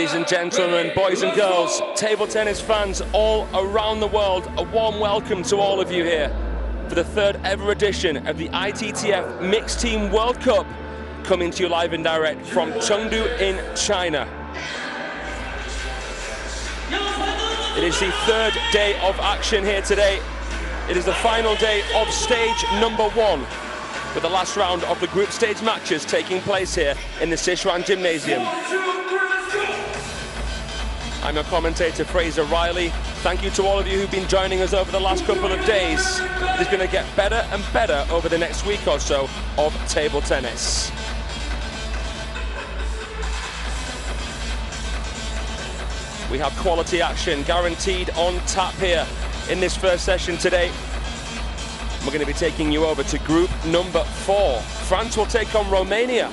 Ladies and gentlemen, boys and girls, table tennis fans all around the world, a warm welcome to all of you here for the third ever edition of the ITTF Mixed Team World Cup, coming to you live and direct from Chengdu in China. It is the third day of action here today. It is the final day of stage number 1, with the last round of the group stage matches taking place here in the Sichuan Gymnasium. I'm your commentator, Fraser Riley. Thank you to all of you who've been joining us over the last couple of days. It is going to get better and better over the next week or so of table tennis. We have quality action guaranteed on tap here in this first session today. We're going to be taking you over to group number 4. France will take on Romania,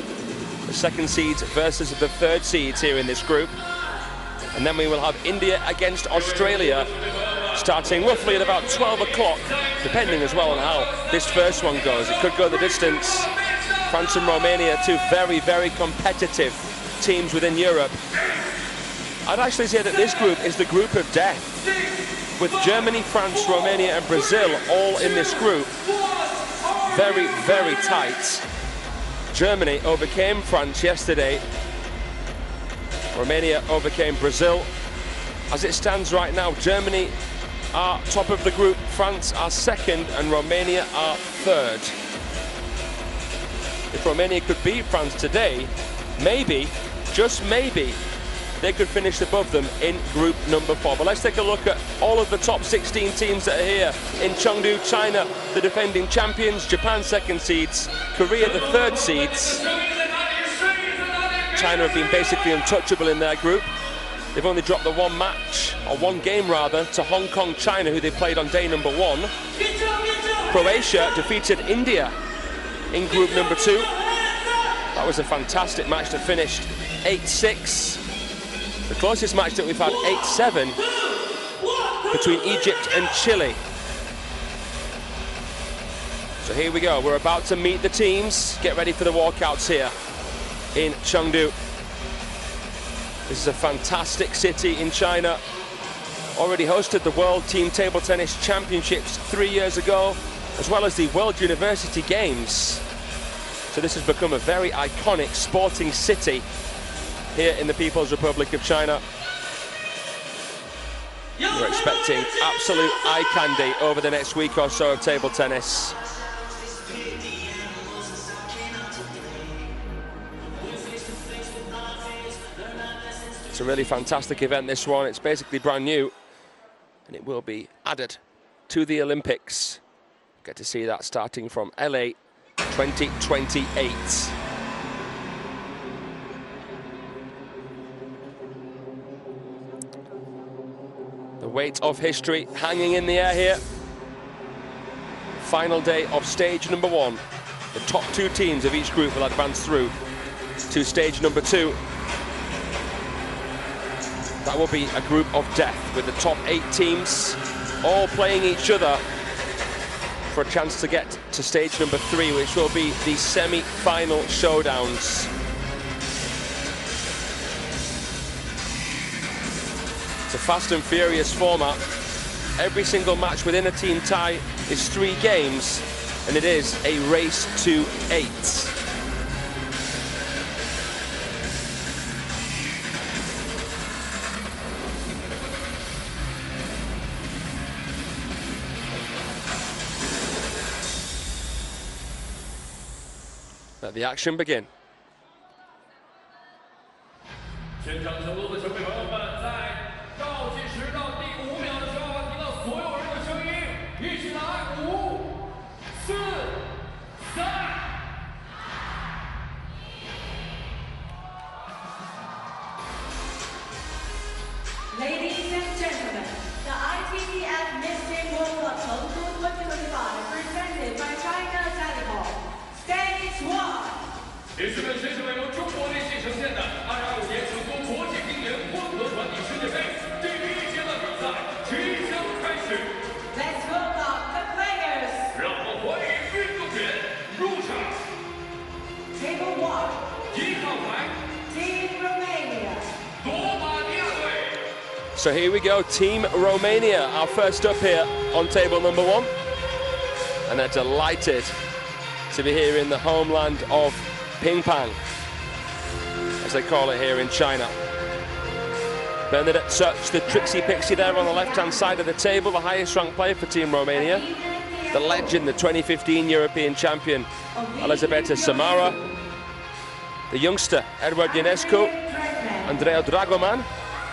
the second seeds versus the third seeds here in this group. And then we will have India against Australia, starting roughly at about 12 o'clock, depending as well on how this first one goes. It could go the distance. France and Romania, two very, very competitive teams within Europe. I'd actually say that this group is the group of death, with Germany, France, Romania and Brazil all in this group. Very, very tight. Germany overcame France yesterday. Romania overcame Brazil. As it stands right now, Germany are top of the group, France are second and Romania are third. If Romania could beat France today, maybe, just maybe, they could finish above them in group number 4. But let's take a look at all of the top 16 teams that are here in Chengdu. China, the defending champions, Japan second seeds, Korea the third seeds. China have been basically untouchable in their group. They've only dropped the one match, or one game rather, to Hong Kong, China, who they played on day number 1. Croatia defeated India in group number 2. That was a fantastic match that finished 8-6. The closest match that we've had, 8-7, between Egypt and Chile. So here we go, we're about to meet the teams. Get ready for the walkouts here in Chengdu. This is a fantastic city in China. Already hosted the World Team Table Tennis Championships 3 years ago, as well as the World University Games. So this has become a very iconic sporting city here in the People's Republic of China. We're expecting absolute eye candy over the next week or so of table tennis. It's a really fantastic event, this one. It's basically brand new, and it will be added to the Olympics. Get to see that starting from LA 2028. The weight of history hanging in the air here. Final day of stage number 1. The top 2 teams of each group will advance through to stage number 2. That will be a group of death, with the top 8 teams all playing each other for a chance to get to stage number 3, which will be the semi-final showdowns. It's a fast and furious format. Every single match within a team tie is 3 games, and it is a race to 8. Let the action begin. 全场成都的球迷朋友们，在倒计时到第5秒的时候，听到所有人的声音，一起来，5、4、3。Ladies and gentlemen, the ITTF Mixed Team World Cup Chengdu 2025 presented by China Telecom. Stage 1. 女士们、先生们，由中国内地呈现的2025年成都国际 So here we go, Team Romania, our first up here on table number 1. And they're delighted to be here in the homeland of ping pong, as they call it here in China. Bernadette Such, the Trixie Pixie there on the left-hand side of the table, the highest ranked player for Team Romania. The legend, the 2015 European champion, Elizabeta Samara. The youngster, Edward Ionescu, Andrei Dragoman,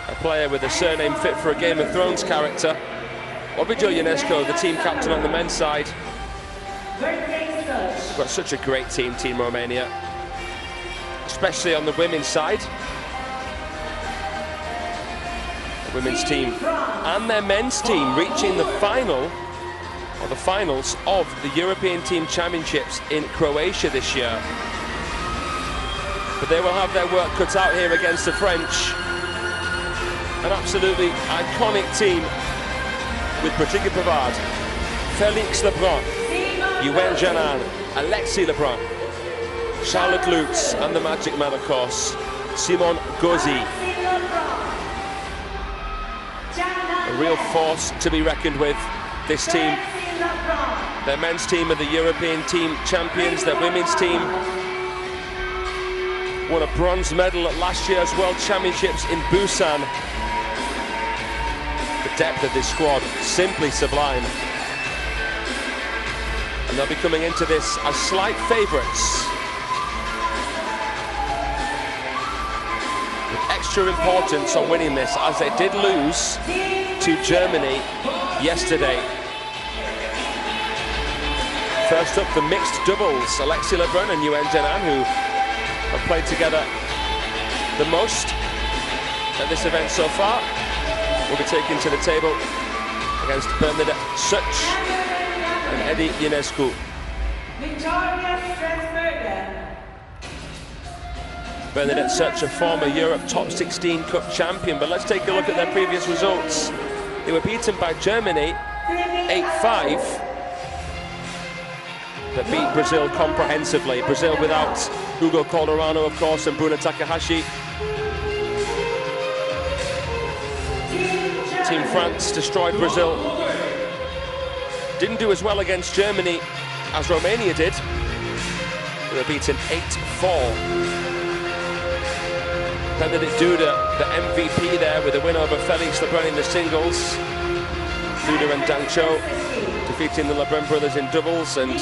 a player with a surname fit for a Game of Thrones character. Ovidiu Ionescu, the team captain on the men's side. We've got such a great team, Team Romania, especially on the women's side. The women's team and their men's team reaching the final, or the finals, of the European Team Championships in Croatia this year. But they will have their work cut out here against the French. An absolutely iconic team with Brigitte Pavard, Félix Lebrun, Yuen Janan, Alexis Lebrun, Charlotte Lutz, and the magic man, of course, Simon Gauzy. A real force to be reckoned with, this team. Their men's team are the European Team Champions. Their women's team won a bronze medal at last year's World Championships in Busan. The depth of this squad, simply sublime. And they'll be coming into this as slight favourites, with extra importance on winning this, as they did lose to Germany yesterday. First up, the mixed doubles, Alexis Lebrun and Yuen Janan, who have played together the most at this event so far, will be taken to the table against Bernadette Such and Eddie Ionescu. Bernadette Such, a former Europe Top 16 Cup champion, but let's take a look at their previous results. They were beaten by Germany 8-5, but beat Brazil comprehensively. Brazil without Hugo Calderano, of course, and Bruna Takahashi. Team France destroyed Brazil. Didn't do as well against Germany as Romania did. They were beaten 8-4. Benedict Duda, the MVP there, with a win over Félix Lebrun in the singles. Duda and Dang Cho defeating the Lebrun brothers in doubles, and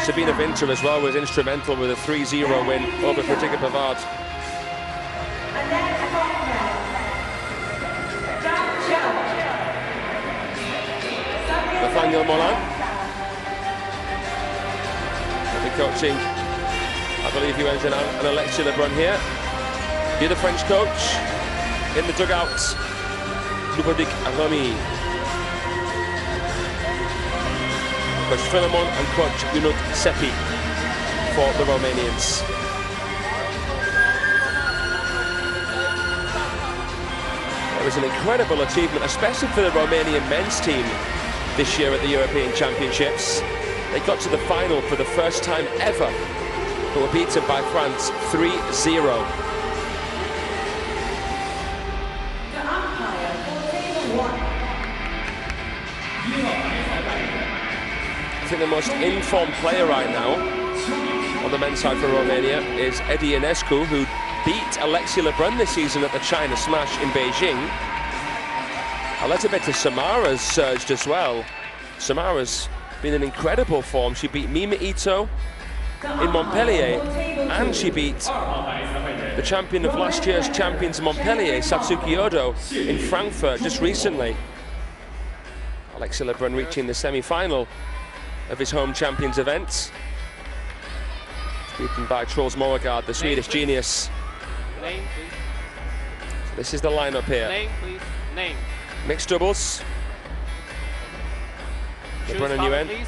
Sabina Winter as well was instrumental with a 3-0 win over Brigitte Pavard. Nathaniel Mollin will be coaching, I believe, Yuen Janan and Alexis Lebrun here. Here the French coach in the dugout, Ludovic Remy. Coach Philemon and coach Yunus Seppi for the Romanians. It was an incredible achievement, especially for the Romanian men's team this year at the European Championships. They got to the final for the first time ever, but were beaten by France 3-0. I think the most informed player right now on the men's side for Romania is Eddie Ionescu, who beat Alexis Lebrun this season at the China Smash in Beijing. Elizabeta Samara's surged as well. Samara's been in incredible form. She beat Mima Ito in Montpellier, and she beat the champion of last year's champions in Montpellier, Satsuki Odo, in Frankfurt just recently. Alexis Lebrun reaching the semi-final of his home champions event, beaten by Troels Moregard, the Swedish genius. Name, please. So this is the lineup here. Name, please. Name. Mixed doubles. Lebrun and Yuen Please.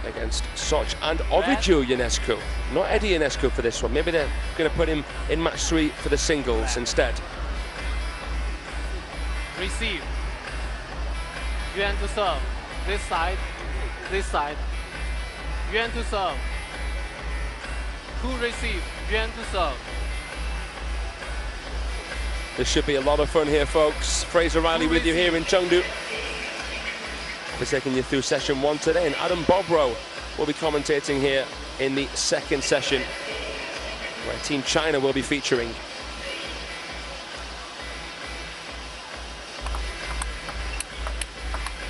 against Soch and Ovidiu Ionescu. Not Eddie Ionescu for this one. Maybe they're going to put him in match 3 for the singles instead. Receive. Yuen to serve. This side. This side. Yuen to serve. Who receive? Yuen to serve. This should be a lot of fun here, folks. Fraser Riley with you here in Chengdu. We're taking you through session 1 today, and Adam Bobrow will be commentating here in the second session, where Team China will be featuring.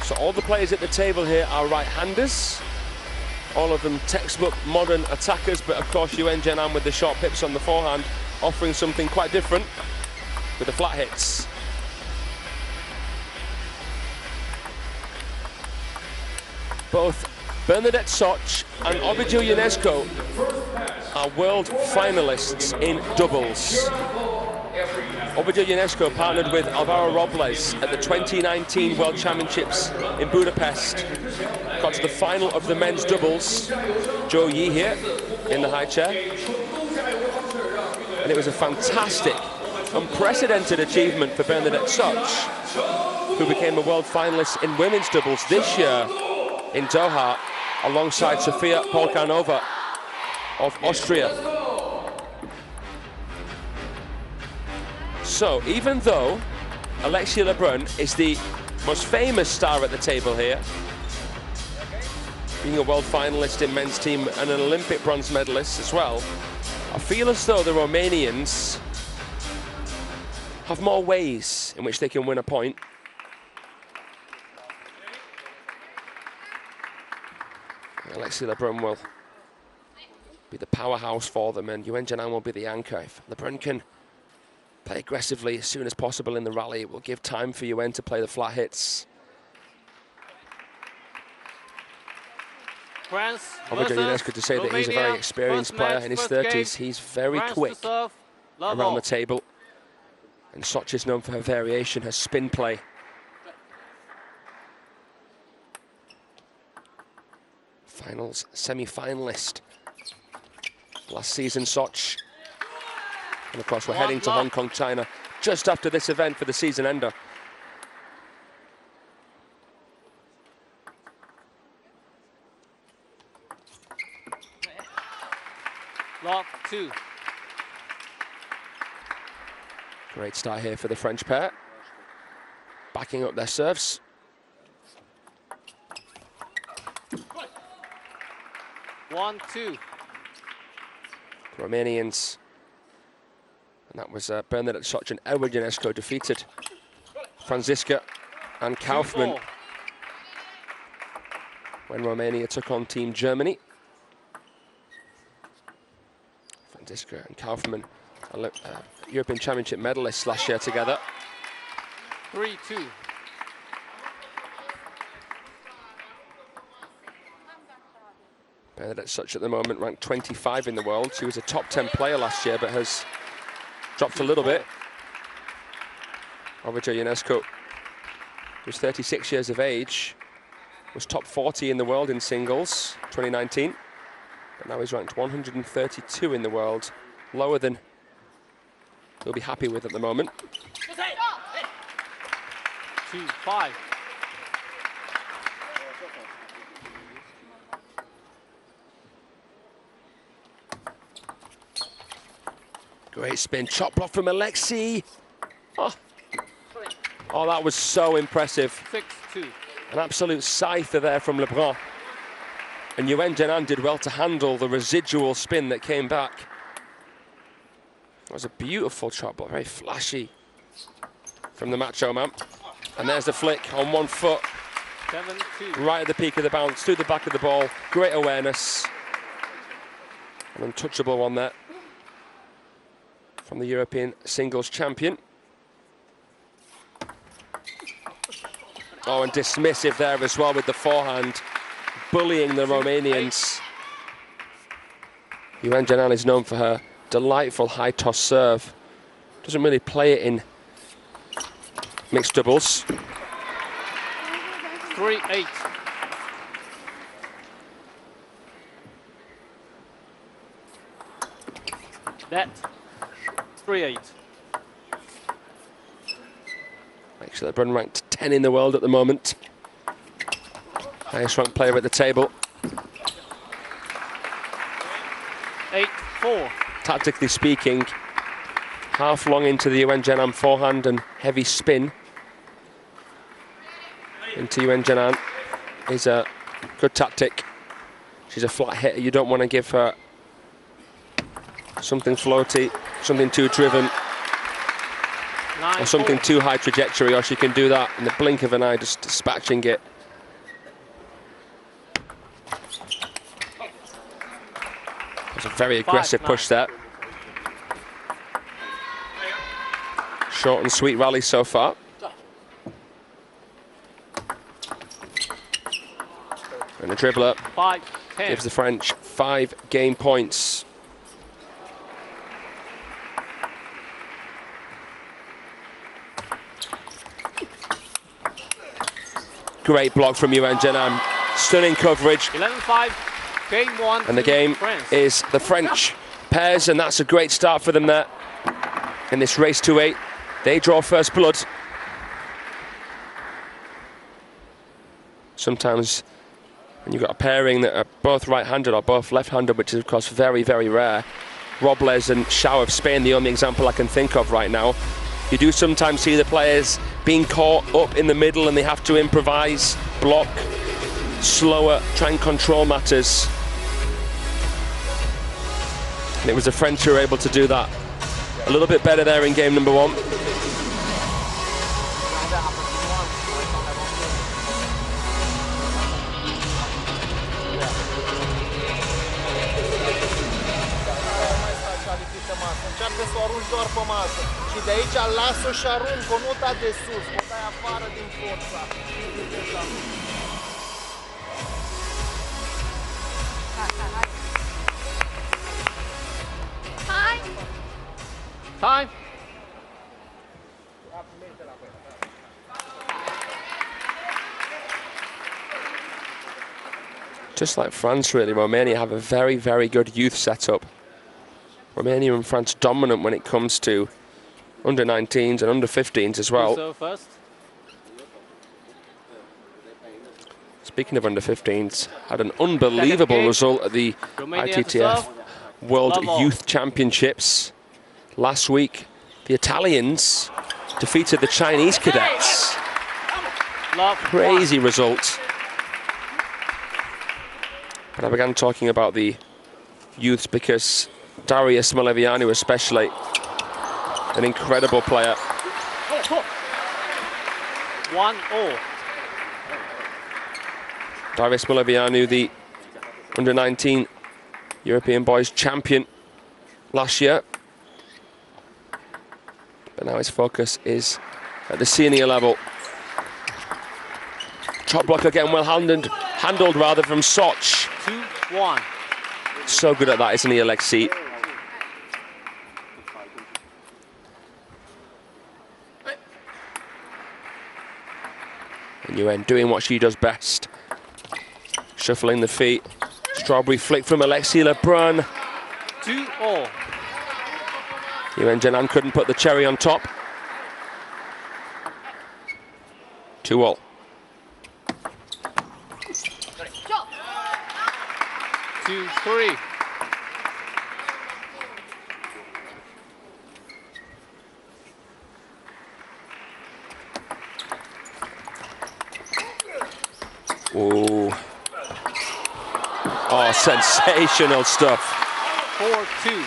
So all the players at the table here are right-handers. All of them textbook modern attackers, but of course Yuan Zhenan with the short pips on the forehand, offering something quite different with the flat hits. Both Bernadette Soch and Ovidiu Ionescu are world finalists in doubles. Ovidiu Ionescu partnered with Alvaro Robles at the 2019 World Championships in Budapest. Got to the final of the men's doubles. Zhou Yi here in the high chair. And it was a fantastic, unprecedented achievement for Bernadette Soch, who became a world finalist in women's doubles this year in Doha, alongside Sofia Polkanova of Austria. So even though Alexia Lebrun is the most famous star at the table here, being a world finalist in men's team and an Olympic bronze medalist as well, I feel as though the Romanians have more ways in which they can win a point. Alexia Lebrun will be the powerhouse for them, and Yuan Zhenan will be the anchor. If Lebrun can play aggressively as soon as possible in the rally, it will give time for Yuan to play the flat hits. Ovidiu Ionescu to say that he's a very experienced player in his 30s. He's very quick around the table. And Soch is known for her variation, her spin play. Finals semi-finalist last season, Soch. And of course, we're heading to Hong Kong, China, just after this event for the season ender. Lock 2. Great start here for the French pair, backing up their serves. One, two. Romanians, and that was Bernadette Soch and Edward Ionescu defeated Franziska and Kaufmann when Romania took on Team Germany. Franziska and Kaufmann, European Championship medalists last year together. 3-2. Bernadette Soch at the moment ranked 25 in the world. She was a top 10 player last year, but has dropped a little bit. Ovidiu Ionescu, who's 36 years of age, was top 40 in the world in singles 2019, but now he's ranked 132 in the world, lower than he'll be happy with at the moment. 2-5. Great spin, chop block from Alexi. Oh, that was so impressive. 6-2. An absolute scyther there from Lebrun. And Yuan Zhenan did well to handle the residual spin that came back. It was a beautiful chop block, very flashy from the macho man. And there's the flick on one foot. 7-2. Right at the peak of the bounce, through the back of the ball. Great awareness. An untouchable one there from the European singles champion. Oh, and dismissive there as well with the forehand, bullying the Romanians. Yuan Zhenan is known for her delightful high toss serve. Doesn't really play it in mixed doubles. 3-8. That 3-8. Actually, Lebrun ranked 10 in the world at the moment. Highest ranked player at the table. 8-4. Tactically speaking, half long into the Yuen Jianan forehand and heavy spin into Yuen Jianan is a good tactic. She's a flat hitter. You don't want to give her something floaty, something too driven, or something too high trajectory, or she can do that in the blink of an eye, just dispatching it. It's a very aggressive push there. Short and sweet rally so far. And the dribbler gives the French 5 game points. Great block from Yuen Jianan. Stunning coverage. 11-5, game 1. And the game is the French pairs, and that's a great start for them there in this race to 8. They draw first blood. Sometimes when you've got a pairing that are both right-handed or both left-handed, which is of course very, very rare. Robles and Xiao of Spain, the only example I can think of right now. You do sometimes see the players being caught up in the middle and they have to improvise, block, slower, try and control matters. And it was the French who were able to do that a little bit better there in game number 1. Încearcă să o arunci doar pe masă. Și de aici las-o și arunc-o, nu da de sus, o dai afară din forța. Time. Just like France, really, Romania have a very, very good youth setup. Romania and France dominant when it comes to under-19s and under-15s as well. So first. Speaking of under-15s, had an unbelievable result at the ITTF World Youth Championships last week. The Italians defeated the Chinese cadets. Crazy result. But I began talking about the youths because Darius Malevianu especially, an incredible player. 1-0. Darius Malevianu, the under-19 European boys champion last year. But now his focus is at the senior level. Top block again, well handled rather from Soch. 2-1. So good at that, isn't he, Alexei? And Yuen doing what she does best. Shuffling the feet. Strawberry flick from Alexei Lebrun. 2-0. Yuen Jianan couldn't put the cherry on top. 2-all. 2-3. Ooh. Oh, sensational stuff. 4-2.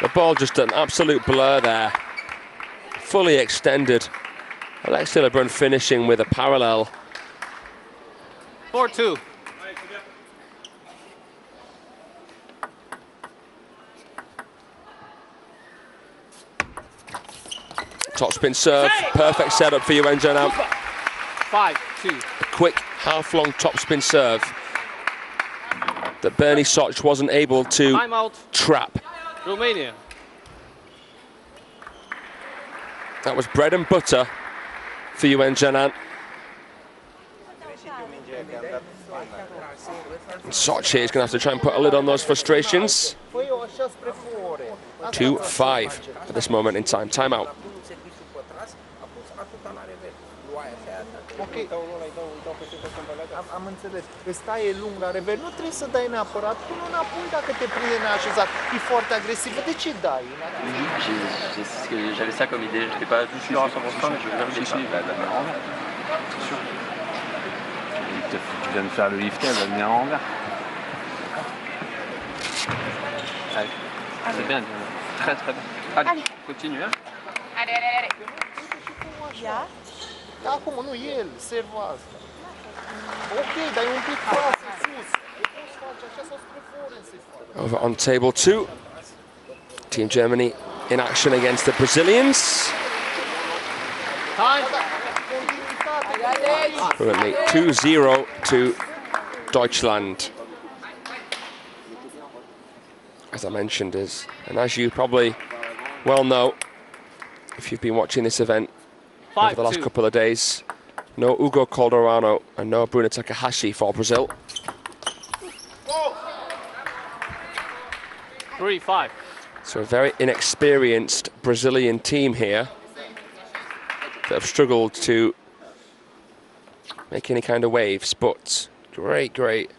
The ball just an absolute blur there. Fully extended. Alexei Lebrun finishing with a parallel. 4-2. Top spin serve. Perfect setup for Yuen Jianan. 5-2. A quick half-long top spin serve that Bernie Soch wasn't able to trap. Romania. That was bread and butter for Yuen Jianan. Soch here is going to have to try and put a lid on those frustrations. 2-5 at this moment in time. Timeout. Ok. Am înțeles. Îți taie lung la rever. Nu trebuie să dai neapărat. Până înapoi dacă te prinde neașezat. E foarte agresivă. De ce dai? J'avais ça comme idée, je n'étais pas sûr à 100%, mais je validais pas. La venir en envers. C'est sûr. Tu viens de faire le lifter, elle va venir en envers. Allez. C'est bien, très très bien. Allez, continue. Hein. Allez. Ia. Acum nu el, serva asta. Ok, dar e un pic față, sus. Nu poți face așa sau spre forehand să-i faci. Over on table 2. Team Germany in action against the Brazilians. Currently 2-0 to Deutschland. As I mentioned, and as you probably well know, if you've been watching this event over the last couple of days, no Ugo Calderano and no Bruno Takahashi for Brazil. 3-5. So a very inexperienced Brazilian team here that have struggled to make any kind of waves, but great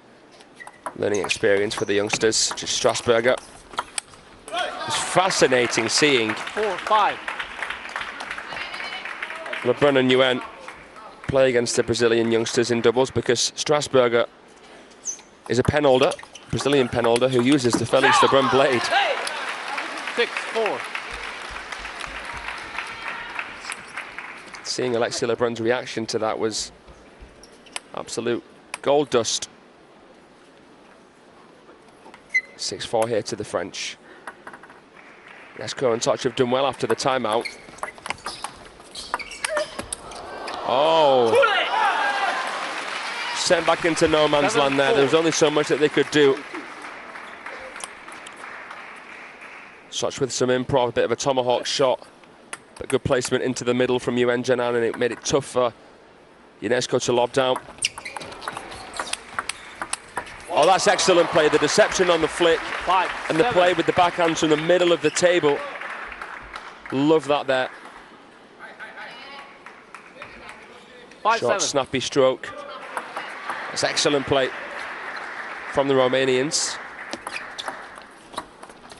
learning experience for the youngsters. Just Strasberger. It's fascinating seeing 4-5. LeBrun and Yuen play against the Brazilian youngsters in doubles, because Strasberger is a pen holder, Brazilian pen holder, who uses the Felix LeBrun blade. 6-4. Seeing Alexis LeBrun's reaction to that was absolute gold dust. 6-4 here to the French. Lesko and Touch have done well after the timeout. Oh! Sent back into no man's land there. There was only so much that they could do. Such with some improv, a bit of a tomahawk shot, but good placement into the middle from Yuen Janan, and it made it tough for Ionesco to lob down. Oh, that's excellent play. The deception on the flick and the play with the backhands from the middle of the table. Love that there. Short, snappy stroke. That's excellent play from the Romanians.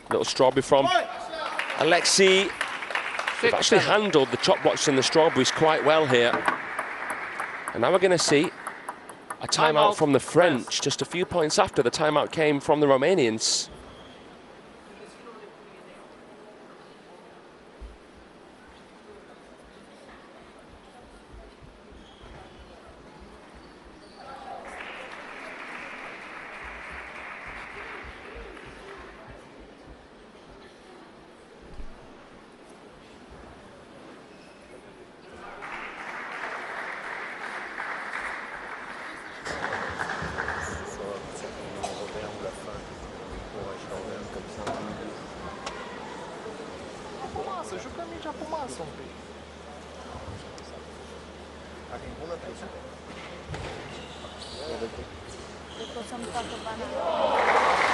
Little strawberry from Alexei. They've actually handled the chop blocks and the strawberries quite well here. And now we're going to see a timeout from the French, just a few points after the timeout came from the Romanians.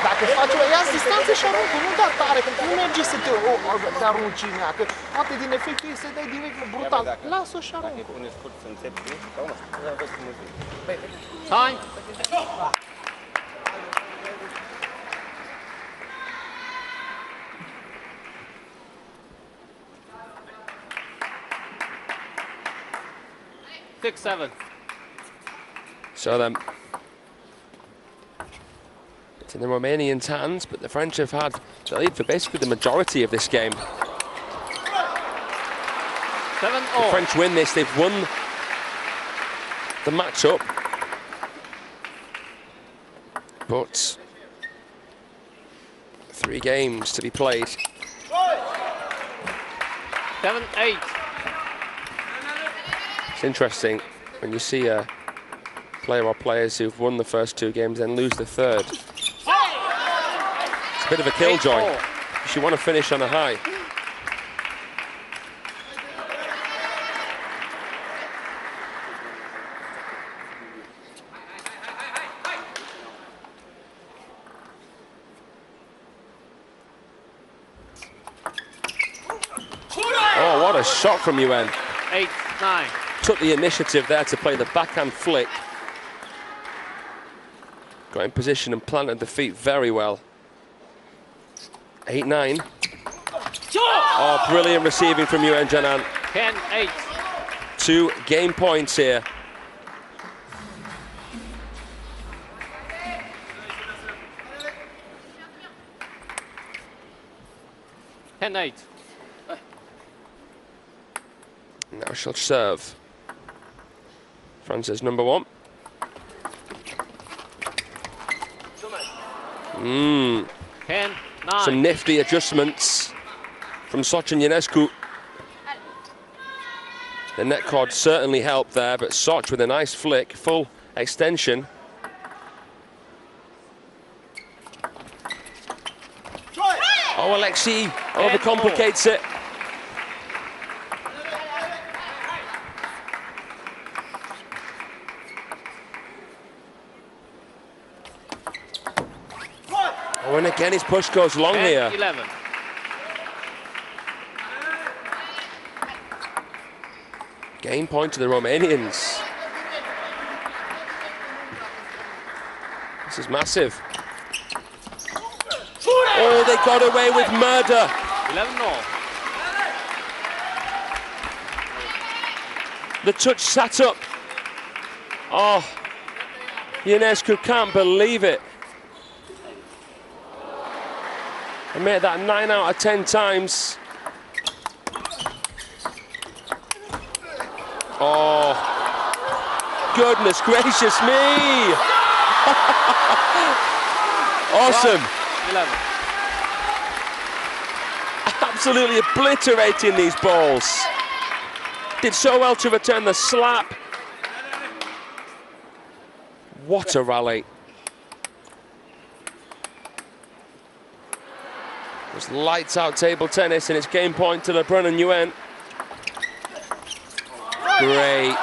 Dacă faci o ia distanță și aruncă, nu da tare, că nu merge să te arunci în ea, că poate din efectul ei să dai direct brutal. Lasă-o și aruncă. Time. Six, 7. So then, it's in the Romanians' hands, but the French have had the lead for basically the majority of this game. 7-0. The French win this, they've won the match-up. But 3 games to be played. 7-8. It's interesting when you see a player or players who've won the first 2 games then lose the third. It's a bit of a killjoy. You want to finish on a high. Oh, what a shot from Yuen. 8-9. took the initiative there to play the backhand flick. Got in position and planted the feet very well. 8-9. Oh, brilliant receiving from Yuan Jianan. 10-8. 2 game points here. Now she'll serve. France's number 1. Some nifty adjustments from Soch and Ionescu. The net cord certainly helped there, but Soch with a nice flick, full extension. Oh, Alexei overcomplicates it. Oh, and again his push goes long here. 11. Game point to the Romanians. This is massive. Oh, they got away with murder. 11-all. The touch sat up. Oh, Ionescu can't believe it. I made that 9 out of 10 times. Oh, goodness gracious me. Awesome. 11. Absolutely obliterating these balls. Did so well to return the slap. What a rally. It was lights out table tennis, and it's game point to LeBrun and Yuan. Great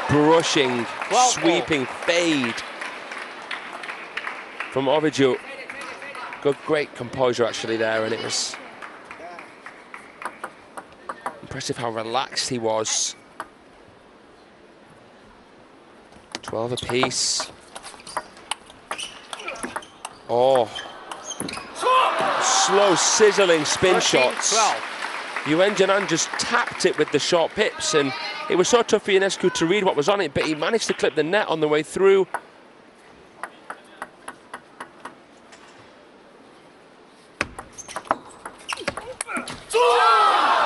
brushing, sweeping fade from Ovidiu. Good, great composure actually there, and it was impressive how relaxed he was. 12 apiece. Oh, slow, sizzling spin shots. 12. Yuan Jianan just tapped it with the short pips, and it was so tough for Ionescu to read what was on it, but he managed to clip the net on the way through.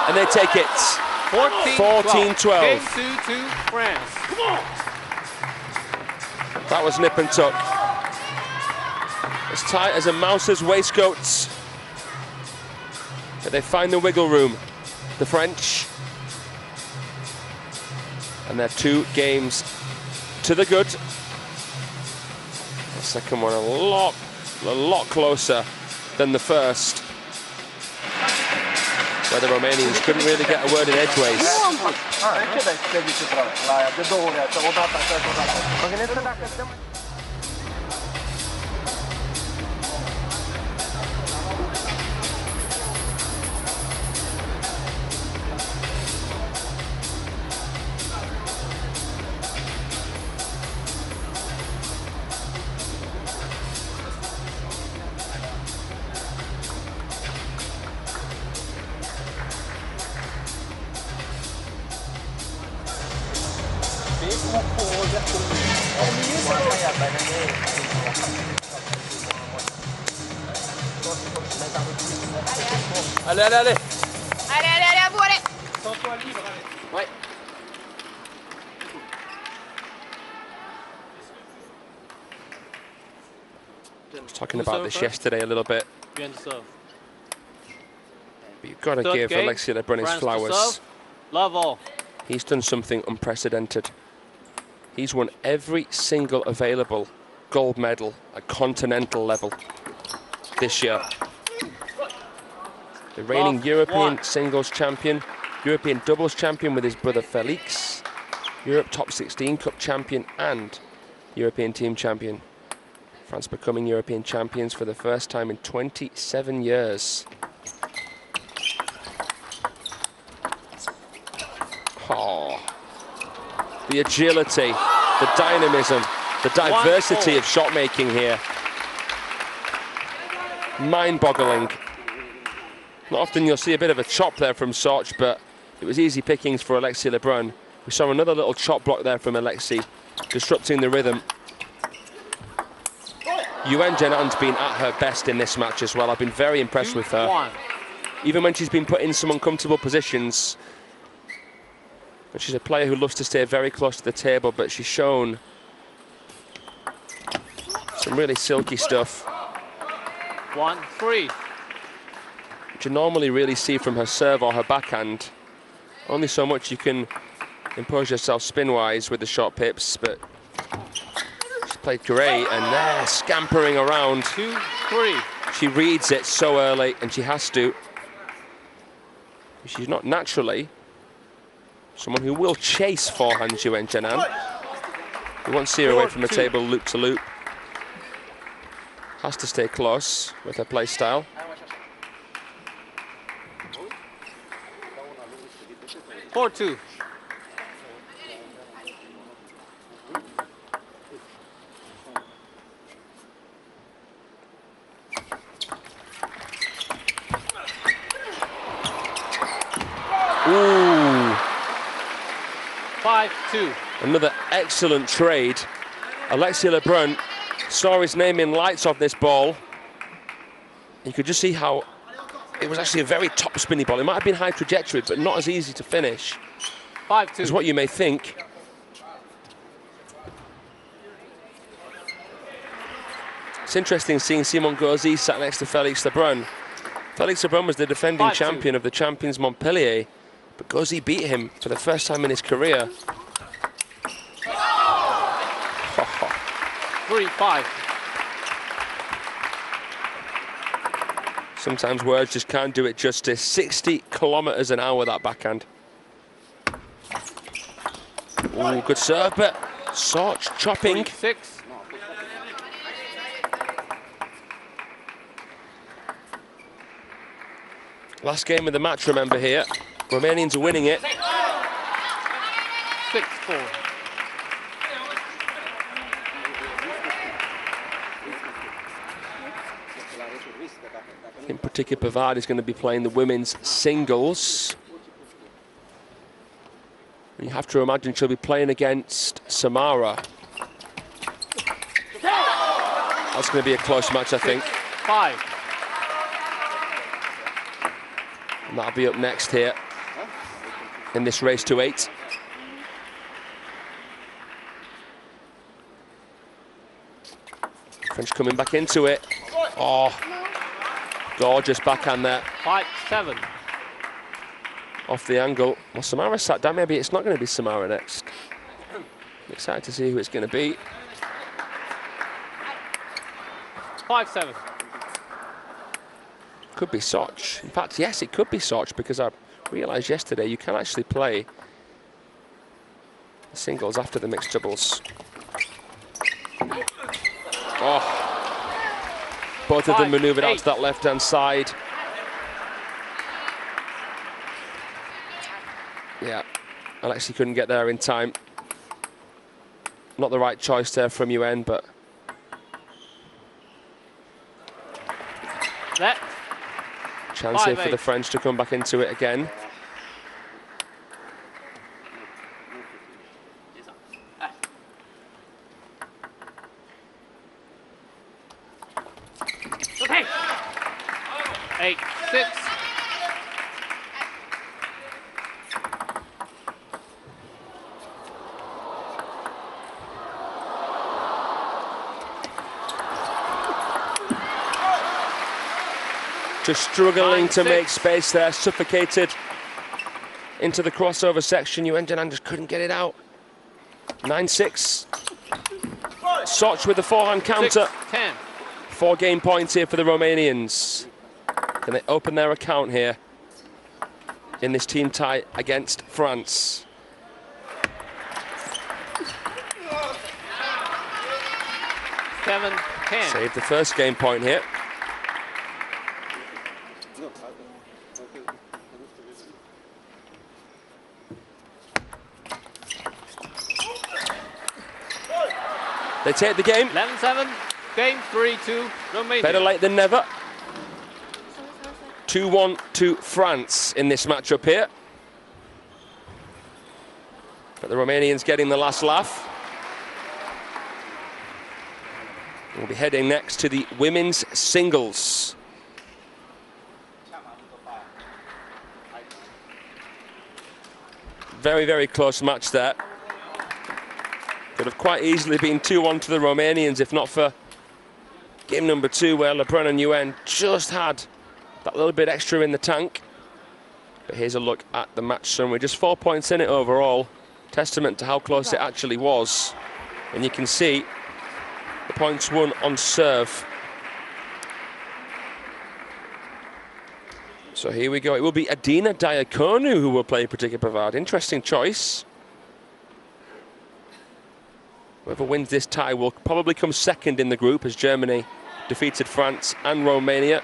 And they take it. 14-12. Game 2 to France. That was nip and tuck. As tight as a mouse's waistcoats. But they find the wiggle room, the French. And they're 2 games to the good. The second one a lot closer than the first, where the Romanians couldn't really get a word in edgeways. Allez, allez, allez. Allez, à vous, allez. Ouais. I was talking about this yesterday a little bit. But you've got to give Alexei Lebrun his flowers. Love all. He's done something unprecedented. He's won every single available gold medal at continental level this year. The reigning European singles champion, European doubles champion with his brother Felix, Europe Top 16 Cup champion and European team champion. France becoming European champions for the first time in 27 years. Oh. The agility, the dynamism, the diversity of shot making here. Mind-boggling. Not often you'll see a bit of a chop there from Soch, but it was easy pickings for Alexei Lebrun. We saw another little chop block there from Alexei, disrupting the rhythm. Yuen Jenan's been at her best in this match as well. I've been very impressed with her. Even when she's been put in some uncomfortable positions. And she's a player who loves to stay very close to the table, but she's shown some really silky stuff. 1-3. Which you normally really see from her serve or her backhand. Only so much you can impose yourself spin-wise with the short pips, but she's played great, and there, scampering around. 2-3. She reads it so early, and she has to. She's not naturally someone who will chase forehand Yuen Jenan. You won't see her away from the table loop to loop. Has to stay close with her play style. Four, 2. Ooh. 5-2. Another excellent trade. Alexei Lebrun saw his name in lights off this ball. You could just see how it was actually a very top spinny ball. It might have been high trajectory, but not as easy to finish 5-2. as what you may think. It's interesting seeing Simon Gauzy sat next to Felix Lebrun. Felix Lebrun was the defending champion of the champions Montpellier, but Gauzy beat him for the first time in his career. 3-5. Sometimes words just can't do it justice. 60 kilometers an hour, that backhand. Ooh, good serve, but Soch chopping. 6. Last game of the match, remember here. Romanians are winning it. 6-4. In particular, Pavard is going to be playing the women's singles. You have to imagine she'll be playing against Samara. That's going to be a close match, I think. 5. And that'll be up next here in this race to 8. French coming back into it. Oh, gorgeous backhand there. 5-7. Off the angle. Well, Samara sat down. Maybe it's not going to be Samara next. I'm excited to see who it's going to be. 5-7. Could be Soch. In fact, yes, it could be Soch, because I realised yesterday you can actually play singles after the mixed doubles. Oh, both of them manoeuvred out to that left-hand side. Yeah, Alexei couldn't get there in time. Not the right choice there from Yuen, but chance here for the French to come back into it again. Okay. 8-6. Just struggling to make space there, suffocated into the crossover section. Yuen Jenan just couldn't get it out. 9-6. Soch with the forehand counter. 6-10. 4 game points here for the Romanians. Can they open their account here in this team tie against France? Saved the first game point here. They take the game. 11-7, game 3-2, Romania. Better late than never. 2-1 to France in this matchup here. But the Romanians getting the last laugh. We'll be heading next to the women's singles. Very, very close match there. Could have quite easily been 2-1 to the Romanians if not for game number 2, where Lebrun and Nguyen just had that little bit extra in the tank. But here's a look at the match summary. Just 4 points in it overall. Testament to how close it actually was. And you can see the points won on serve. So here we go. It will be Adina Diaconu who will play Pratika Pavard. Interesting choice. Whoever wins this tie will probably come second in the group, as Germany defeated France and Romania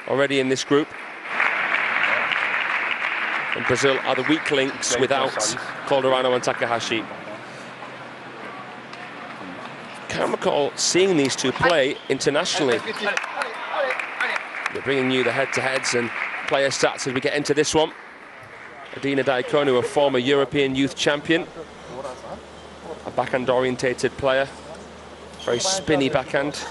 already in this group. And Brazil are the weak links without Calderano and Takahashi. Can't recall seeing these two play internationally. We're bringing you the head-to-heads and player stats as we get into this one. Adina Diaconu, a former European youth champion. A backhand-orientated player. Very spinny backhand.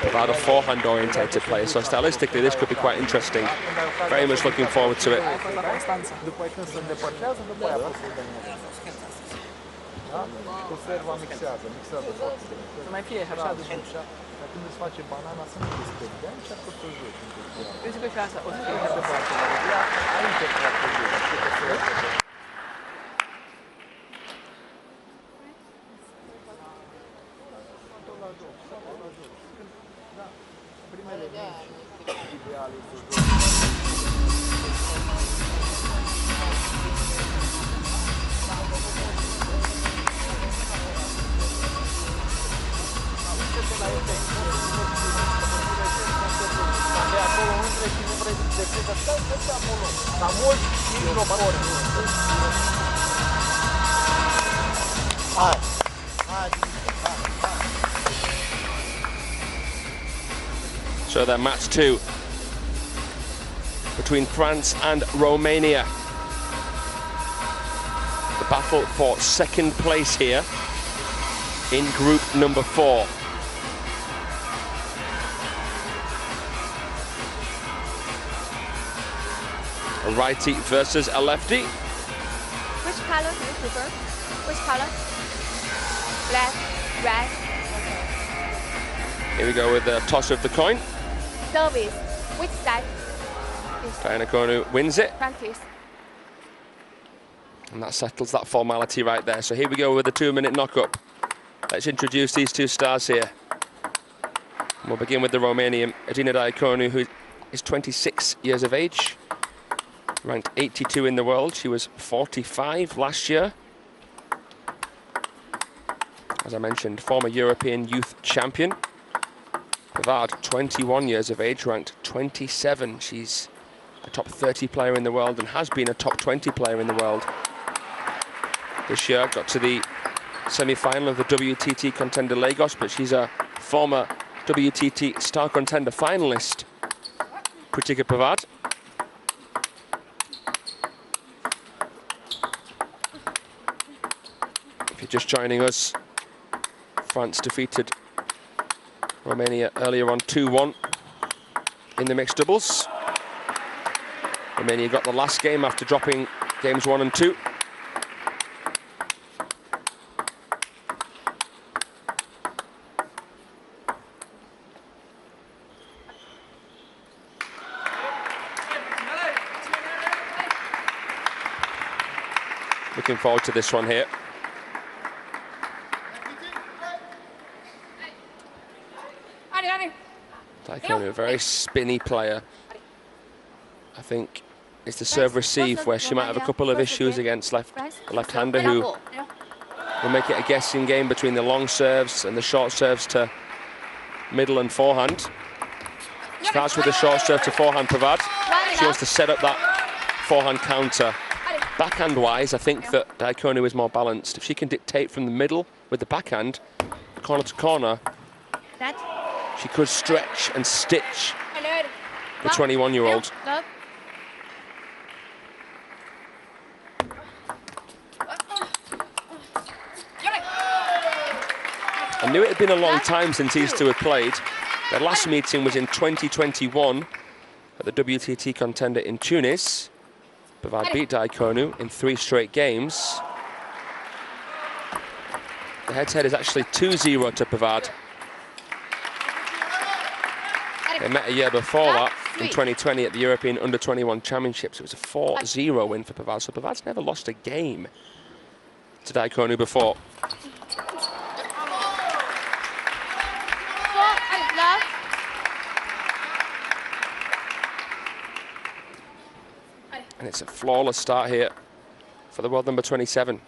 About a forehand-orientated player, so stylistically this could be quite interesting. Very much looking forward to it. So that match 2 between France and Romania. The battle for second place here in group number 4. A righty versus a lefty. Which color do you prefer? Which color? Black, red. Here we go with the toss of the coin. Service. Which side? Diaconu wins it. Practice. And that settles that formality right there. So here we go with the 2-minute knock-up. Let's introduce these two stars here. And we'll begin with the Romanian, Adina Diaconu, who is 26 years of age. Ranked 82 in the world. She was 45 last year. As I mentioned, former European youth champion. Pavard, 21 years of age, ranked 27. She's a top 30 player in the world and has been a top 20 player in the world. This year got to the semi-final of the WTT Contender Lagos, but she's a former WTT Star Contender finalist, Pratika Pavard. If you're just joining us, France defeated Romania earlier on 2-1 in the mixed doubles. Romania got the last game after dropping games 1 and 2. Looking forward to this one here. Diaconu, a very spinny player. I think it's the serve-receive where she might have a couple of issues against the left-hander, who will make it a guessing game between the long serves and the short serves to middle and forehand. Starts with the short serve to forehand Pavard. She wants to set up that forehand counter Backhand-wise, I think that Diacono is more balanced. If she can dictate from the middle with the backhand, corner to corner, she could stretch and stitch the 21-year-old. I knew it had been a long time since these two had played. Their last meeting was in 2021 at the WTT contender in Tunis. Pavard beat Diacono in 3 straight games. The head-to-head is actually 2-0 to Pavard. They met a year before that, in 2020 at the European Under-21 Championships. It was a 4-0 win for Pavard, so Pavard's never lost a game to Diacono before. And it's a flawless start here for the world number 27.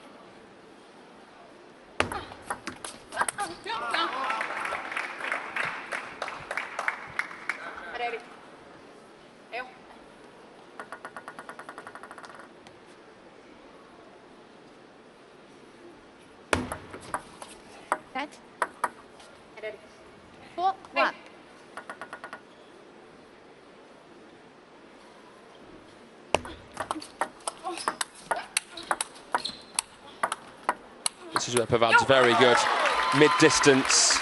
This is where Pavard's very good, mid-distance.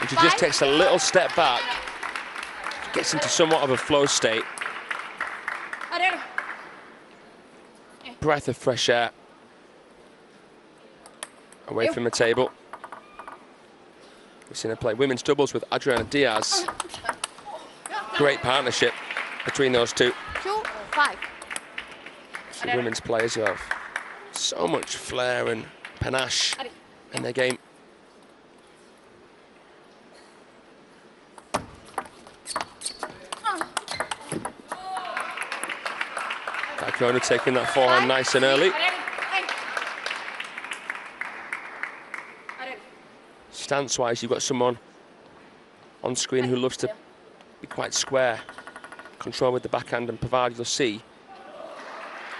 And she just takes a little step back, gets into somewhat of a flow state. Breath of fresh air away from the table. We've seen her play women's doubles with Adriana Diaz. Great partnership between those two. 2-5. The women's players who have so much flair and panache in their game. Diacono taking that forehand nice and early. Stance-wise, you've got someone on screen who loves to be quite square, control with the backhand, and Pavard, you'll see,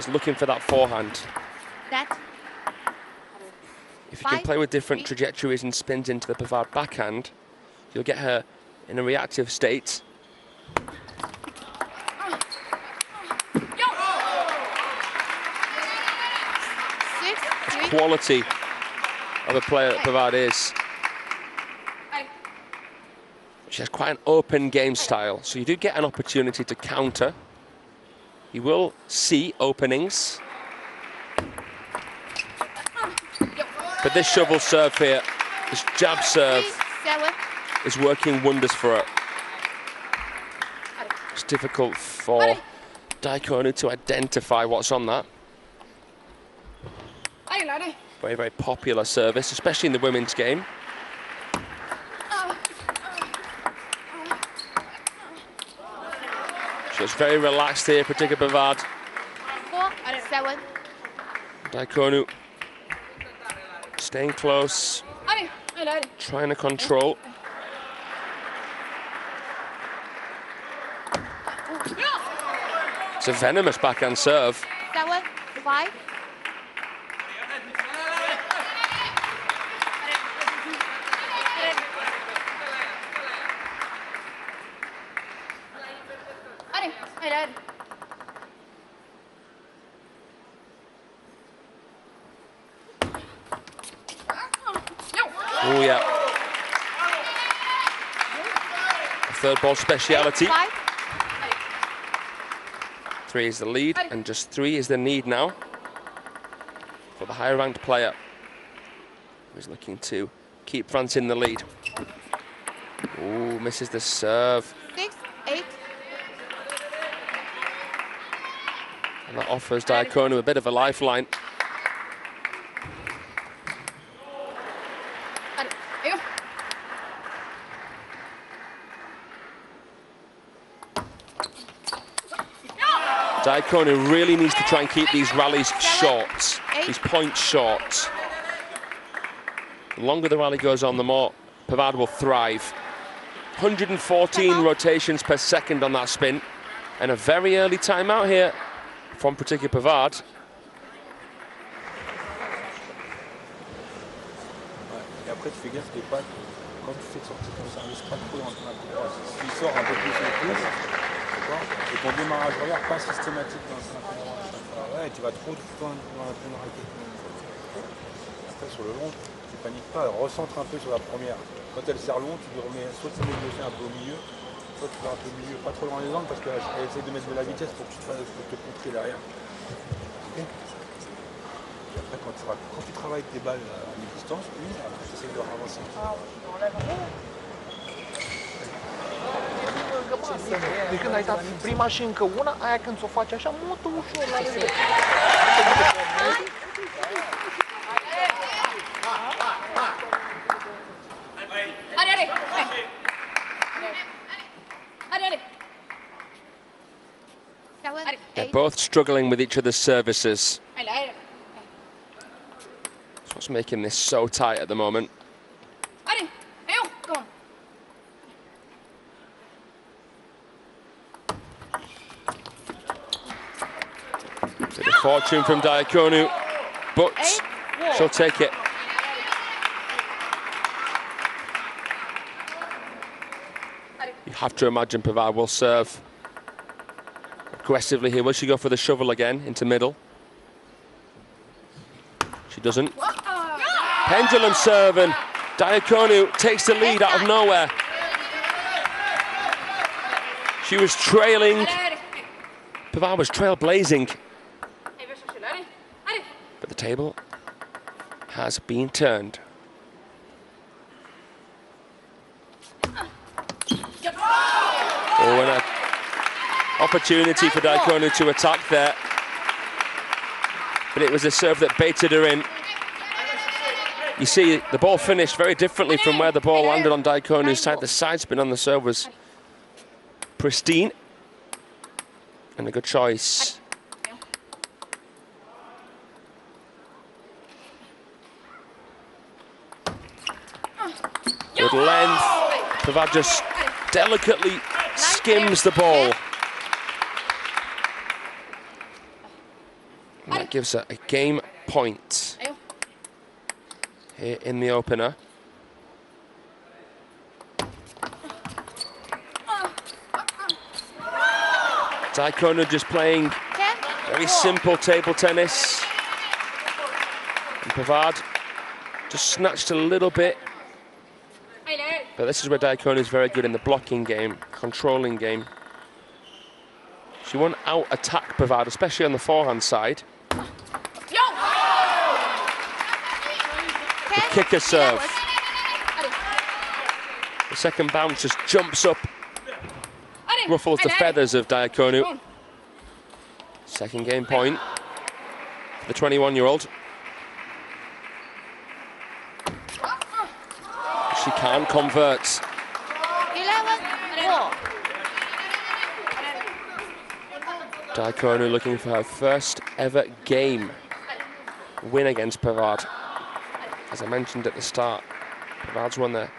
is looking for that forehand. If you can play with different trajectories and spins into the Pavard backhand, you'll get her in a reactive state. That's quality of a player that Pavard is. She has quite an open game style, so you do get an opportunity to counter. You will see openings. But this shovel serve here, this jab serve, is working wonders for her. It's difficult for Diacono to identify what's on that. Very, very popular service, especially in the women's game. She's very relaxed here, particularly Pavard. 4-7. Diacono staying close, trying to control. It's a venomous backhand serve. 7-5. Oh yeah. A third ball speciality. 3 is the lead, and just 3 is the need now for the higher ranked player who's looking to keep France in the lead. Oh, misses the serve. 6-8. And that offers Diacono a bit of a lifeline. Diacono really needs to try and keep these rallies short, these points short. The longer the rally goes on, the more Pavard will thrive. 114 rotations per second on that spin, and a very early timeout here from particular Pavard. après tu fais gaffe de pas, quand tu fais de sortie comme ça, ne laisse pas trop dans la course. Si tu sors un peu plus les pouces, d'accord, et ton démarrage arrière pas systématique dans le synchro droit à chaque fois. Ouais, tu vas trop tout le temps dans la pleine raquette. Après sur le long, tu paniques pas, recentre un peu sur la première. Quand elle serre long, tu lui remets, soit tu mets le dossier un peu au milieu, soit tu vas un peu au milieu, pas trop loin des angles parce qu'elle essaie de mettre de la vitesse pour que tu fasses, pour te contrer derrière. Okay. Et après, quand tu travailles tes balles à mi-distance, après tu essaies de leur avancer. De când ai dat prima și încă una, aia când ți-o faci așa, mută ușor la revedere. They're both struggling with each other's services. That's what's making this so tight at the moment. Bit of fortune from Diakonu, but she'll take it. You have to imagine Pavard will serve aggressively here. Will she go for the shovel again into middle? She doesn't. Pendulum serve, and Diakonu takes the lead out of nowhere. She was trailing. Pavard was trailblazing. But the table has been turned. Oh, and an opportunity for Diakonu to attack there. But it was a serve that baited her in. You see, the ball finished very differently from where the ball landed on Diakonu's side. The side spin on the serve was pristine. And a good choice. Good length. Pavard just delicately skims the ball. And that gives her a game point here in the opener. Diakonu just playing very simple table tennis. And Pavard just snatched a little bit. But this is where Diakonu is very good in the blocking game, controlling game. She won't out-attack Pavard, especially on the forehand side. The kicker serve. The second bounce just jumps up, ruffles the feathers of Diakonu. Second game point for the 21-year-old. She can't convert. 11-4. Diakonu looking for her first ever game win against Pavard. As I mentioned at the start, Pavard's won their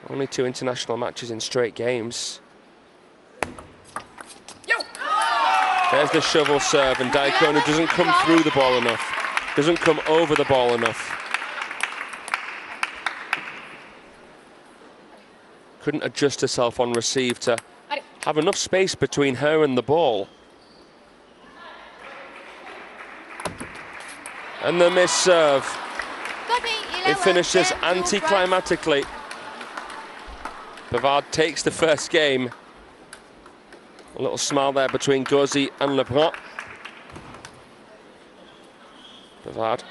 only 2 international matches in straight games. There's the shovel serve, and Diakonu doesn't come through the ball enough, doesn't come over the ball enough. Couldn't adjust herself on receive to have enough space between her and the ball. And the miss serve. It finishes anticlimactically. Pavard takes the first game. A little smile there between Gauzy and Lebrun. Pavard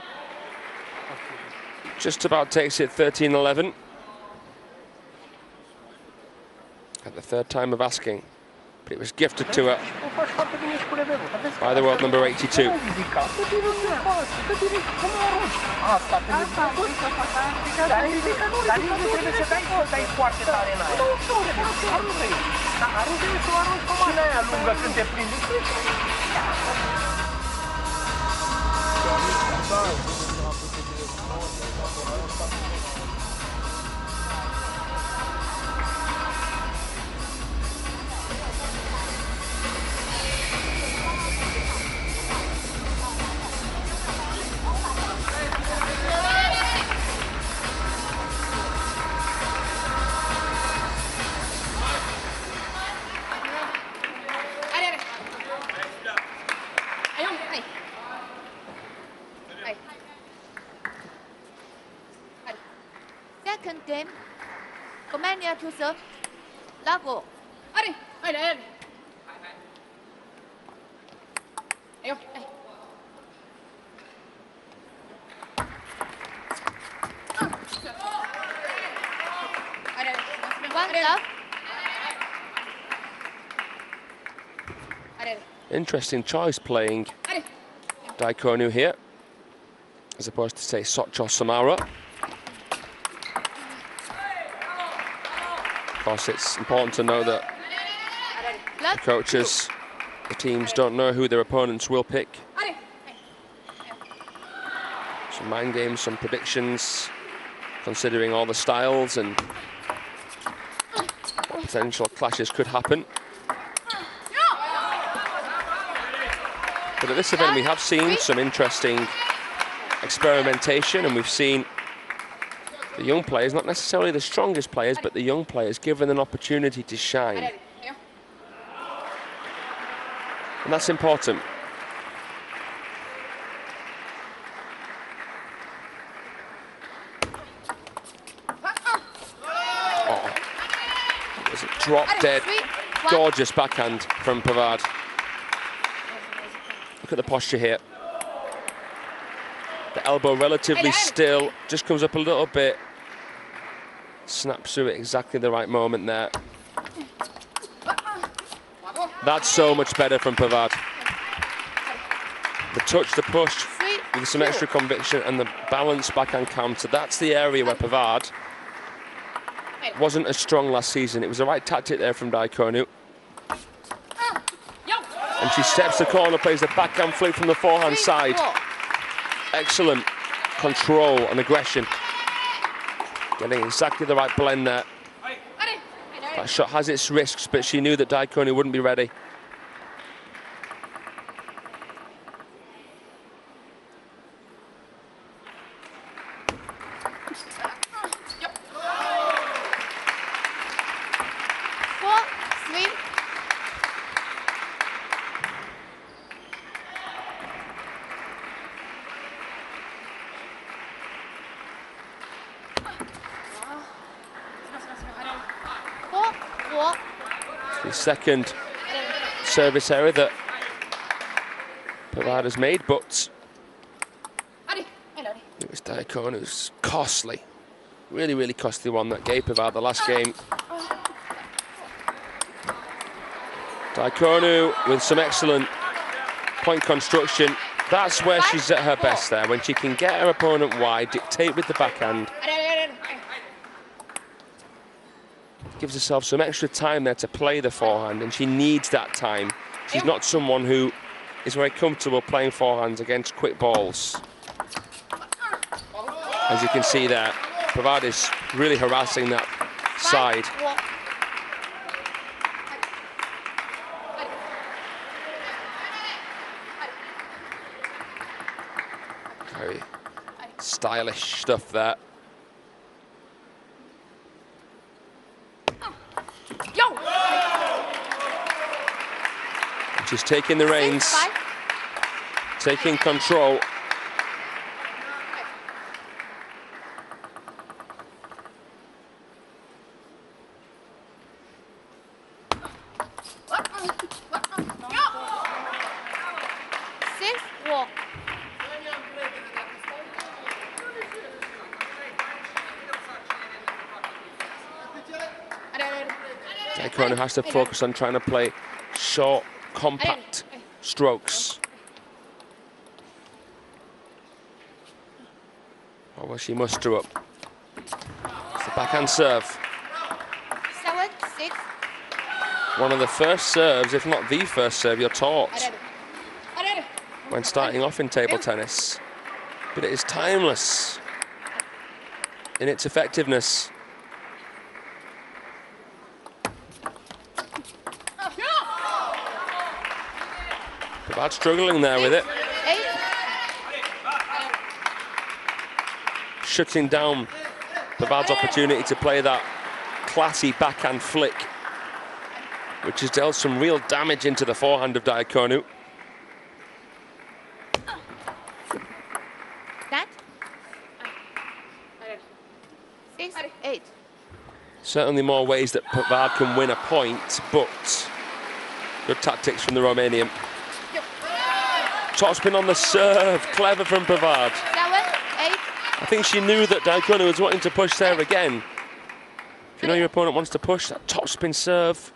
just about takes it 13-11. At the third time of asking, but it was gifted to her by the world number 82. second game. Romania to serve. Lago. Allez, allez, allez. Allez, allez. One love. Interesting choice playing Daikonu here, as opposed to, say, Soch or Samara. Of course, it's important to know that the coaches, the teams don't know who their opponents will pick. Some mind games, some predictions, considering all the styles and what potential clashes could happen. But at this event we have seen some interesting experimentation, and we've seen the young players, not necessarily the strongest players, but the young players given an opportunity to shine. And that's important. Oh, it was a drop-dead, gorgeous backhand from Pavard. Look at the posture here. The elbow relatively still, just comes up a little bit. Snaps through at exactly the right moment there. That's so much better from Pavard. The touch, the push, with some extra conviction, and the balanced backhand counter. That's the area where Pavard wasn't as strong last season. It was the right tactic there from Daikonu. And she steps the corner, plays the backhand flip from the forehand side. Excellent control and aggression. Getting exactly the right blend there. That shot has its risks, but she knew that Daikonu wouldn't be ready. The second service error that Pavard has made, but it was Daikonu's costly, really, really costly one that gave Pavard the last game. Daikonu with some excellent point construction. That's where she's at her best there, when she can get her opponent wide, dictate with the backhand. Gives herself some extra time there to play the forehand, and she needs that time. She's not someone who is very comfortable playing forehands against quick balls. As you can see there, Pavard is really harassing that side. Very stylish stuff there. She's taking the reins, taking control. Daikonu has to focus on trying to play short, compact strokes. Oh, well, she must do up. It's the backhand serve. 7-6. One of the first serves, if not the first serve, you're taught when starting off in table tennis. But it is timeless in its effectiveness. Pavard struggling there with it. Shutting down Pavard's opportunity to play that classy backhand flick, which has dealt some real damage into the forehand of Daikonu. That? 6-5. Nice. 8. Certainly more ways that Pavard can win a point, but good tactics from the Romanian. Topspin on the serve, clever from Pavard. 7, 8. I think she knew that Diacono was wanting to push there again. If you know your opponent wants to push, that topspin serve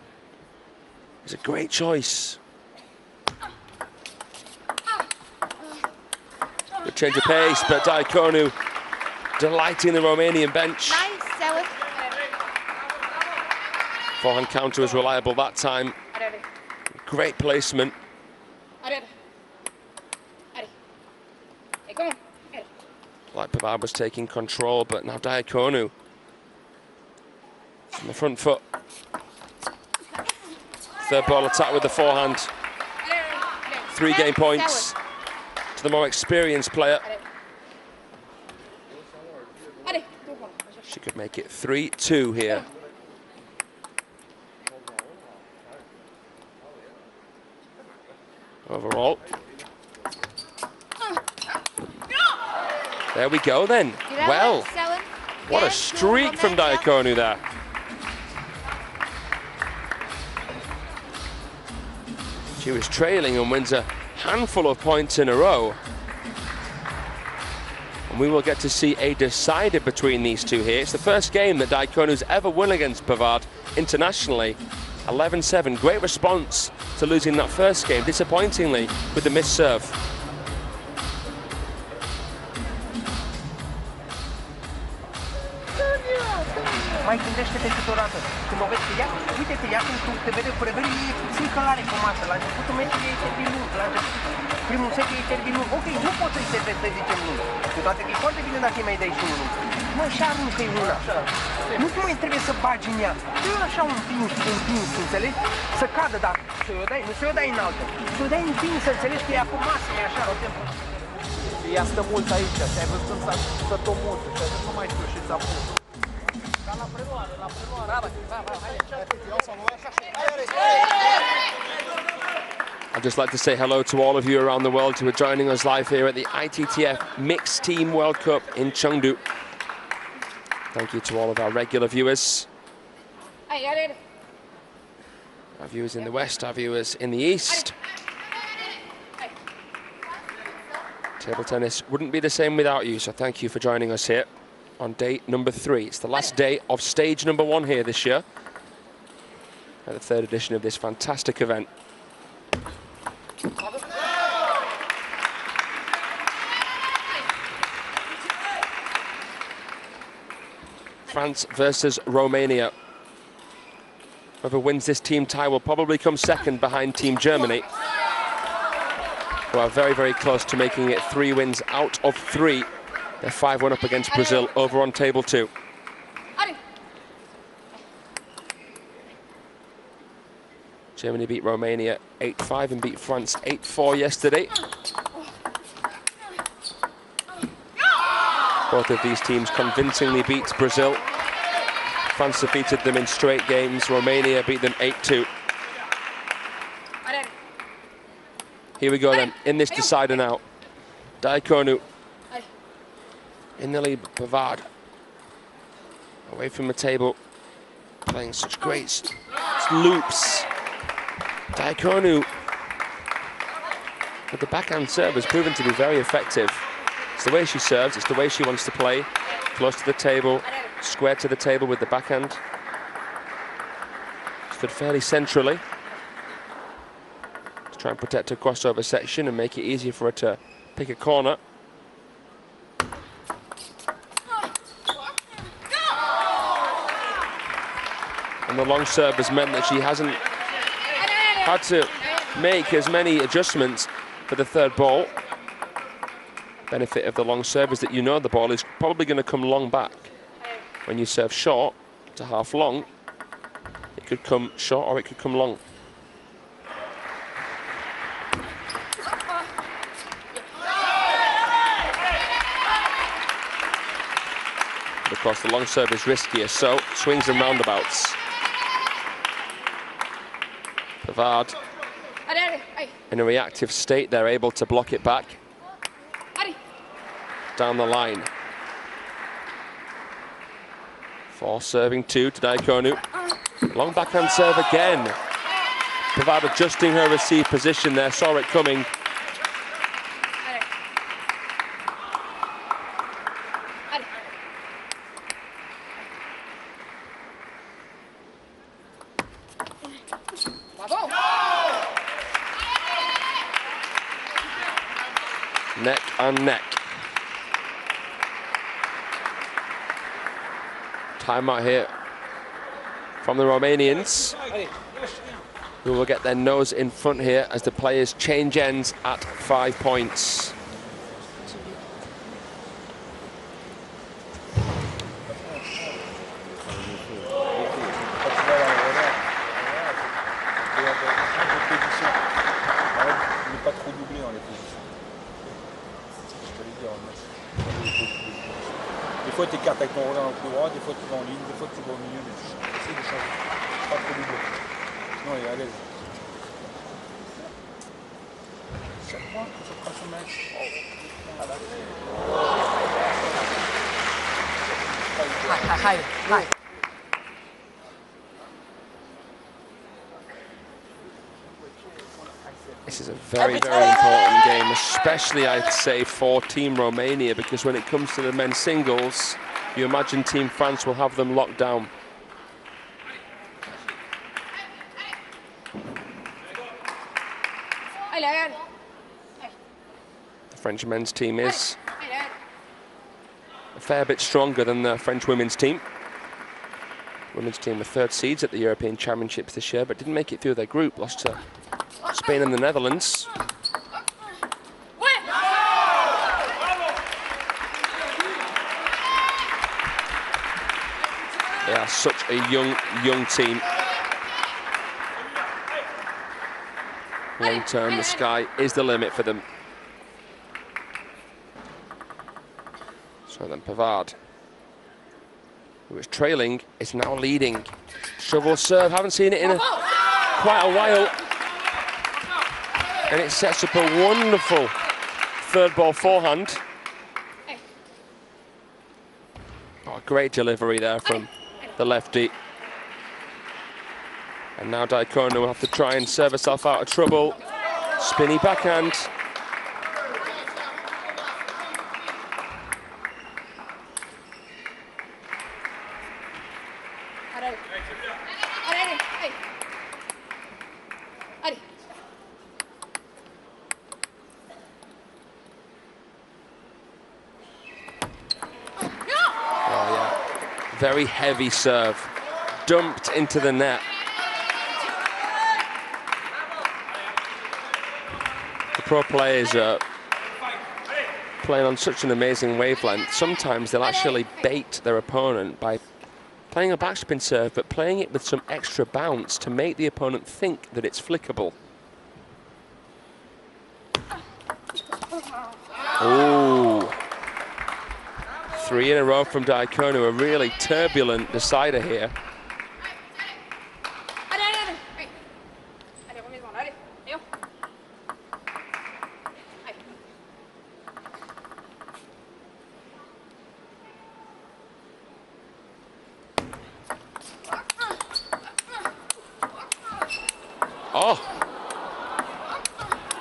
is a great choice. Good change of pace, but Diacono delighting the Romanian bench. Nice. 7. Forehand counter was reliable that time. Great placement. Like Pavard was taking control, but now Diacono from the front foot. Third ball attack with the forehand. 3 game points to the more experienced player. She could make it 3-2 here. Overall. There we go then. 11, Well, 7. what a streak from Diacono there. She was trailing and wins a handful of points in a row. And we will get to see a decider between these two here. It's the first game that Diacono's ever won against Pavard internationally. 11-7, great response to losing that first game, disappointingly, with the missed serve. Mai gândește-te câteodată, când o vezi că ea, uite-te, ea când te vede cu reverii, e puțin călare cu masă. La începutul meciului ei servi lung, la început, primul set ei servi lung. Ok, nu poți să-i servezi, să zicem lung. Cu toate că e foarte bine dacă îi mai dai și unul. Mă, și aruncă-i una. Nu mai trebuie să bagi în ea. Dă-i așa un pins, înțelegi? Să cadă, dar să-i o dai, nu să-i o dai înaltă. Să-i o dai în pins, să înțelegi că ea cu masă, e așa, o tempă. Ea stă mult aici, și ai văzut când să tot mult, și ai zis, nu mai știu, și ți-a pus. I'd just like to say hello to all of you around the world who are joining us live here at the ITTF Mixed Team World Cup in Chengdu. Thank you to all of our regular viewers. Our viewers in the West, our viewers in the East. Table tennis wouldn't be the same without you, so thank you for joining us here on day number 3. It's the last day of stage number 1 here this year, at the 3rd edition of this fantastic event. France versus Romania. Whoever wins this team tie will probably come second behind Team Germany, who are very, very close to making it 3 wins out of 3. They're 5-1 up against Brazil over on table 2. Germany beat Romania 8-5 and beat France 8-4 yesterday. Both of these teams convincingly beat Brazil. France defeated them in straight games. Romania beat them 8-2. Here we go then, in this decider now. Diacono in the lead, Pavard away from the table, playing such great loops. Diacono with the backhand serve has proven to be very effective. It's the way she serves, it's the way she wants to play, close to the table, square to the table with the backhand. Stood fairly centrally to try and protect her crossover section and make it easier for her to pick a corner. And the long serve has meant that she hasn't had to make as many adjustments for the third ball. Benefit of the long serve is that you know the ball is probably going to come long back. When you serve short to half long, it could come short or it could come long. But of course, the long serve is riskier, so swings and roundabouts. Pavard, in a reactive state, they're able to block it back down the line. 4 serving 2 to Diakonu. Long backhand serve again. Pavard adjusting her receive position there, saw it coming. Neck and neck. Timeout here from the Romanians, who will get their nose in front here as the players change ends at 5 points. Des fois, tu écartes avec ton revers dans le coup droit, des fois, tu vas en ligne, des fois, tu vas au milieu, mais essaye de changer. Pas trop doublé. Sinon, il est à l'aise. 7 points, ça fera son match. Hi. This is a very, very important game, especially, I'd say, for Team Romania, because when it comes to the men's singles, you imagine Team France will have them locked down. The French men's team is a fair bit stronger than the French women's team. Women's team were 3rd seeds at the European Championships this year, but didn't make it through their group, lost to Spain and the Netherlands. They are such a young team. Long term, the sky is the limit for them. So then Pavard, who was trailing, is now leading. Shovel serve, haven't seen it in quite a while. And it sets up a wonderful 3rd ball forehand. Oh, great delivery there from the lefty. And now Diakonu will have to try and serve herself out of trouble. Spinny backhand. Very heavy serve, dumped into the net. The pro players are playing on such an amazing wavelength. Sometimes they'll actually bait their opponent by playing a backspin serve, but playing it with some extra bounce to make the opponent think that it's flickable. Ooh. 3 in a row from Diakonu, a really turbulent decider here. Oh,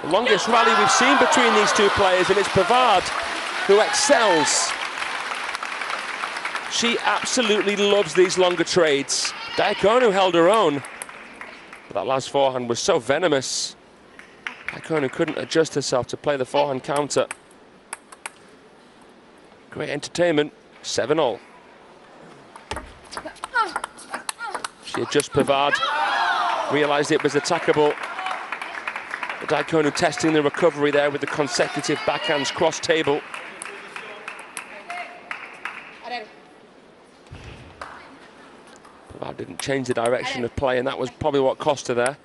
the longest rally we've seen between these two players, and it's Pavard who excels. She absolutely loves these longer trades. Diakonu held her own, but that last forehand was so venomous. Diakonu couldn't adjust herself to play the forehand counter. Great entertainment, 7-all. She adjusts Pavard, realised it was attackable. But Diakonu testing the recovery there with the consecutive backhands cross table. Pavard didn't change the direction of play, and that was probably what cost her there.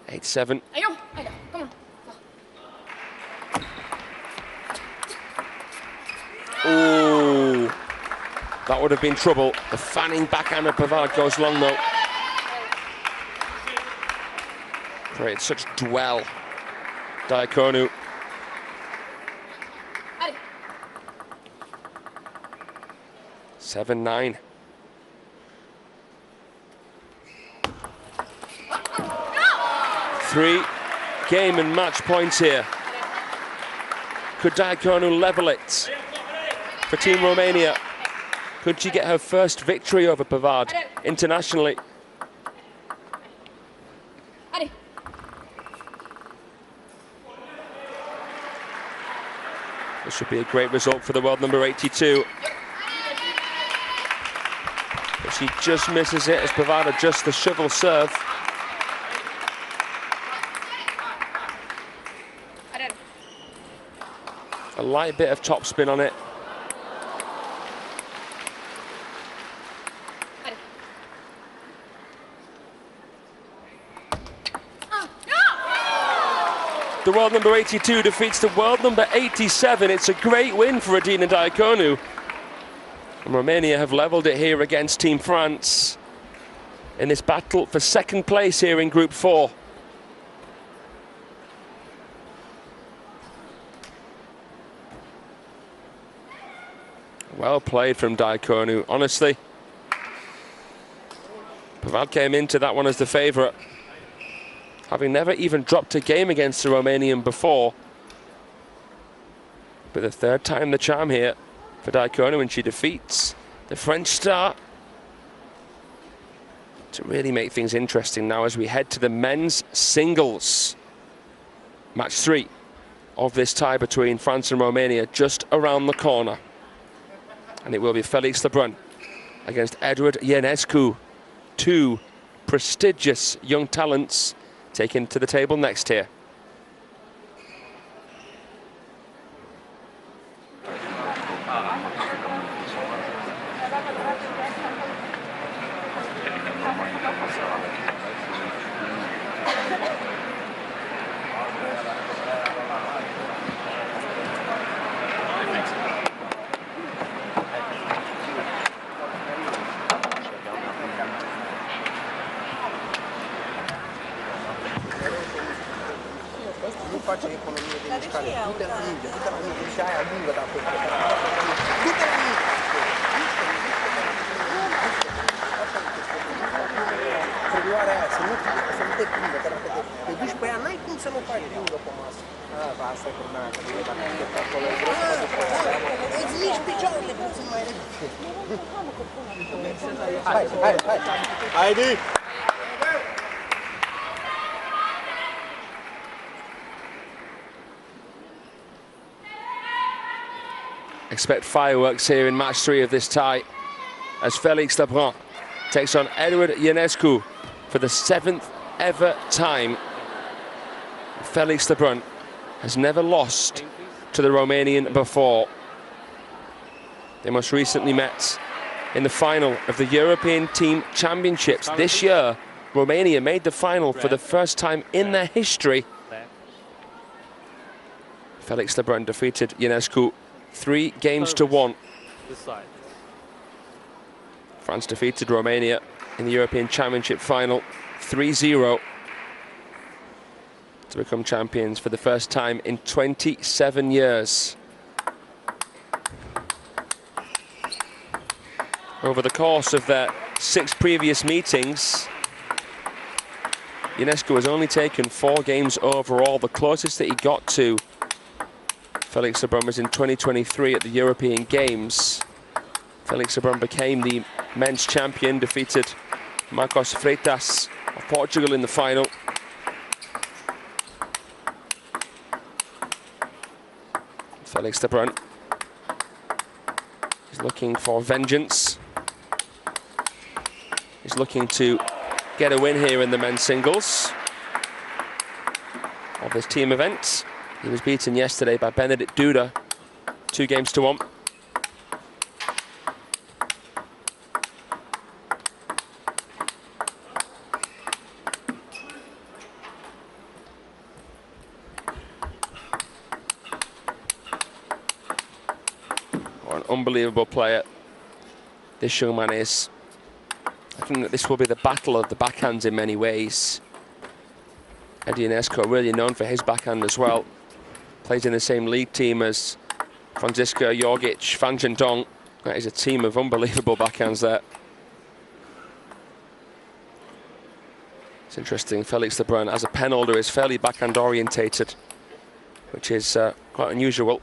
8-7. Ooh, that would have been trouble. The fanning backhand of Pavard goes long though. Created such dwell. Diakonu. 7-9. Three game and match points here. Could Diaconu level it for Team Romania? Could she get her first victory over Pavard internationally? This should be a great result for the world number 82. But she just misses it as Pavard adjusts the shovel serve. A light bit of topspin on it. The world number 82 defeats the world number 87. It's a great win for Adina Diaconu. And Romania have leveled it here against Team France in this battle for second place here in Group 4. Well played from Diaconu, honestly. Pavard came into that one as the favourite, having never even dropped a game against the Romanian before. But the third time the charm here for Diaconu, when she defeats the French star. To really make things interesting now as we head to the men's singles. Match 3 of this tie between France and Romania just around the corner. And it will be Felix Lebrun against Edward Ionescu. Two prestigious young talents taken to the table next here. Face economie de mișcare. Du-te la minge, du-te la minge și aia lungă de acolo. Du-te la minge. Frăioarea aia, să nu te prindă, că dacă te duci pe ea, n-ai cum să nu faci lungă pe masă. Asta e problema, că dacă te pe acolo, îți miști picioarele puțin mai repede. Hai, hai, hai. Haide! Expect fireworks here in match 3 of this tie as Felix Lebrun takes on Edward Ionescu for the 7th ever time. Felix Lebrun has never lost to the Romanian before. They most recently met in the final of the European Team Championships. This year, Romania made the final for the first time in their history. Felix Lebrun defeated Ionescu 3-1. France defeated Romania in the European Championship final 3-0 to become champions for the first time in 27 years. Over the course of their 6 previous meetings, Ionescu has only taken 4 games overall. The closest that he got to Felix Lebrun was in 2023 at the European Games. Felix Lebrun became the men's champion, defeated Marcos Freitas of Portugal in the final. Felix Lebrun is looking for vengeance. He's looking to get a win here in the men's singles of this team event. He was beaten yesterday by Benedict Duda, 2-1. What an unbelievable player this young man is. I think that this will be the battle of the backhands in many ways. Eddie Ionescu, really known for his backhand as well. Plays in the same league team as Franziska Jorgic, Fan Zhendong, That is a team of unbelievable backhands there. It's interesting, Felix Lebrun, as a pen holder, is fairly backhand orientated, which is quite unusual.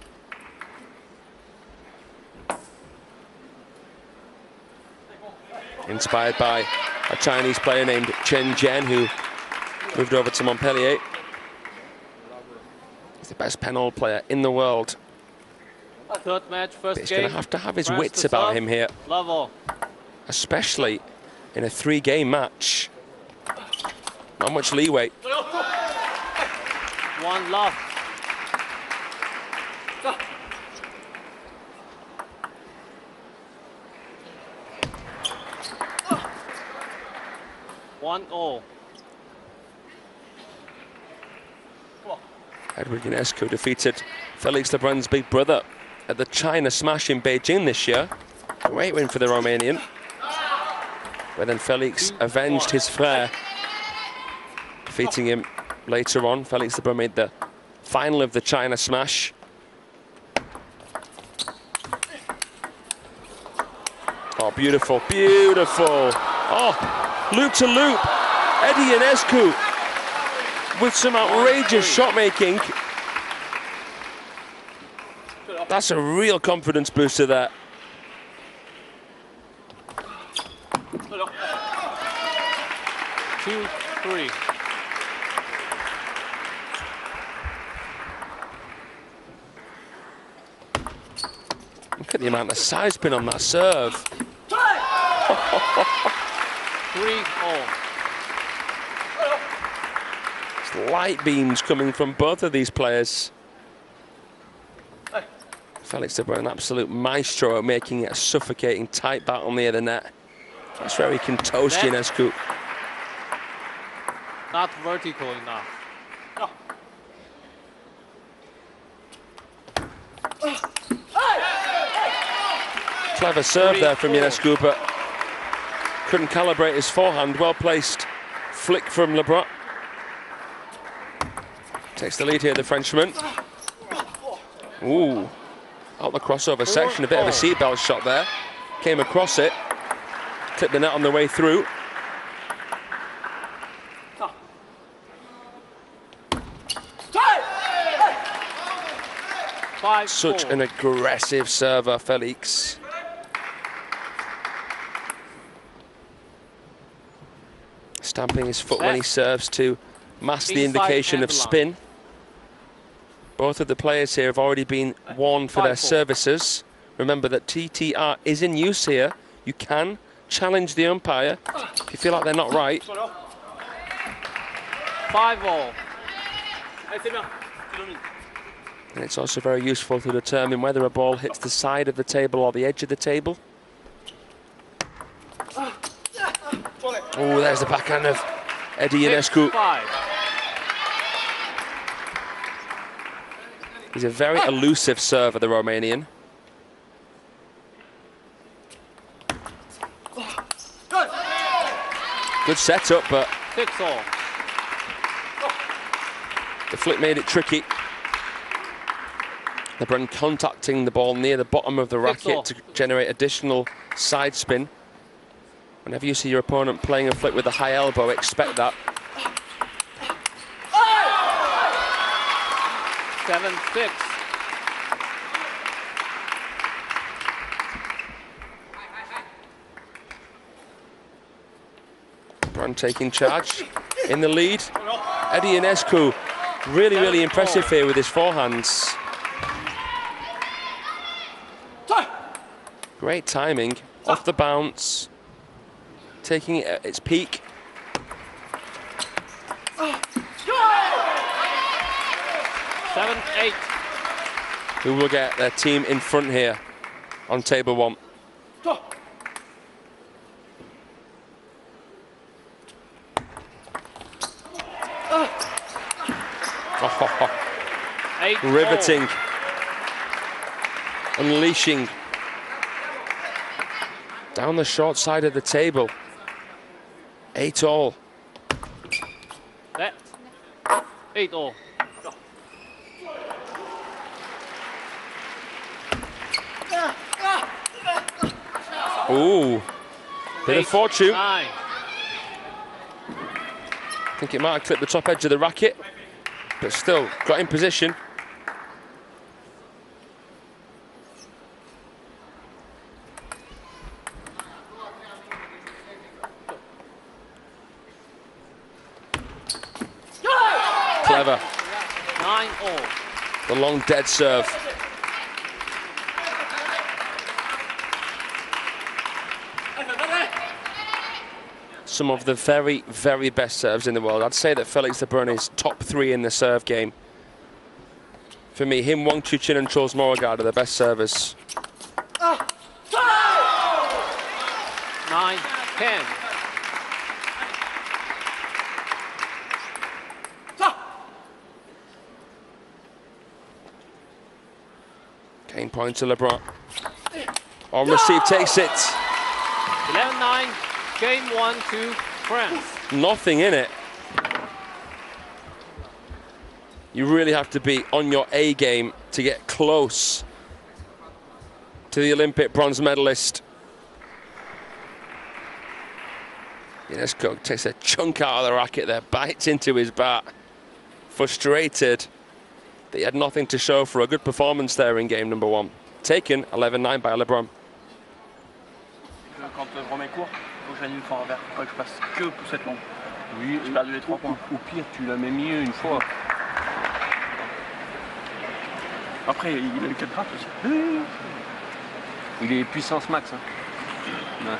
Inspired by a Chinese player named Chen Zhen, who moved over to Montpellier. He's the best pen hold player in the world. Third match, first But he's game. going to have his France wits to about serve. him here, Level. especially in a 3-game match. Not much leeway. One love. One all. Edward Ionescu defeated Felix Lebrun's big brother at the China Smash in Beijing this year. Great win for the Romanian. But then Felix avenged his frère, defeating him later on. Felix Lebrun made the final of the China Smash. Oh, beautiful, beautiful. Oh, loop to loop. Eddie Ionescu with some outrageous shot making. That's a real confidence booster there. Two, three. Look at the amount of side spin on that serve. 3-all. Light beams coming from both of these players. Felix Lebrun, an absolute maestro at making it a suffocating tight battle near the net. That's where he can toast Ionescu. Not vertical enough. Clever serve there from Ionescu, but couldn't calibrate his forehand. Well placed flick from Lebrun. Takes the lead here, the Frenchman. Ooh, out the crossover section, a bit of a seatbelt shot there. Came across it, clipped the net on the way through. Such an aggressive server, Felix. Stamping his foot when he serves to mask the indication of spin. Both of the players here have already been warned for their services. Remember that TTR is in use here. You can challenge the umpire if you feel like they're not right. 5-all. And it's also very useful to determine whether a ball hits the side of the table or the edge of the table. Oh, there's the backhand of Eddie Ionescu. He's a very elusive server, the Romanian. Good setup, but 6-all. the flick made it tricky. Lebrun contacting the ball near the bottom of the racket to generate additional side spin. Whenever you see your opponent playing a flick with a high elbow, expect that. 7-6. Lebrun taking charge in the lead. Eddie Ionescu, really impressive here with his forehands. Great timing, off the bounce, taking it at its peak. Seven, 8. Who will get their team in front here on table 1? Riveting, unleashing down the short side of the table. 8-all. That. 8-all. Ooh, bit of fortune. 9. I think it might have clipped the top edge of the racket, but still got in position. Clever. 9-all. The long dead serve. Some of the very, very best serves in the world. I'd say that Felix Lebrun is top 3 in the serve game. For me, him, Wang Chuqin and Charles Moregard are the best servers. 9-10. Game point to Lebrun. On receive, takes it. 11-9. Game 1 to France. Nothing in it. You really have to be on your A game to get close to the Olympic bronze medalist. Ionescu takes a chunk out of the racket there, bites into his bat. Frustrated that he had nothing to show for a good performance there in game number 1. Taken 11-9 by Lebrun. Quand je remets court, il faut que j'annule son revers, faut pas que je fasse que poussette longue. Oui, j'ai perdu les 3 points. Au pire, tu l'as même mieux une fois. Après, il a eu 4 grappes aussi. Il est puissance max. Hein. Ouais.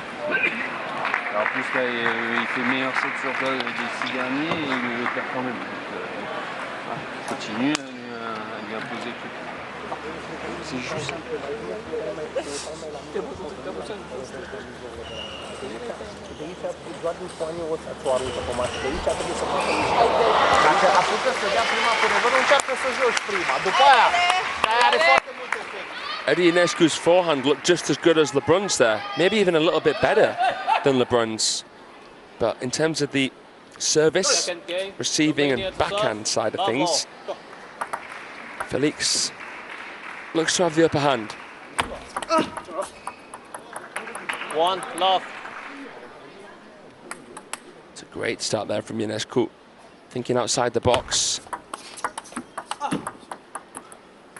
Alors, en plus, là, il fait meilleur set sur toi des 6 derniers et il le perd quand même. Donc, continue à lui imposer le truc. C'est juste ça. Doar din spanii o să țoară pe masă. De aici trebuie să facă mișcare. Dacă apucă să dea prima pe revără, încearcă să joci prima. După aia are foarte mult efect. Eddie Ionescu's forehand looked just as good as LeBrun's there. Maybe even a little bit better than LeBrun's. But in terms of the service, receiving and backhand side of things, Felix looks to have the upper hand. 1 love. It's a great start there from Ionescu. Thinking outside the box.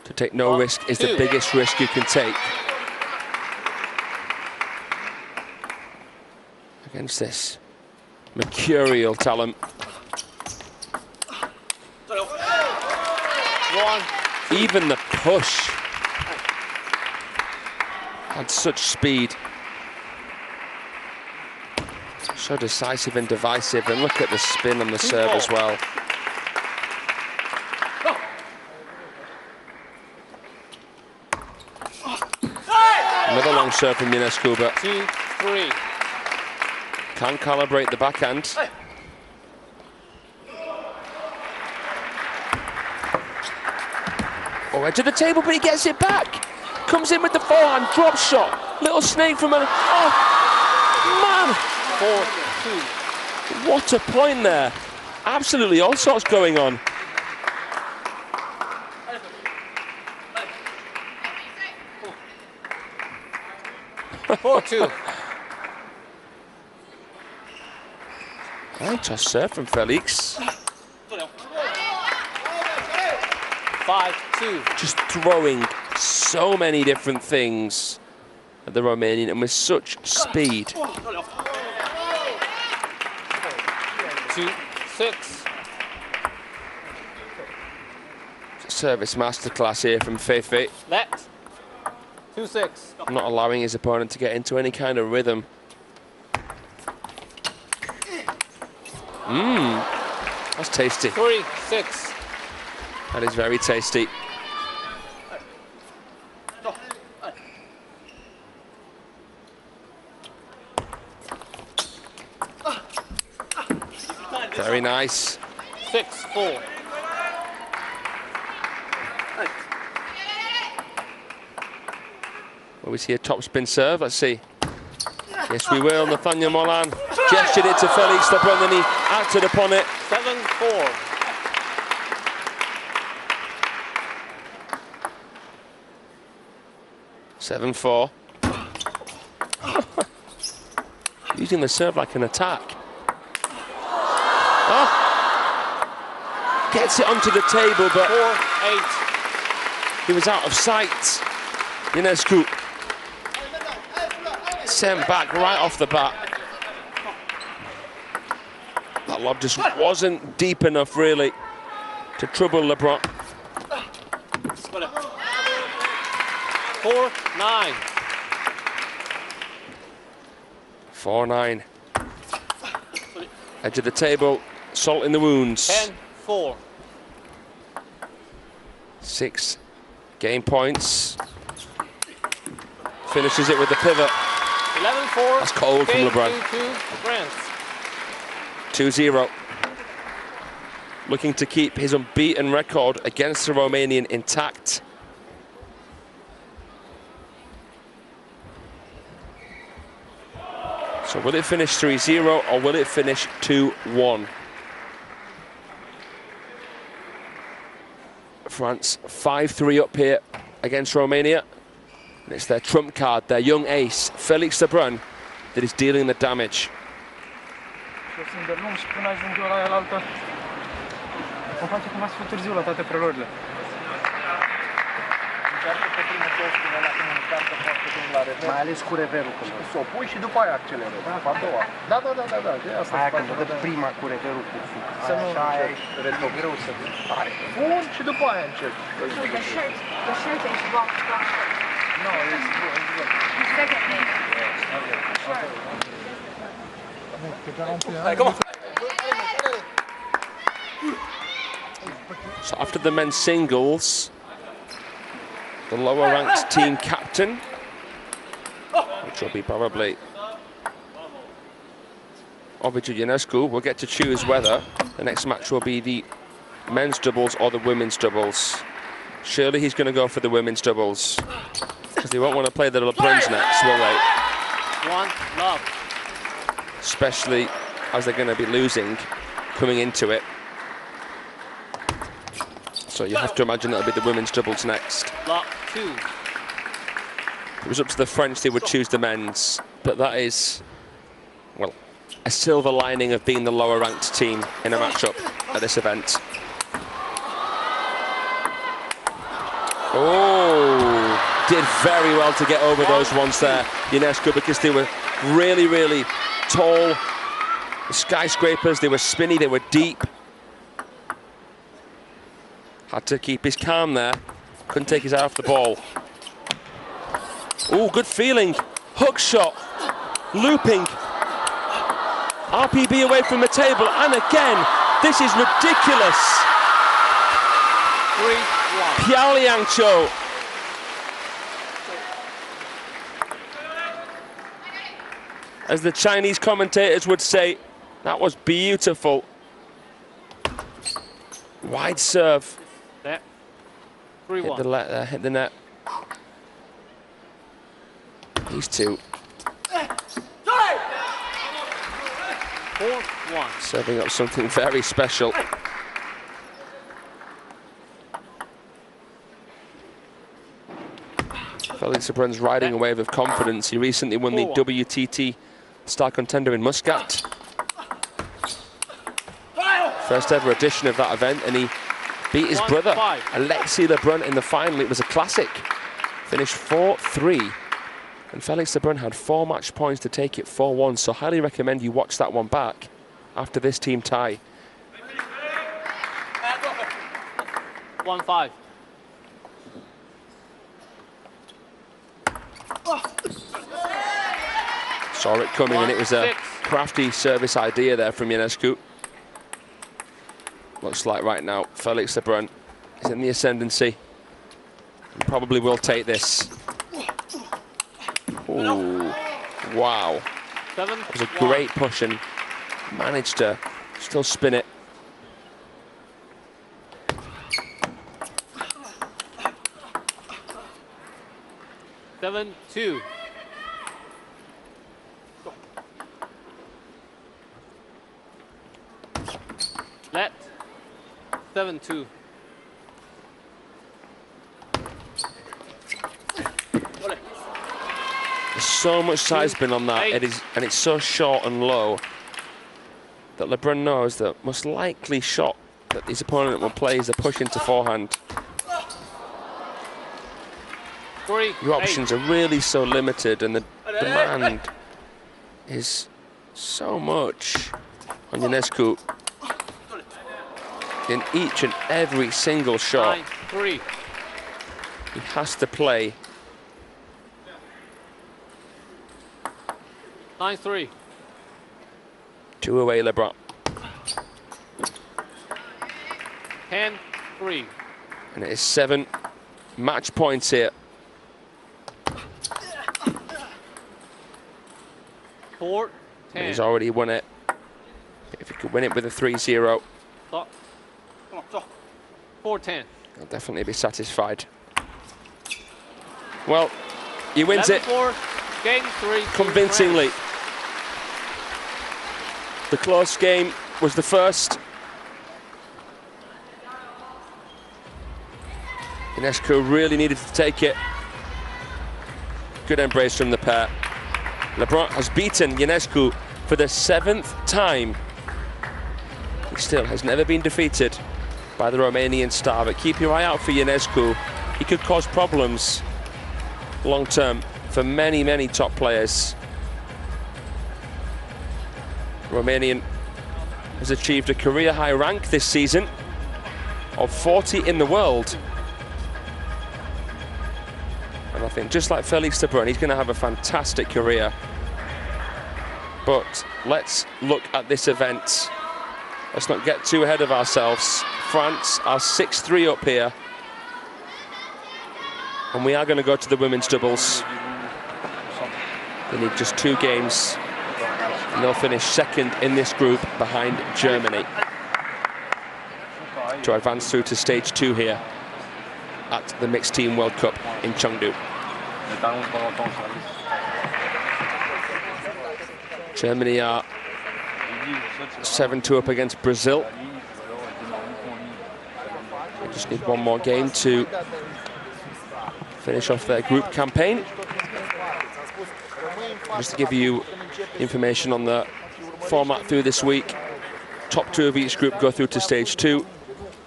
To take no risk is the biggest risk you can take. Against this mercurial talent. 1. Even the push had such speed. So decisive and divisive, and look at the spin on the serve as well. Another long serve from Ionescu, but 2-3. can't calibrate the backhand. Oh, edge of the table, but he gets it back. Comes in with the forehand, drop shot. Little snake from an... Oh, man! 4-2. What a point there. Absolutely all sorts going on. Right, tough serve from Felix. 5-2. Just throwing so many different things at the Romanian and with such speed. 2-6. Service masterclass here from Fefe. Left. 2-6. Not allowing his opponent to get into any kind of rhythm. That's tasty. 3-6. That is very tasty. Very nice. 6-4. Will we see a topspin serve? Let's see. Yes, we will. Nathaniel Molan gestured it to Felix Lebrun, then he acted upon it. 7-4. using the serve like an attack. Oh. Gets it onto the table, but 4-8. he was out of sight. Ionescu sent back right off the bat. That lob just wasn't deep enough, really, to trouble LeBron. 4-9. 4-9. Edge of the table, salt in the wounds. 10-4. 6 game points. Finishes it with the pivot. 11-4. That's cold from LeBron. 2-0. Looking to keep his unbeaten record against the Romanian intact. So will it finish 3-0 or will it finish 2-1? France 5-3 up here against Romania. And it's their trump card, their young ace, Felix de Bruyn, that is dealing the damage. Mai ales cu reverul când să o pui și după aia accelerezi. A doua. Da. Aia când o dă prima cu reverul cu fug. Să nu e greu să pun și după aia încerci. The shirt is blocked. No, it's Hey, come on. So after the men's singles, the lower ranked team captain, which will be probably Ovidiu Ionescu, will get to choose whether the next match will be the men's doubles or the women's doubles. Surely he's going to go for the women's doubles, because they won't want to play the LeBruns next, will they? 1-love. Especially as they're going to be losing coming into it. So you have to imagine it'll be the women's doubles next. Lock 2. If it was up to the French, they would choose the men's. But that is, well, a silver lining of being the lower ranked team in a matchup at this event. Oh, did very well to get over those ones there, Ionescu, because they were really, really tall skyscrapers. They were spinny, they were deep. Had to keep his calm there. Couldn't take his eye off the ball. Oh, good feeling. Hook shot. Looping. RPB away from the table. And again, this is ridiculous. 3-1. Piao as the Chinese commentators would say, that was beautiful. Wide serve. There. Hit the net there, hit the net. These two. 4-1. Serving up something very special. Felix de Bruyn's riding a wave of confidence. He recently won the WTT Star Contender in Muscat. First ever edition of that event, and he beat his brother, Alexis Le Brun, in the final. It was a classic. Finished 4-3. And Felix de Bruyn had 4 match points to take it 4-1, so highly recommend you watch that one back after this team tie. 1-5. Saw it coming, and it was a crafty service idea there from Ionescu. Looks like right now Felix de Bruyn is in the ascendancy. He probably will take this. Ooh, wow. It was a great push and managed to still spin it. Seven, 2. Let 7-2. There's so much side spin on that. It is, and it's so short and low that LeBrun knows the most likely shot that his opponent will play is a push into forehand. Your options are really so limited, and the demand is so much on Ionescu in each and every single shot. 9-3. He has to play. 9-3. 2 away, LeBron. 10-3. And it is 7 match points here. 4-10. He's already won it. If he could win it with a 3-0, 4-10. he'll definitely be satisfied. Well, he wins it 11-4. Game 3. convincingly. The close game was the first. Ionescu really needed to take it. Good embrace from the pair. LeBron has beaten Ionescu for the 7th time. He still has never been defeated by the Romanian star, but keep your eye out for Ionescu. He could cause problems long term for many, many top players. Romanian has achieved a career high rank this season of 40 in the world. And I think just like Felix Lebrun, he's going to have a fantastic career. But let's look at this event. Let's not get too ahead of ourselves. France are 6-3 up here. And we are going to go to the women's doubles. They need just 2 games. And they'll finish 2nd in this group behind Germany to advance through to stage 2 here at the Mixed Team World Cup in Chengdu. Germany are 7-2 up against Brazil. They just need 1 more game to finish off their group campaign. Just to give you information on the format through this week, top 2 of each group go through to stage 2.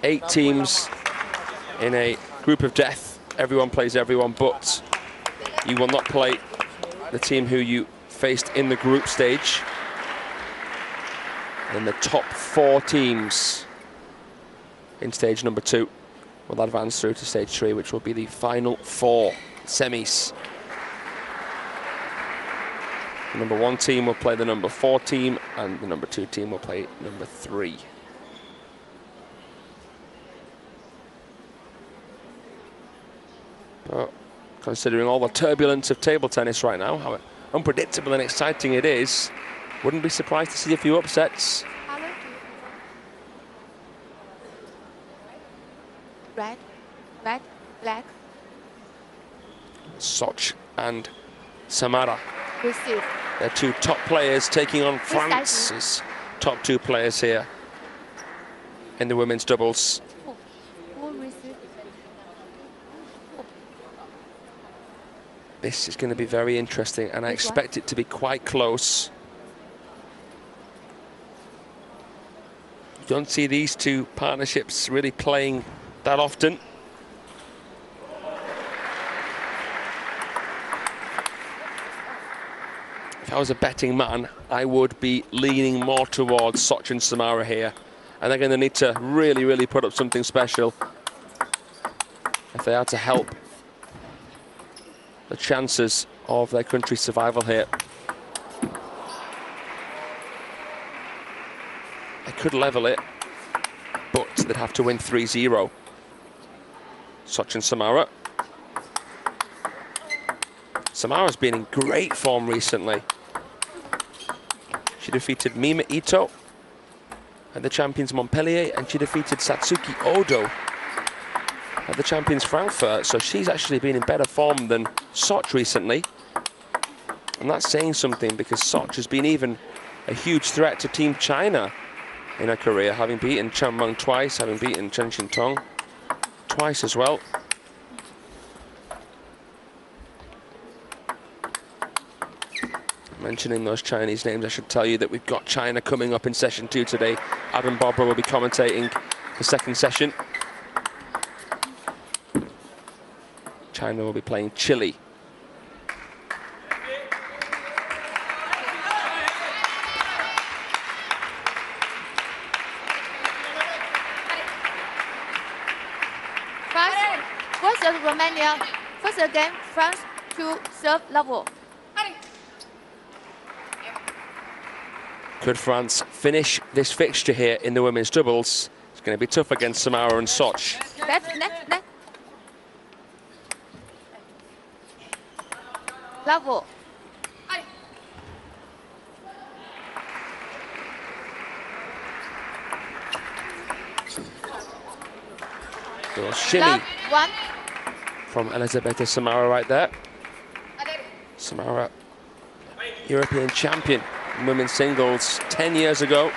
8 teams in a group of death. Everyone plays everyone, but you will not play the team who you faced in the group stage. Then the top 4 teams in stage number 2 will advance through to stage 3, which will be the final 4 semis. The number 1 team will play the number 4 team, and the number 2 team will play number 3. But considering all the turbulence of table tennis right now, how unpredictable and exciting it is, wouldn't be surprised to see a few upsets. Red, red, black. Soch and Samara. Receive. They're 2 top players taking on France's top 2 players here in the women's doubles. This is going to be very interesting, and I expect it to be quite close. You don't see these 2 partnerships really playing that often. If I was a betting man, I would be leaning more towards Soch and Samara here. And they're going to need to really, really put up something special if they are to help the chances of their country's survival here. They could level it, but they'd have to win 3-0. Soch and Samara. Samara's been in great form recently. She defeated Mima Ito at the champions Montpellier, and she defeated Satsuki Odo at the champions Frankfurt. So she's actually been in better form than Soch recently. And that's saying something, because Soch has been even a huge threat to Team China in her career, having beaten Chen Meng twice, having beaten Chen Xintong twice as well. Mentioning those Chinese names, I should tell you that we've got China coming up in session 2 today. Adam Bobra will be commentating the second session. China will be playing Chile. France versus Romania. First again, France to serve level. Could France finish this fixture here in the women's doubles? It's going to be tough against Samara and Soch. Net. Level. Little shimmy One. from Elisabetta Samara right there. Samara, European champion in women's singles 10 years ago.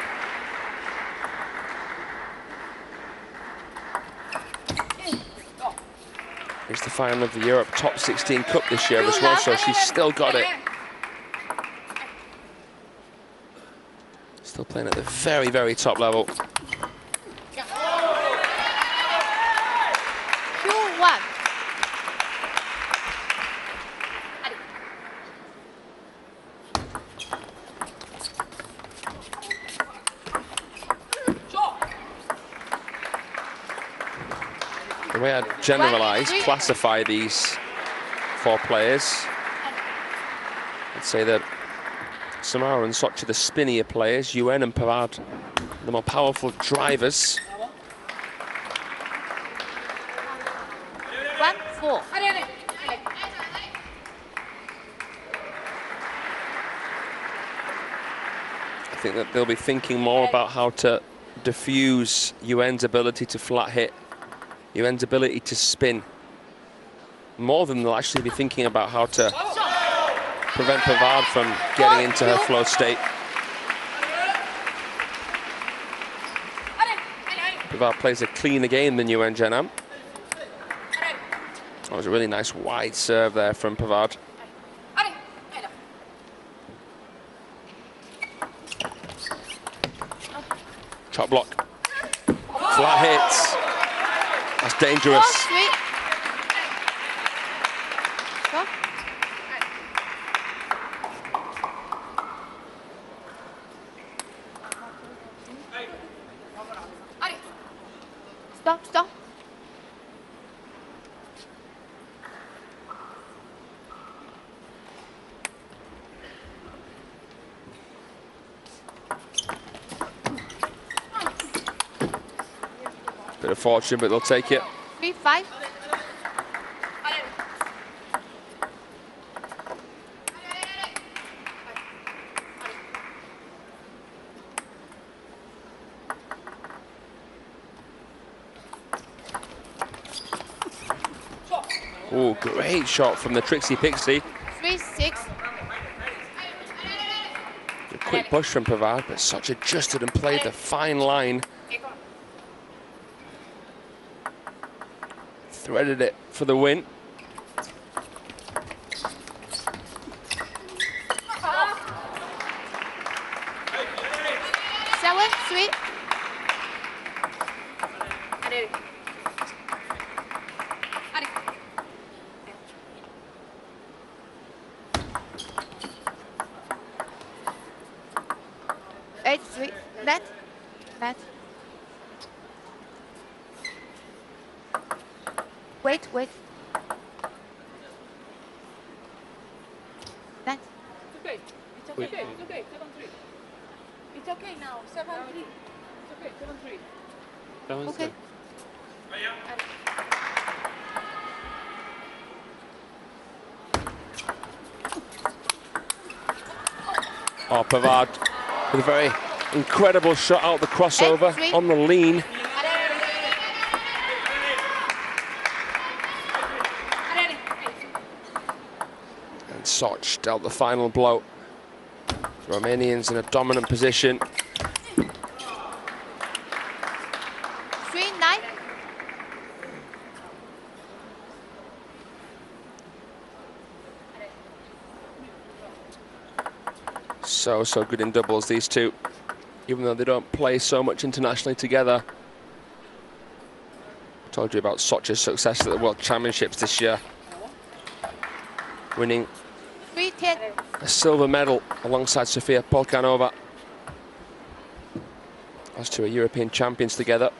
It's the final of the Europe Top 16 Cup this year as well, so she's still got it. Still playing at the very, very top level. 2-1. The way I generalize, classify these 4 players, I'd say that Samara and Soch are the spinnier players, Yuen and Pavard the more powerful drivers. 1-4. I think that they'll be thinking more about how to diffuse Yuen's ability to flat hit, Yuen's ability to spin, more than they'll actually be thinking about how to prevent Pavard from getting into her flow state. Pavard plays a cleaner game than Yuen Zhenam. That was a really nice wide serve there from Pavard. Chop block. Flat hits. That's dangerous. Stop. Bit of fortune, but they'll take it. 3-5. Oh, great shot from the Trixie Pixie. 3-6. A quick push from Pavard, but Soch adjusted and played the fine line. Threaded it for the win. Seven, 3. Eight, 3. Net. Wait. Net. It's okay. It's okay. It's okay. 7-3. It's okay now. 7-3. It's okay. 7-3. Okay. Oh, Pavard with a very incredible shot out the crossover on the lean. And Soch dealt the final blow. Romanians in a dominant position. 3-9. So good in doubles, these two, even though they don't play so much internationally together. I told you about Sochi's success at the World Championships this year, winning a silver medal alongside Sofia Polkanova. Those two are European champions together.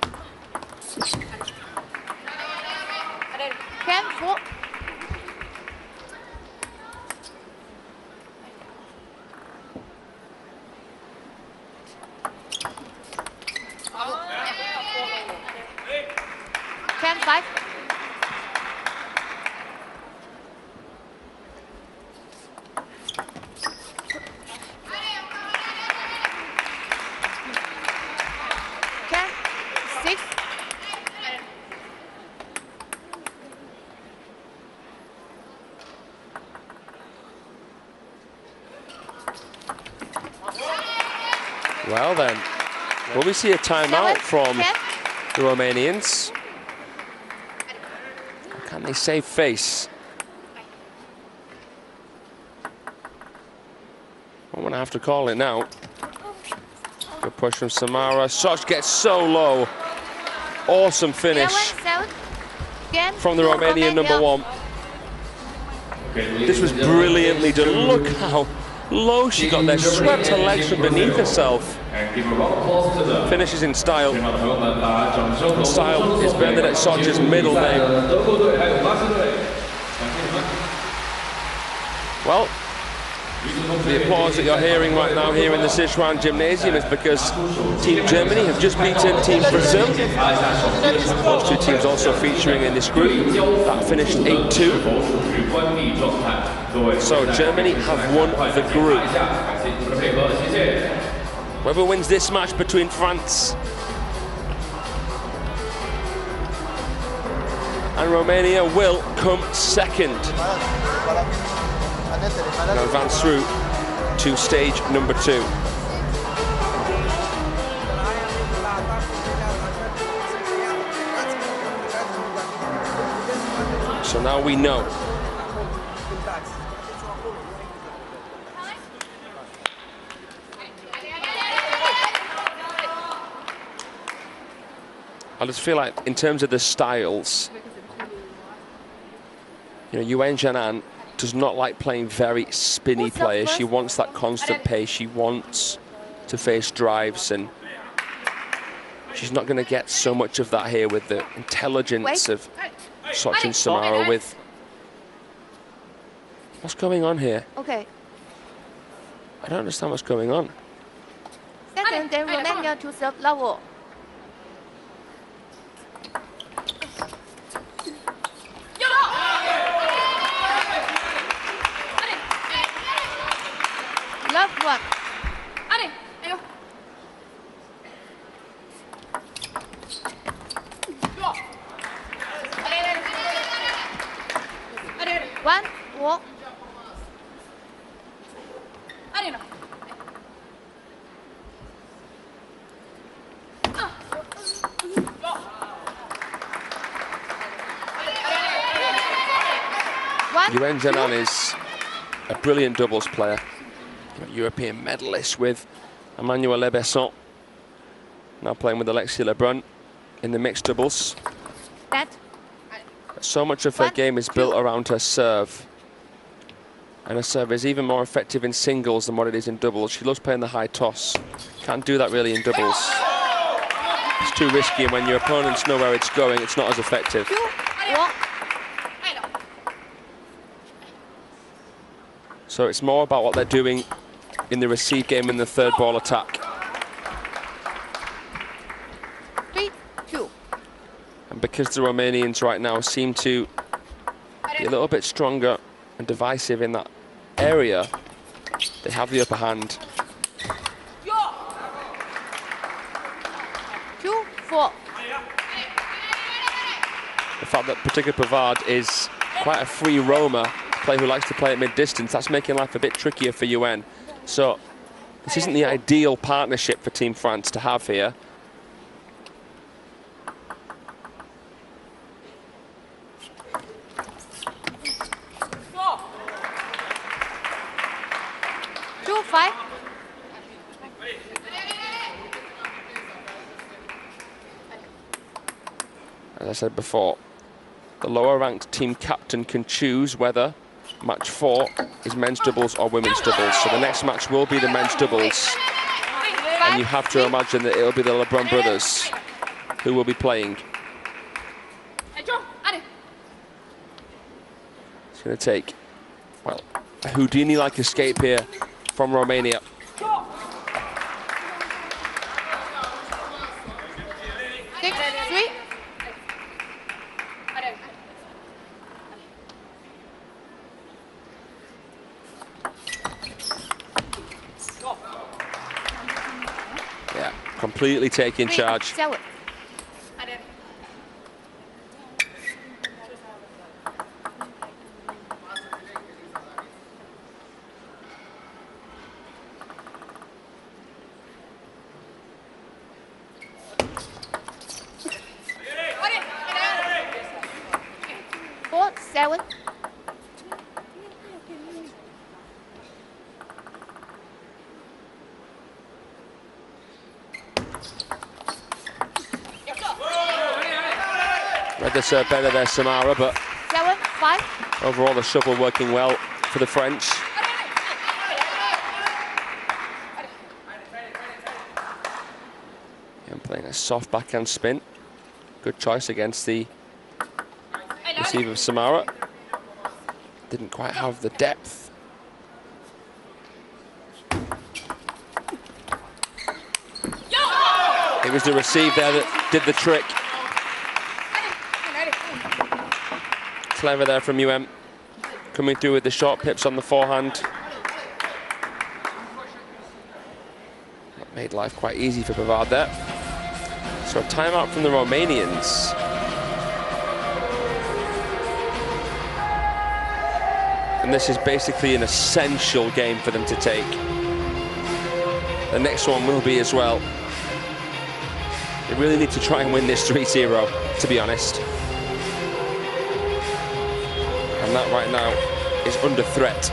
Well then, will we see a timeout from the Romanians? Can they save face? I'm gonna have to call it now. Good push from Samara. Soch gets so low. Awesome finish from the Romanian number one. This was brilliantly done. Look how low she got there, swept her legs from beneath herself. Finishes in style. And style is Bernadette Soch's middle name. Well, the applause that you're hearing right now here in the Sichuan Gymnasium is because Team Germany have just beaten Team Brazil. Those two teams also featuring in this group. That finished 8-2. So Germany have won the group. Whoever wins this match between France and Romania will come second and advance through to stage number 2. So now we know. I just feel like in terms of the styles, you know, Yuen Jianan does not like playing very spinny players. She wants that constant pace. She wants to face drives, and she's not going to get so much of that here with the intelligence of Soch and Samara. With what's going on here? Okay. I don't understand what's going on. Second, then Romania to serve level. Left one. One, four. Yuen Jianan is a brilliant doubles player. European medalist with Emmanuel Lebesson. Now playing with Alexia Lebrun in the mixed doubles. So much of her game is built around her serve. And her serve is even more effective in singles than what it is in doubles. She loves playing the high toss. Can't do that really in doubles. It's too risky, and when your opponents know where it's going, it's not as effective. So it's more about what they're doing in the receive game and the third ball attack. 3-2. And because the Romanians right now seem to be a little bit stronger and divisive in that area, they have the upper hand. 2-4. The fact that Patricia Pavard is quite a free roamer, player who likes to play at mid-distance, that's making life a bit trickier for Yuen. So this isn't the ideal partnership for Team France to have here. 5. As I said before, the lower ranked team captain can choose whether match 4 is men's doubles or women's doubles. So the next match will be the men's doubles. And you have to imagine that it'll be the LeBron brothers who will be playing. It's going to take, well, a Houdini-like escape here from Romania. Yeah, completely taking charge. Read the serve better there, Samara, but 7, 5. Overall the shovel working well for the French. And playing a soft backhand spin. Good choice against the receiver of Samara. Didn't quite have the depth. It was the receive there that did the trick. Clever there from coming through with the short pips on the forehand. That made life quite easy for Pavard there. So a timeout from the Romanians. And this is basically an essential game for them to take. The next one will be as well. They really need to try and win this 3-0, to be honest. And that right now is under threat.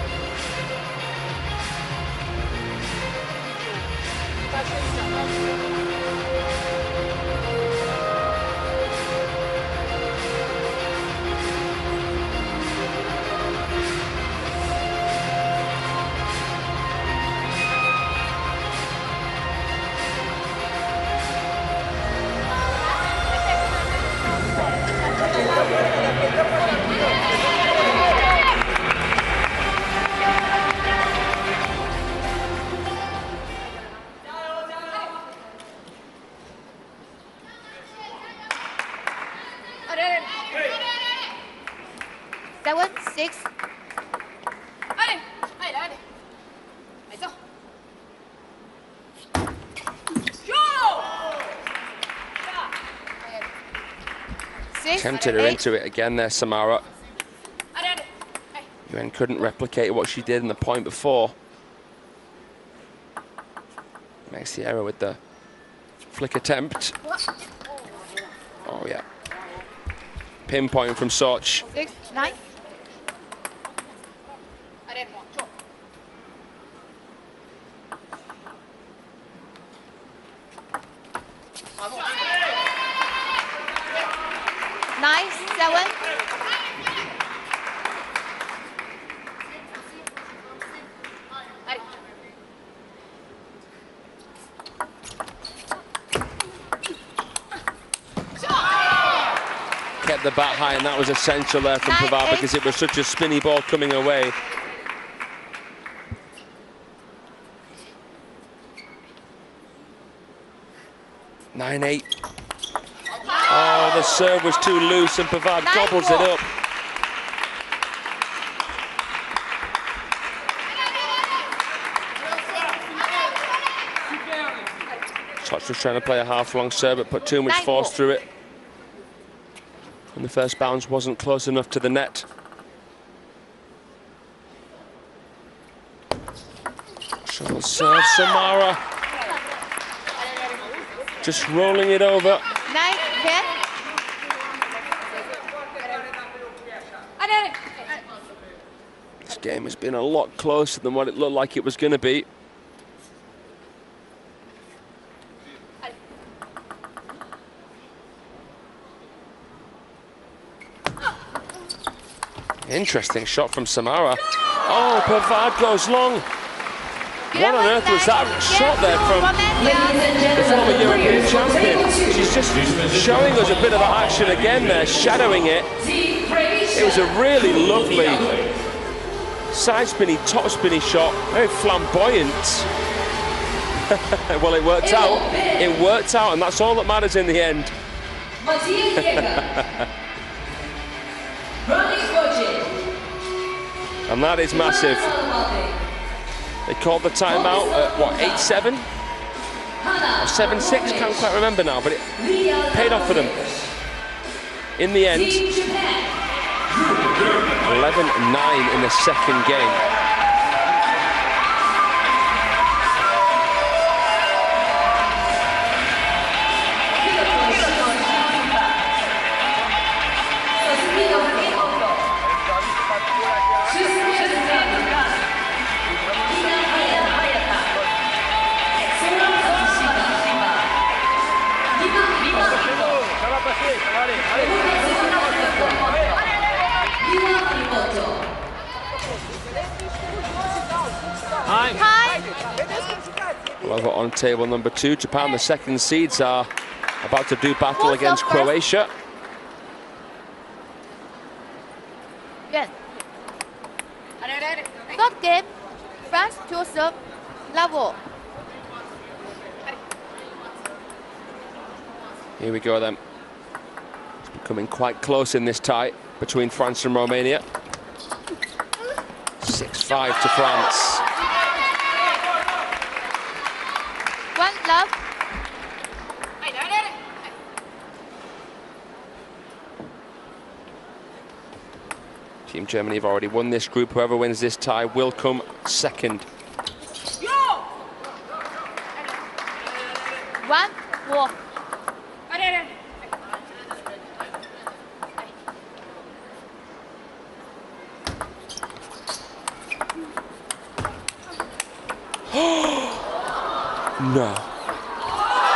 Tempted her into it again there, Samara. Yuan couldn't replicate what she did in the point before. Makes the error with the flick attempt. Oh yeah. Pinpoint from Soch. 6, 9. The bat high, and that was essential there from Pavard because it was such a spinny ball coming away. Nine, 8. Oh, the serve was too loose, and Pavard gobbles it up. Soch was trying to play a half-long serve, but put too much force through it. And the first bounce wasn't close enough to the net. Shovel serve, Samara. Just rolling it over. 9, 10. This game has been a lot closer than what it looked like it was going to be. Interesting shot from Samara. Oh, Pavard goes long. What on earth was that shot there from the former European champion? She's just showing us a bit of action again there, shadowing it. It was a really lovely side spinny, top spinny shot, very flamboyant. Well, it worked out. It worked out, and that's all that matters in the end. And that is massive. They called the timeout at what, 8-7? Or 7-6, can't quite remember now, but it paid off for them. In the end, 11-9 in the second game. Over on table number 2, Japan, the second seeds, are about to do battle against Croatia. Yes. Third game, France to serve level. Here we go then. It's becoming quite close in this tie between France and Romania. 6-5 to France. One love. Team Germany have already won this group. Whoever wins this tie will come second. 1-4. No.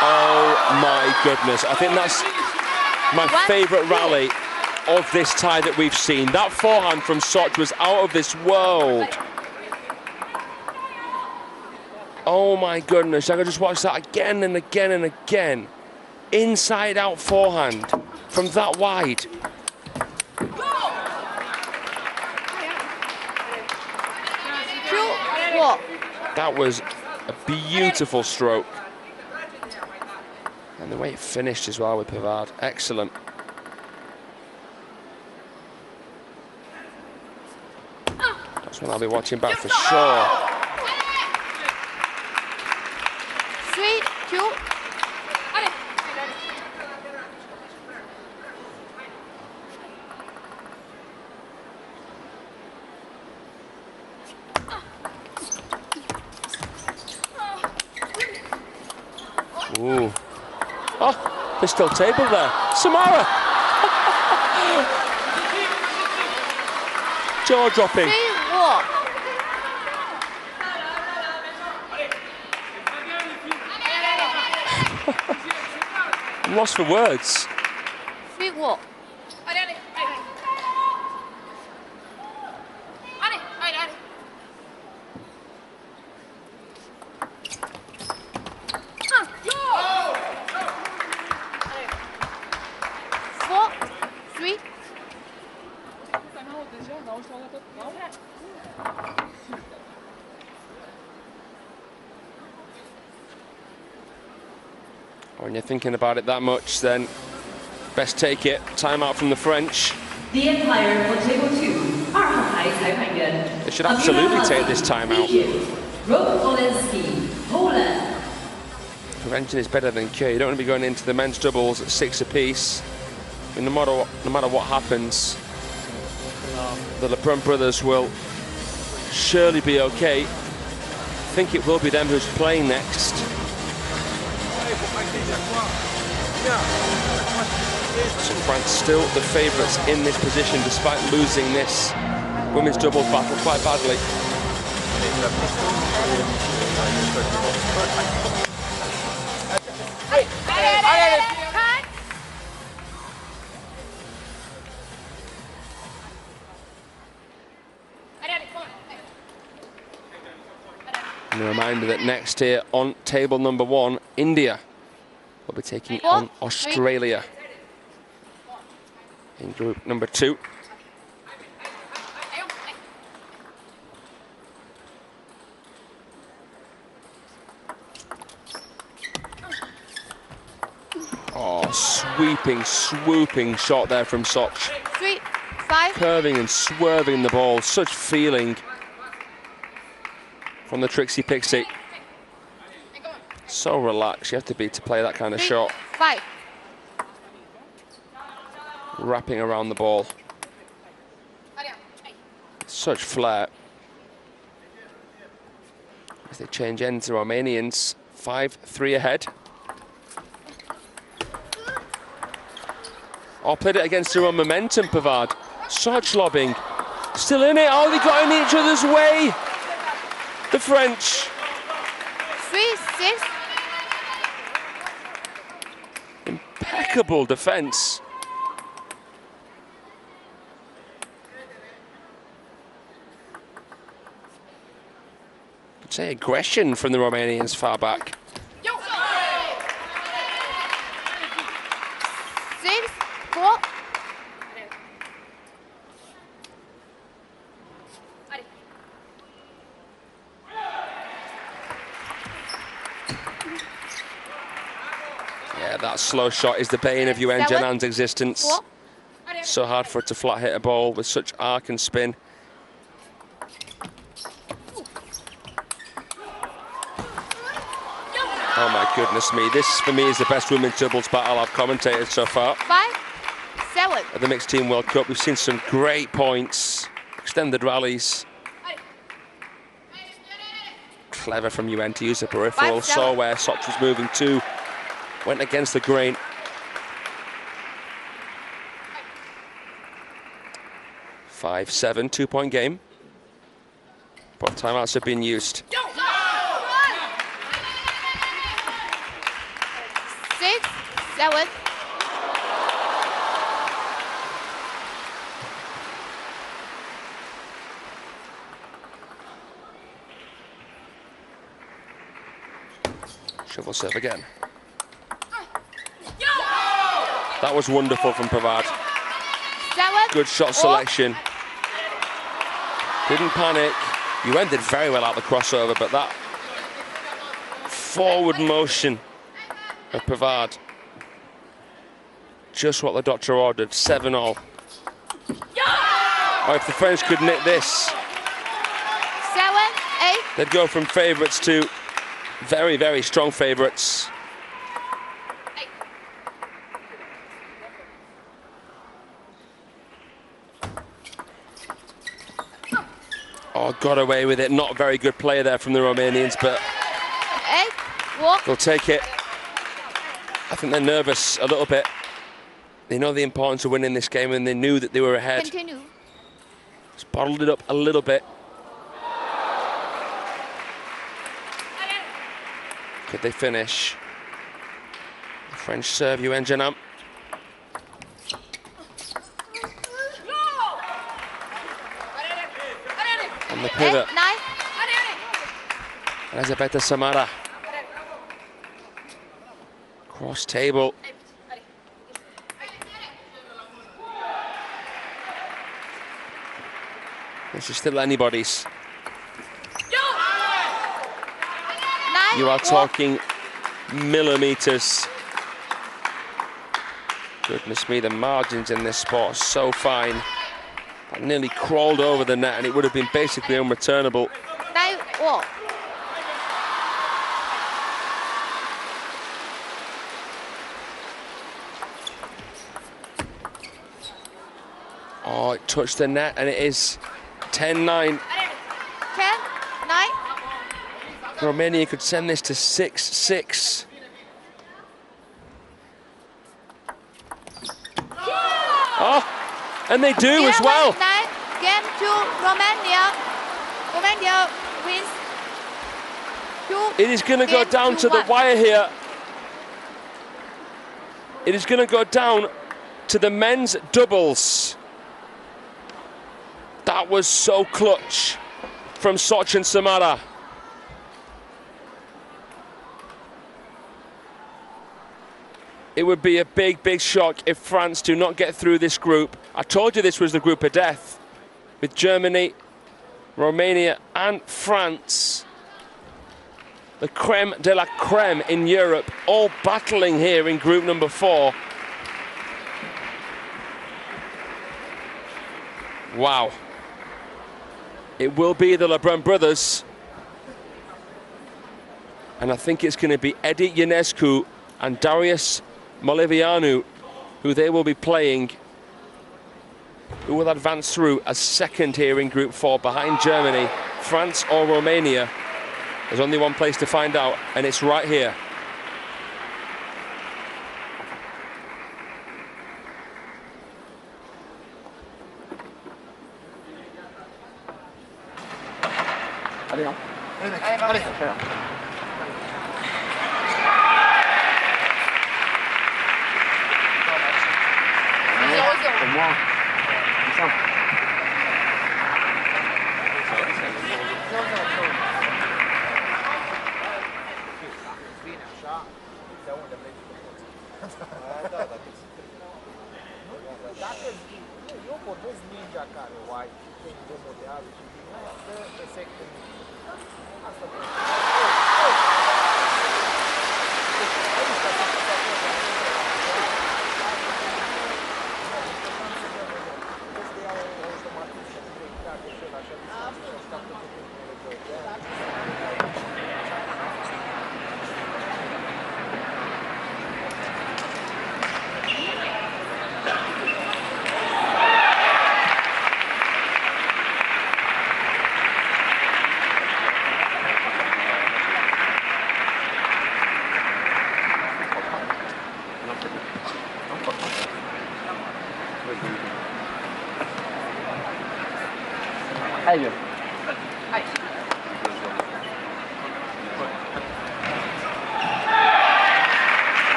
Oh my goodness. I think that's my favourite rally of this tie that we've seen. That forehand from Soch was out of this world. Oh my goodness. I could just watch that again and again and again. Inside out forehand from that wide. That was a beautiful stroke. And the way it finished as well with Pavard, excellent. That's one I'll be watching back for sure. 3-2. Ooh. Oh, there's still table there. Samara! Jaw dropping. I'm lost for words. 3-4. When you're thinking about it that much, then best take it. Timeout from the French. The umpire for table 2, They should absolutely take this timeout. Poland. Prevention is better than cure. You don't want to be going into the men's doubles at 6 apiece. I mean, no matter what happens, the Lebrun brothers will surely be okay. I think it will be them who's playing next. So France still the favourites in this position despite losing this women's doubles battle quite badly. And a reminder that next here on table number 1, India will be taking on Australia in group number 2. Oh, swooping shot there from Soch. 3, 5. Curving and swerving the ball. Such feeling from the Trixie Pixie. So relaxed you have to be to play that kind of 3, shot. 5. Wrapping around the ball. Such flair. As they change ends, the Romanians 5-3 ahead. Oh, played it against their own momentum, Pavard. Soch lobbing. Still in it. Oh, they got in each other's way. The French. 3, 6. Impeccable defense. I'd say aggression from the Romanians far back. 6, 4. Yeah, that slow shot is the bane of Yuan Jianan's existence. 4. So hard for it to flat hit a ball with such arc and spin. Oh my goodness me, this for me is the best women's doubles battle I've commentated so far. 5, 7. At the Mixed Team World Cup, we've seen some great points, extended rallies. Clever from Yuan to use the peripheral, saw where Soch was moving to, went against the grain. 5-7, 2-point game. Both timeouts have been used. 6, 7. Shovel serve again. That was wonderful from Pavard. 7. Good shot selection. Didn't panic. Yuan did very well out the crossover, but that forward motion of Pavard, just what the doctor ordered. 7-all. Oh, if the French could nick this, 7, 8. they'd go from favourites to very, very strong favourites. Oh, got away with it. Not a very good play there from the Romanians, but 8, 4. they'll take it. I think they're nervous a little bit. They know the importance of winning this game, and they knew that they were ahead. Continue. Just bottled it up a little bit. Could they finish? The French serve, Yuan Jianan. On the pivot. 8, 9. Elisabetta Samara. Cross table. This is still anybody's. 9. You are talking millimeters. Goodness me, the margins in this sport are so fine. I nearly crawled over the net and it would have been basically unreturnable. 9, 4. Oh, it touched the net and it is 10-9. 10, 9. Romania could send this to 6-6. Oh, and they do as well. 9, game to Romania. Romania wins. It is going to go down to the wire here. It is going to go down to the men's doubles. That was so clutch from Soch and Samara. It would be a big, big shock if France do not get through this group. I told you this was the group of death, with Germany, Romania and France, the creme de la creme in Europe, all battling here in group number 4. Wow. It will be the Lebrun brothers. And I think it's going to be Edi Ionescu and Darius Molivianu who they will be playing, who will advance through as second here in Group 4 behind Germany. France or Romania. There's only one place to find out, and it's right here.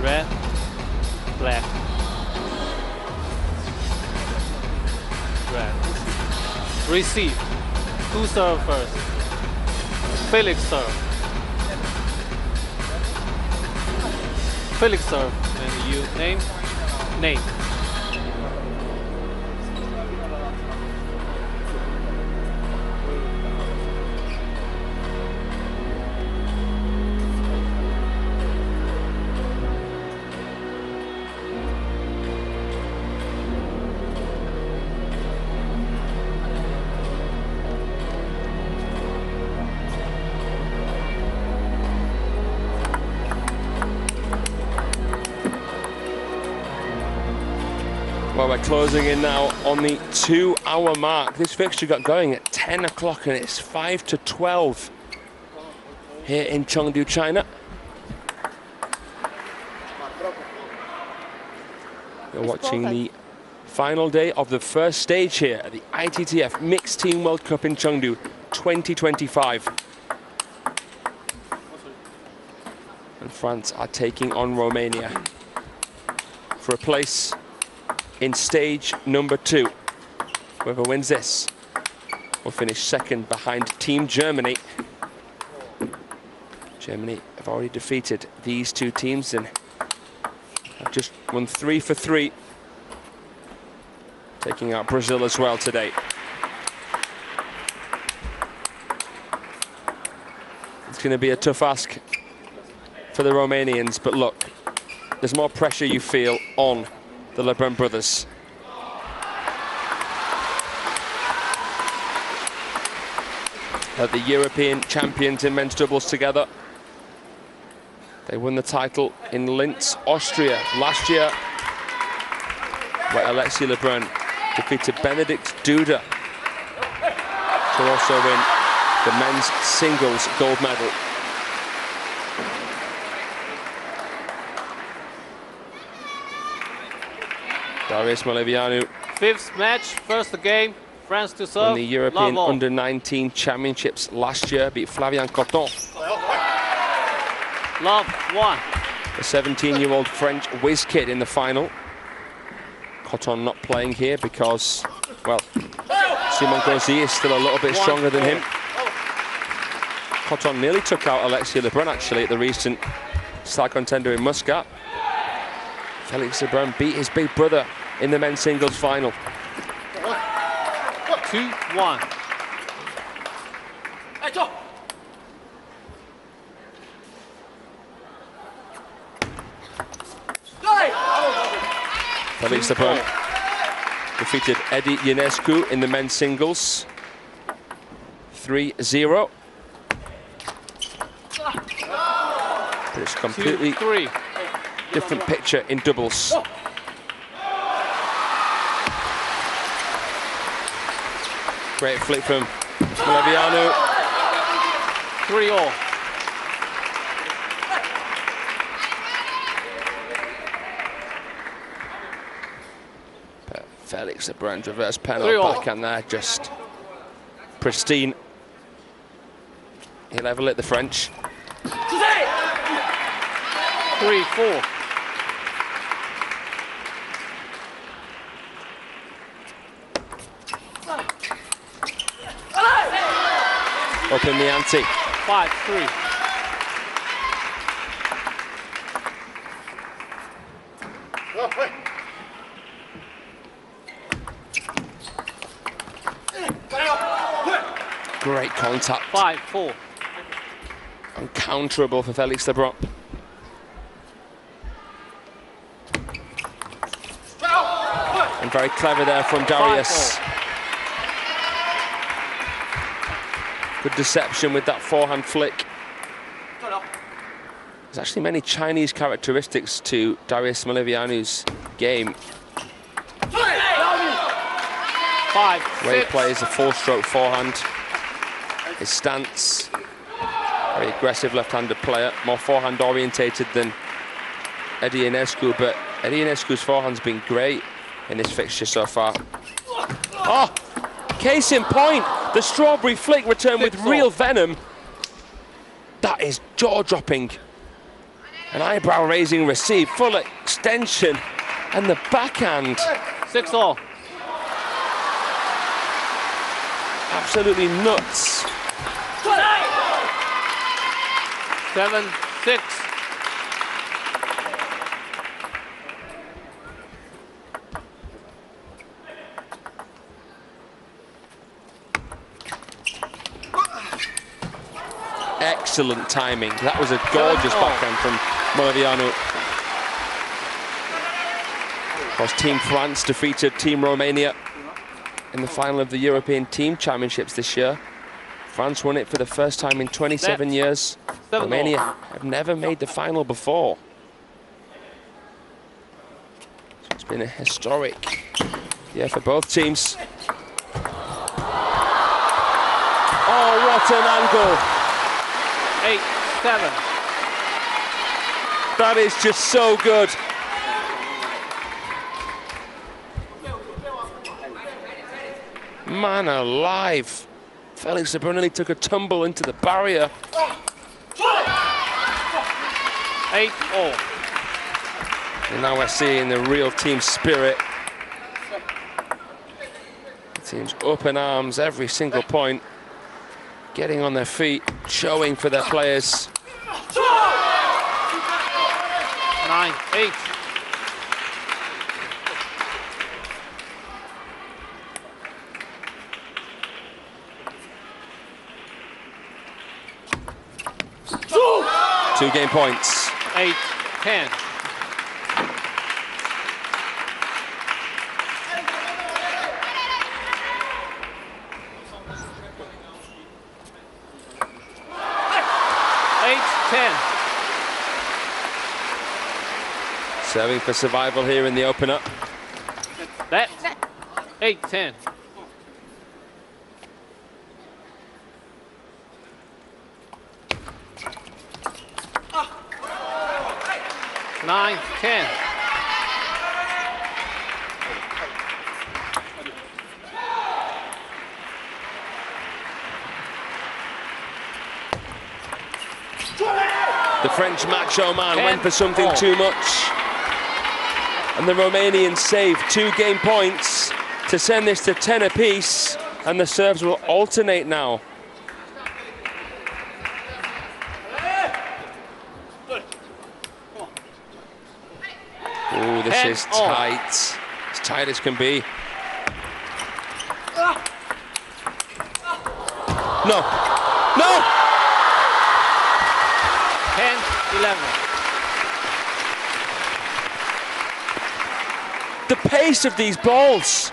Red, black, red. Receive. Who serve first? Felix serve. Felix serve. And you name? Name. Well, we're closing in now on the 2-hour mark. This fixture got going at 10 o'clock and it's 5 to 12 here in Chengdu, China. You're watching the final day of the first stage here at the ITTF Mixed Team World Cup in Chengdu 2025. And France are taking on Romania for a place in stage number 2. Whoever wins this will finish second behind Team Germany. Germany have already defeated these two teams and have just won 3 for 3, taking out Brazil as well today. It's going to be a tough ask for the Romanians, but look, there's more pressure you feel on the Lebrun brothers. The European champions in men's doubles together. They won the title in Linz, Austria last year, where Alexis Lebrun defeated Benedikt Duda to also win the men's singles gold medal. Darius Malevianu. 5th match, first game. France to serve. Won the European Love Under-19 Championships last year, beat Flavien Coton. Love 1. The 17-year-old French whiz kid in the final. Coton not playing here because, well, Simon Gauzy is still a little bit stronger than him. Coton nearly took out Alexis Lebrun actually at the recent star contender in Muscat. Felix Lebrun beat his big brother in the men's singles final. 2-1. Felix Lebrun defeated Eddie Ionescu in the men's singles 3-0. But it's completely different picture in doubles. Great flick from Malevianu. 3-all. Felix Lebrun reverse penalty backhand there, just pristine. He level at the French. 3-4. Up in the ante. 5-3. Great contact. 5-4. Uncounterable for Felix Lebrun. And very clever there from Darius. Good deception with that forehand flick. There's actually many Chinese characteristics to Darius Malevianu's game. 5, Where he plays a full-stroke forehand. His stance, very aggressive left-handed player, more forehand-orientated than Eddie Ionescu, but Eddie Ionescu's forehand's been great in this fixture so far. Oh, case in point, the strawberry flick returned with real venom. That is jaw-dropping. An eyebrow-raising receive, full extension, and the backhand. 6-all. Absolutely nuts. 7-6. Excellent timing. That was a gorgeous backhand from Malevianu. Of course, Team France defeated Team Romania in the final of the European Team Championships this year. France won it for the first time in 27 years. Romania have never made the final before. So it's been a historic year for both teams. Oh, what an angle! 8-7. That is just so good. Man alive. Felix Lebrun nearly took a tumble into the barrier. 8-all. And now we're seeing the real team spirit. The team's up in arms every single point. Getting on their feet, showing for their players. 9-8. Two-game points. 8-10. Serving for survival here in the opener. That 8-10. The French macho man went for something too much. And the Romanians save 2 game points to send this to 10 apiece. And the serves will alternate now. Oh, this is tight. As tight as can be. No. No! 10-11. The pace of these balls.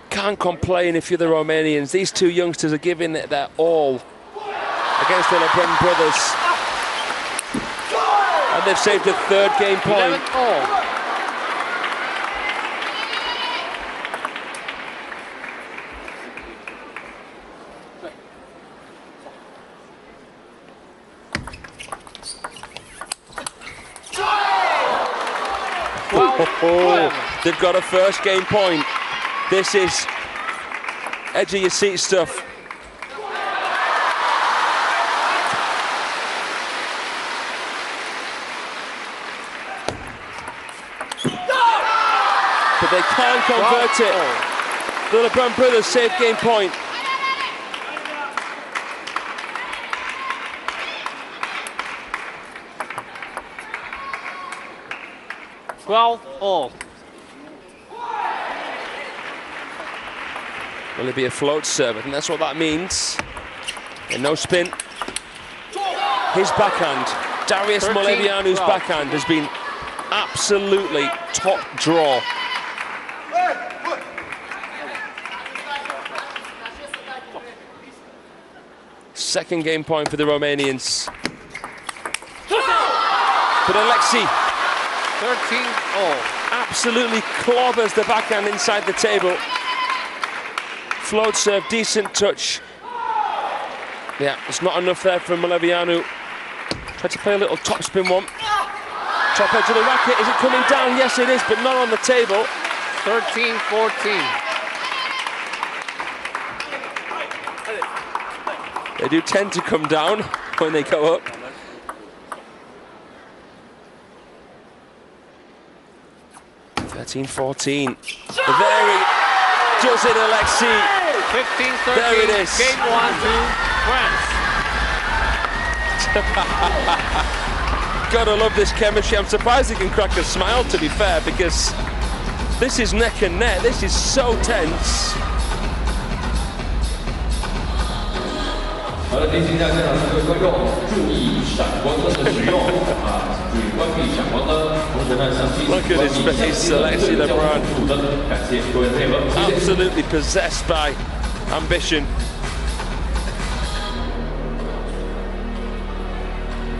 Can't complain if you're the Romanians. These 2 youngsters are giving it their all against the LeBrun brothers. And they've saved a 3rd game point. 11-all. They've got a 1st game point. This is edge of your seat stuff. But they can't convert it. The LeBrun brothers save game point. All. Will it be a float serve? I think that's what that means. And no spin. His backhand, Darius Molevianu's backhand has been absolutely top draw. Second game point for the Romanians. But Alexei 13-all. Absolutely clobbers the backhand inside the table. Float serve, decent touch. Yeah, it's not enough there from Molevianu. Tried to play a little topspin one. Top edge of the racket, is it coming down? Yes it is, but not on the table. 13-14. They do tend to come down when they go up. There he does it, Alexei. 15-13. There it is. Game 1 to France. Gotta love this chemistry. I'm surprised he can crack a smile, to be fair, because this is neck and neck. This is so tense. 好的，提醒一下现场各位观众，注意闪光灯的使用啊，注意关闭闪光灯，同时呢，详细关闭一下灯主灯。感谢各位配合。Absolutely possessed by ambition.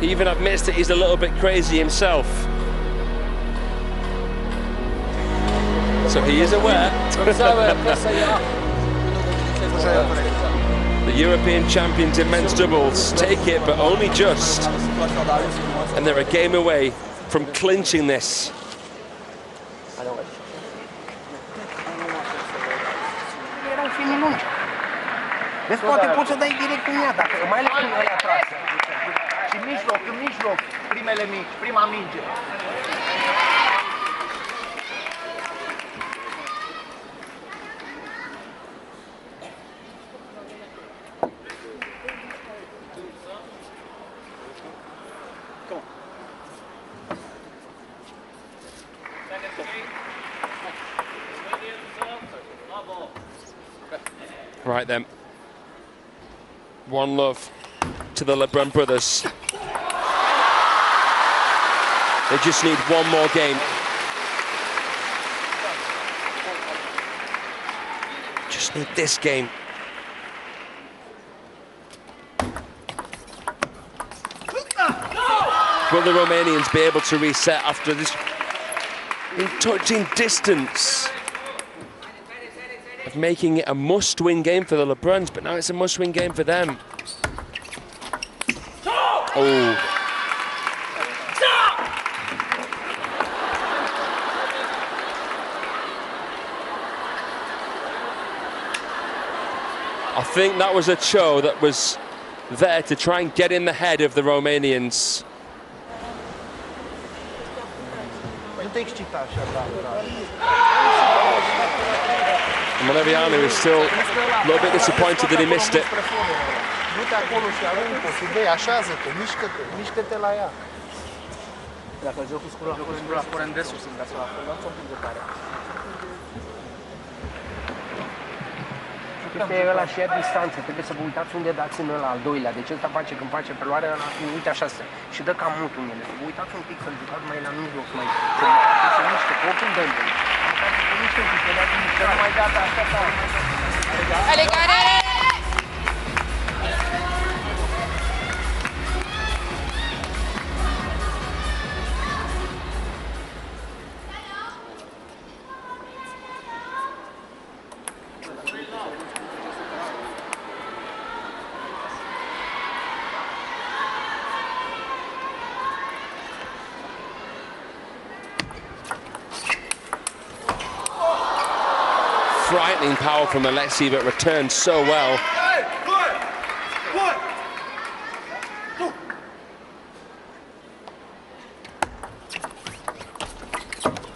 He even admits that he's a little bit crazy himself. So he is aware. The European champions in men's doubles take it, but only just. And they're a game away from clinching this. Vezi, poate poți să dai direct în ea, dacă mai ales când ăla trase. Și în mijloc, primele mici, prima minge. Right then, one love to the LeBrun brothers. They just need one more game. Just need this game. Will the Romanians be able to reset after this touching distance of making it a must-win game for the LeBruns, but now it's a must-win game for them. Oh. I think that was a Cho that was there to try and get in the head of the Romanians. And Molevianu is still a little bit disappointed that he missed it. Du-te acolo și aruncă-o și dă-i, așează-te, mișcă-te, mișcă-te la ea. Dacă jocul scură la curent de sus, ca să-l luați un pic de tare. Uite ăla și ia distanță, trebuie să vă uitați unde dați în ăla al doilea. Deci ăsta face, când face preluarea ăla, uite așa se. Și dă cam mult în ele. Vă uitați un pic să-l jucați mai la mijloc, mai să miște, că oricum dă-l. Să miște un pic, să dați miște, mai gata, așa, Allez, allez! Frightening power from Alexei, but returned so well.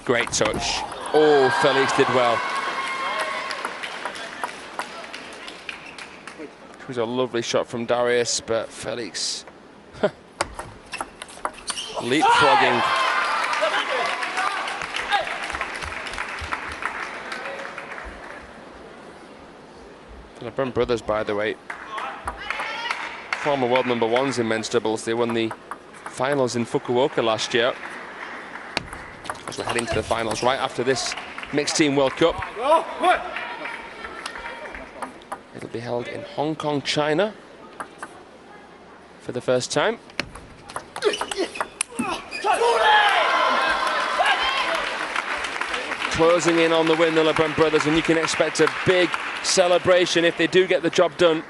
Great touch. Oh, Felix did well. It was a lovely shot from Darius, but Felix leapfrogging. The LeBrun brothers, by the way, former world #1s in men's doubles. They won the finals in Fukuoka last year. As we're heading to the finals right after this Mixed Team World Cup. It'll be held in Hong Kong, China for the first time. Closing in on the win, the LeBrun brothers, and you can expect a big celebration if they do get the job done.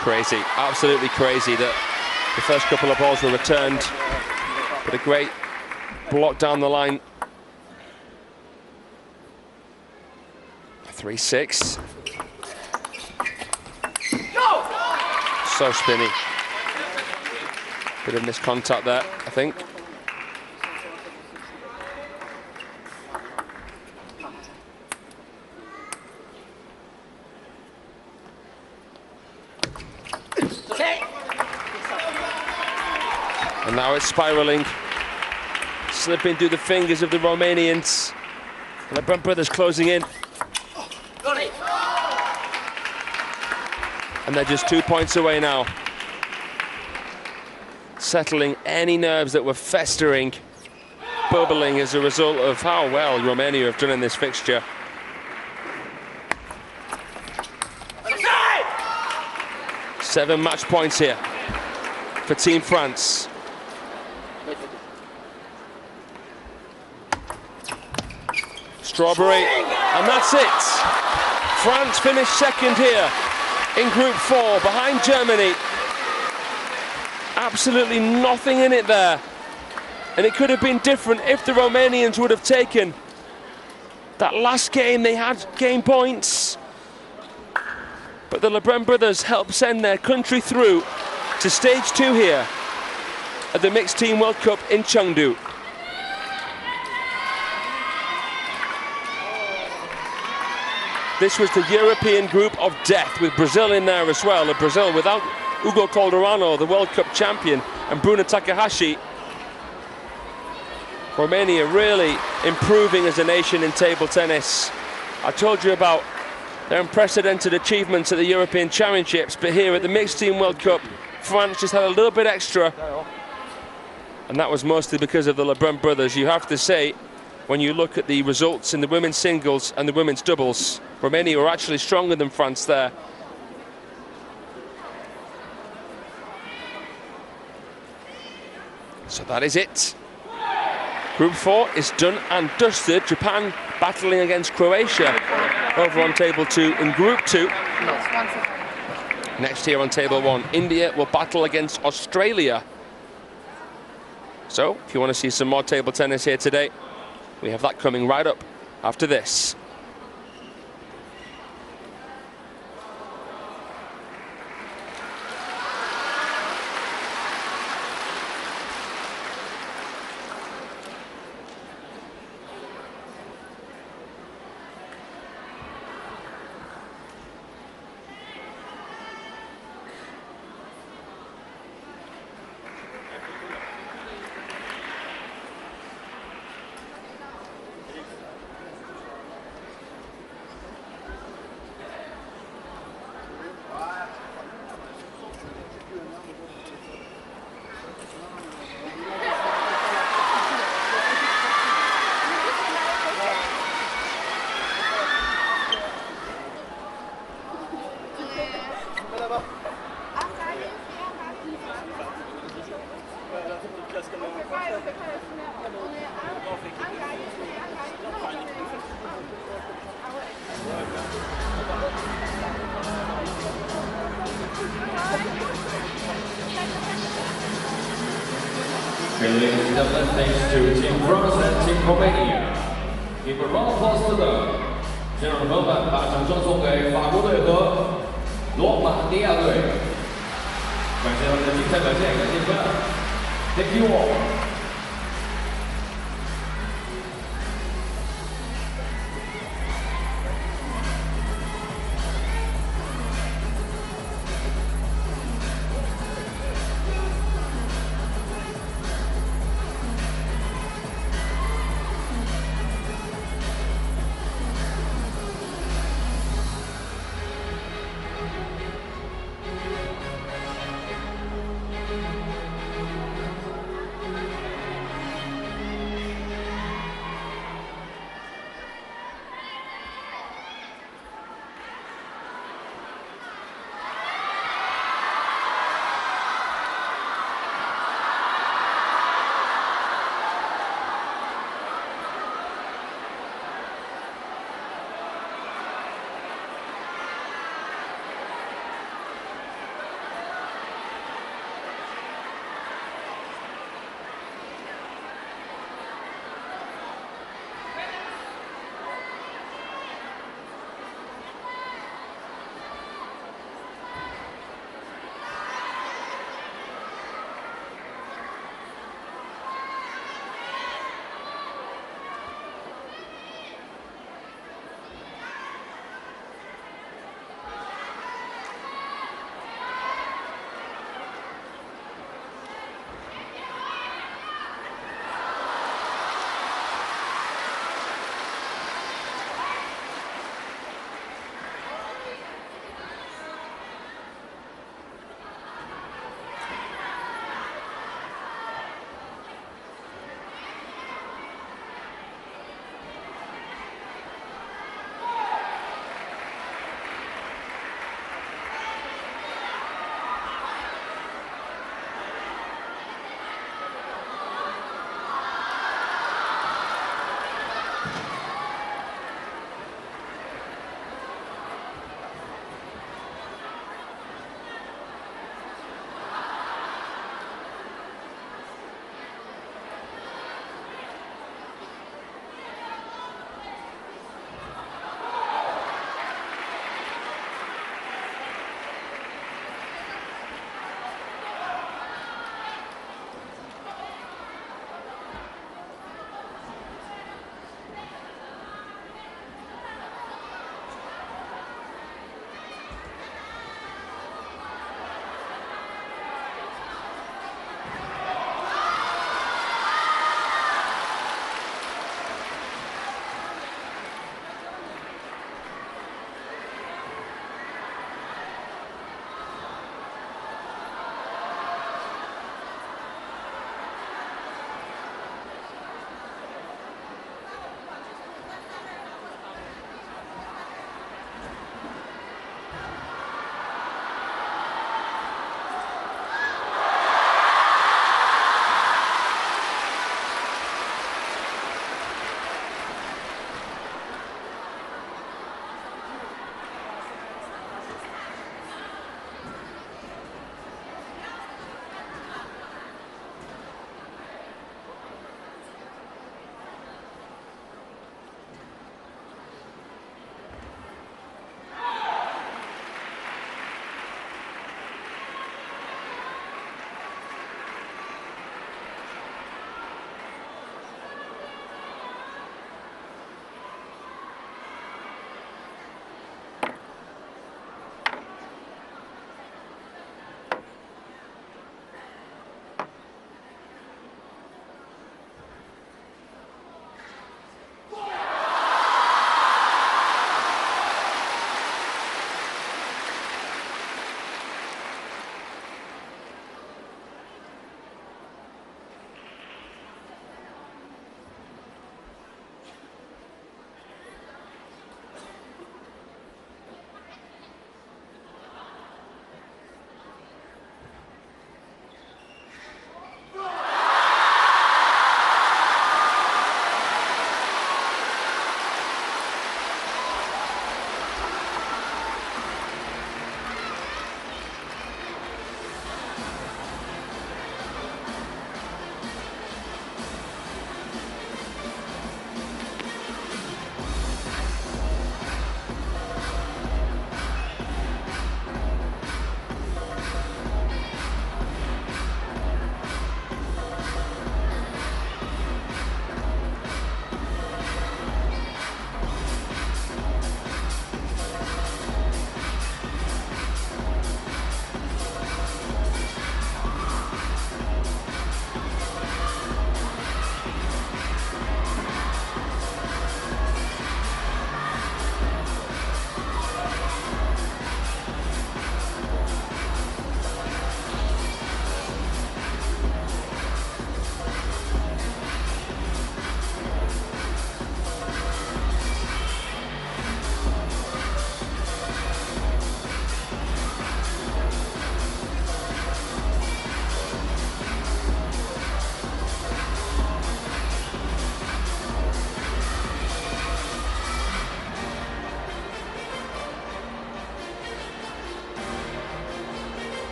Crazy, absolutely crazy that the first couple of balls were returned, but a great block down the line. 3-6. So spinny. Bit of miscontact there, I think. And now it's spiraling, slipping through the fingers of the Romanians. And the LeBrun brothers closing in. And they're just 2 points away now. Settling any nerves that were festering, bubbling as a result of how well Romania have done in this fixture. Seven match points here for Team France. Strawberry, and that's it. France finished second here in Group 4, behind Germany. Absolutely nothing in it there. And it could have been different if the Romanians would have taken that last game. They had game points. But the LeBrun brothers helped send their country through to stage 2 here at the Mixed Team World Cup in Chengdu. This was the European group of death, with Brazil in there as well. Brazil without Hugo Calderano, the World Cup champion, and Bruno Takahashi. Romania really improving as a nation in table tennis. I told you about their unprecedented achievements at the European Championships, but here at the Mixed Team World Cup, France just had a little bit extra. And that was mostly because of the LeBrun brothers. You have to say, when you look at the results in the women's singles and the women's doubles, Romania were actually stronger than France there. So that is it. Group 4 is done and dusted. Japan battling against Croatia over on table 2 in Group 2. Next here on table 1, India will battle against Australia. So if you want to see some more table tennis here today, we have that coming right up after this. And ladies and gentlemen, thanks to Team France and Team Romania. Give a round of applause to them. 现场的朋友们，把掌声送给法国队和罗马尼亚队。感谢他们的精彩表现，感谢你们 ，Thank you all。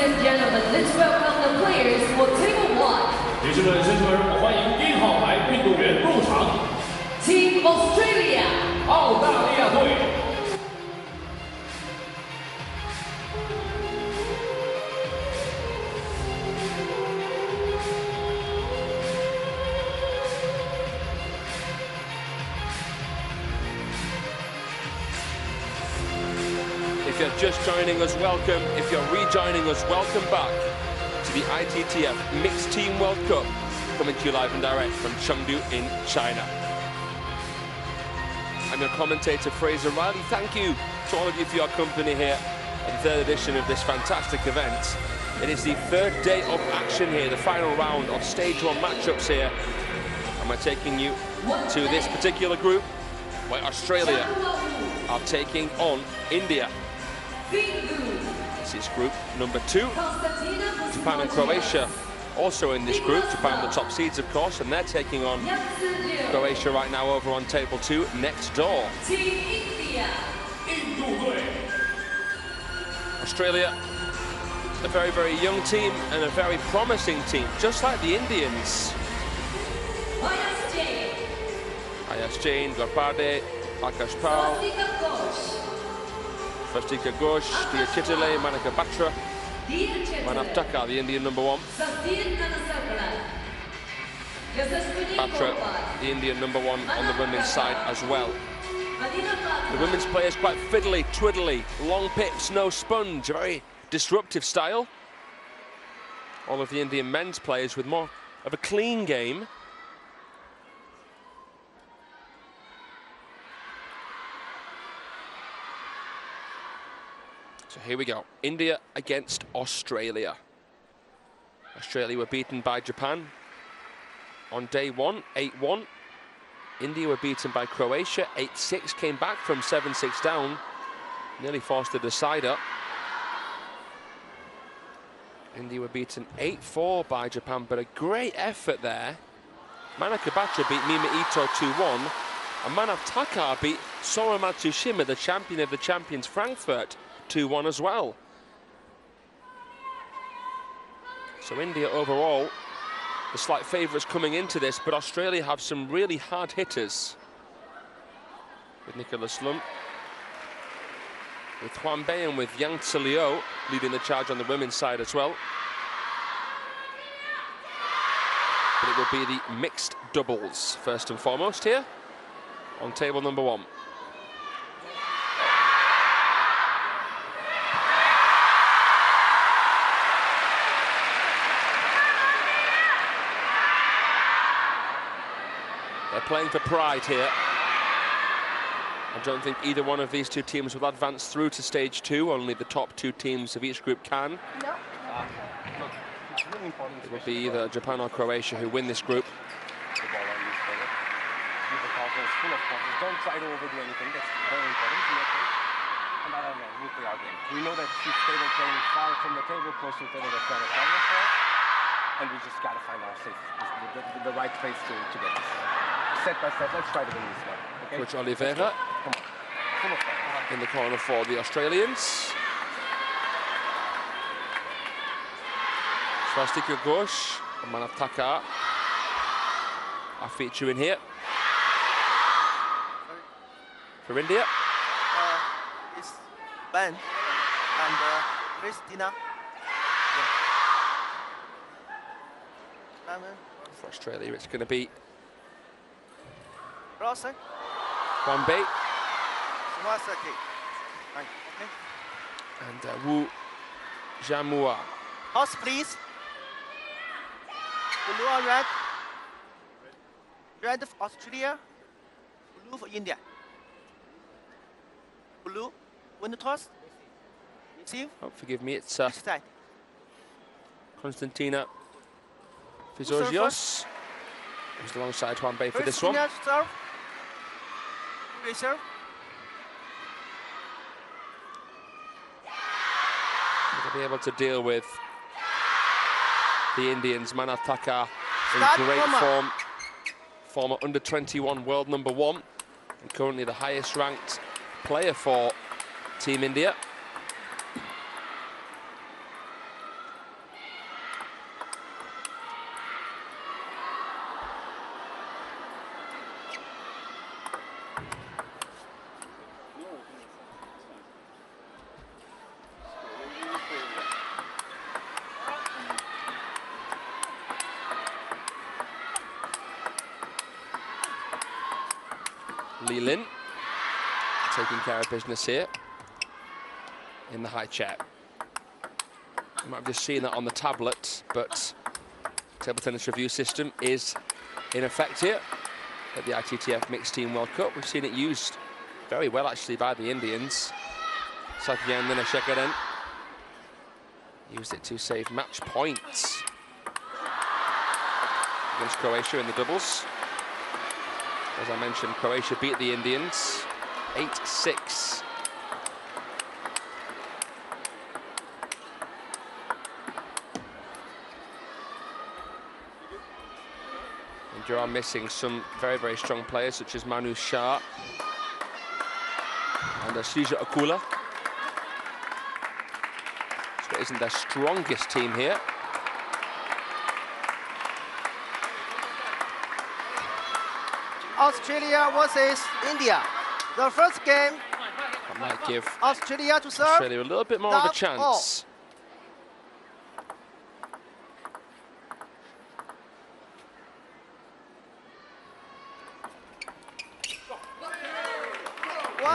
and gentlemen, let's welcome the players for Table 1. 女士们、先生们，让我们欢迎1号牌运动员入场。 Team Australia. 澳大利亚队。 If you're just joining us, welcome. If you're rejoining us, welcome back to the ITTF Mixed Team World Cup, coming to you live and direct from Chengdu in China. I'm your commentator, Fraser Riley. Thank you to all of you for your company here at the third edition of this fantastic event. It is the third day of action here, the final round of stage 1 matchups here. And we're taking you to this particular group where Australia are taking on India. This is group number 2. Japan and Croatia also in this group. Japan the top seeds, of course, and they're taking on Croatia right now over on table 2 next door. Australia, a very, very young team and a very promising team, just like the Indians. Ayas Jain, Gorpade, Akash Pal, Svastika Ghosh, Dia Chitale, Manika Batra, Manav Taka, the Indian number 1. Batra, the Indian number 1 on the women's side as well. The women's players quite fiddly, twiddly, long pips, no sponge, a very disruptive style. All of the Indian men's players with more of a clean game. So here we go, India against Australia. Australia were beaten by Japan on day 1, 8-1. India were beaten by Croatia, 8-6, came back from 7-6 down, nearly forced the decider. India were beaten 8-4 by Japan, but a great effort there. Manika Batra beat Mima Ito 2-1, and Manav Takar beat Sora Matsushima, the champion of the champions, Frankfurt, 2-1 as well. So India overall, the slight favourites coming into this, but Australia have some really hard hitters. With Nicholas Lum, with Huan Bei and with Yang Tsilio leading the charge on the women's side as well. But it will be the mixed doubles first and foremost here on table number 1. They're playing for pride here. I don't think either one of these two teams will advance through to stage 2. Only the top 2 teams of each group can. No. It will be either Japan or Croatia who win this group. Don't try to overdo anything. That's very important. And I don't know, we'll play our game. We know that she's stable playing far from the table, close to the table, that's not a problem for us. And we just got to find our safe, the right place to get this. Set by set, let's try to win this one. Okay? Coach Oliveira in the corner for the Australians. Svastika Ghosh and Manav Takar are featuring here. For India. It's Ben and Christina. For Australia, it's going to be Rosa. Huan Bei Okay. and Wu Jiamua. House, please. Blue or red? Red for Australia, blue for India. Blue, win the toss. See? Oh, forgive me, it's Which side? Konstantina Fizogios, who's alongside Huan Bei for this one. Serve. Reserve. They'll be able to deal with the Indians. Manav Takar in Start great Roma. form. Former under-21 world number 1, and currently the highest ranked player for Team India. Li Lin taking care of business here in the high chair. You might have just seen that on the tablet, but table tennis review system is in effect here at the ITTF Mixed Team World Cup. We've seen it used very well, actually, by the Indians. Satyen Dinashekaren used it to save match points against Croatia in the doubles. As I mentioned, Croatia beat the Indians 8-6. And you are missing some very, very strong players such as Manu Shah and Srija Akula. So it isn't their strongest team here. Australia versus India. The first game, That might give Australia to serve. Australia a little bit more of a chance.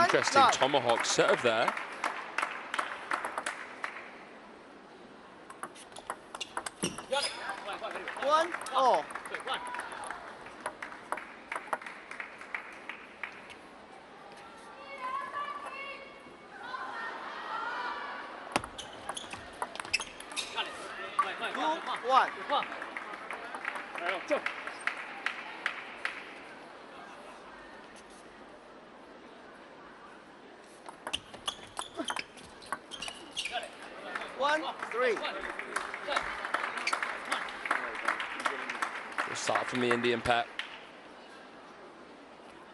Interesting tomahawk serve there. One all. One. 1-3. Good start from the Indian pair.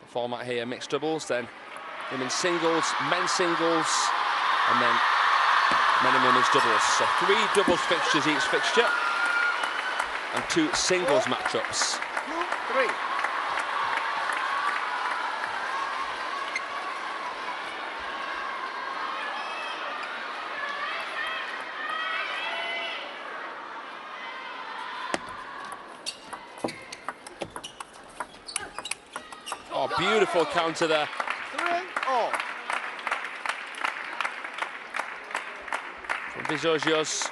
The format here, mixed doubles, then women's singles, men's singles, and then men and women's doubles. So 3 doubles fixtures each fixture, and 2 singles matchups. 2-3. Oh, beautiful counter there. 3-all. From Vizogios.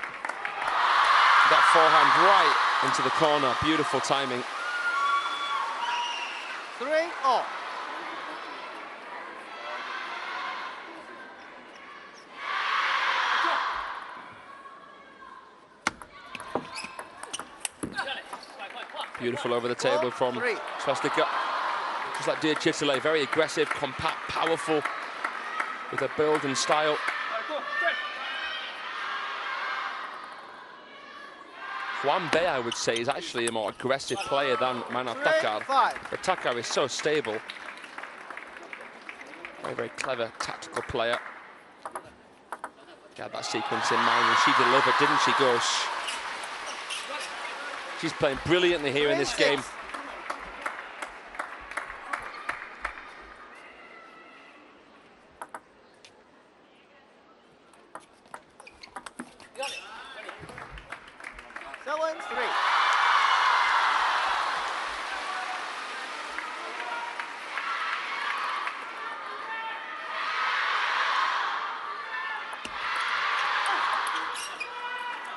That forehand right into the corner. Beautiful timing. 3-all. Beautiful over the table from Svastika. Just like Dear Chitale, very aggressive, compact, powerful, with a build and style. Juan Bay, I would say, is actually a more aggressive player than Manaf Takar. But Takar is so stable. Very, very clever tactical player. Got that sequence in mind, and she delivered, didn't she, Ghosh? She's playing brilliantly here in this game.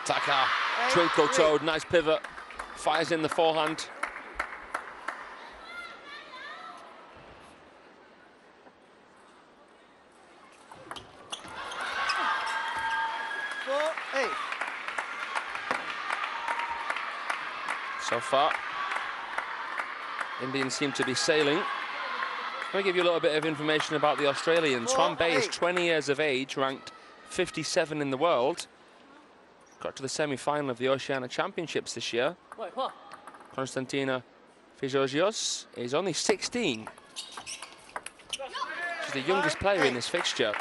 Takar, twinkle-toed, nice pivot, fires in the forehand. So far, Indians seem to be sailing. Let me give you a little bit of information about the Australians. Juan Bay is 20 years of age, ranked 57 in the world. Got to the semi-final of the Oceania Championships this year. Konstantina Fizogios is only 16. She's the youngest player in this fixture.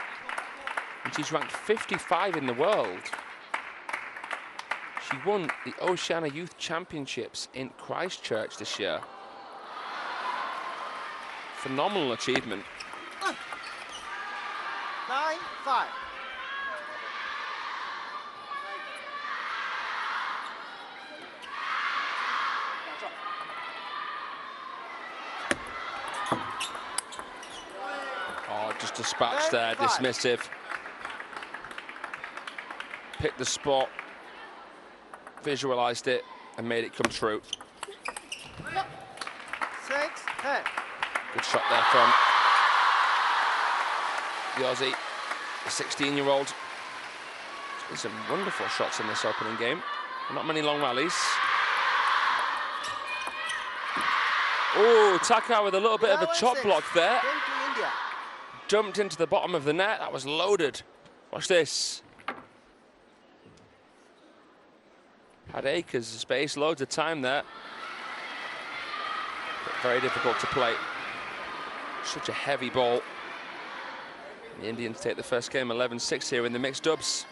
And she's ranked 55 in the world. She won the Oceania Youth Championships in Christchurch this year. Phenomenal achievement. 9-5. Just dispatched there, dismissive. Picked the spot, visualized it, and made it come true. 6-10. Good shot there from the Aussie, the 16-year-old. There's been some wonderful shots in this opening game. Not many long rallies. Oh, Taka with a little bit of a chop block there. Jumped into the bottom of the net. That was loaded. Watch this. Had acres of space, loads of time there. But very difficult to play. Such a heavy ball. The Indians take the first game 11-6 here in the mixed dubs.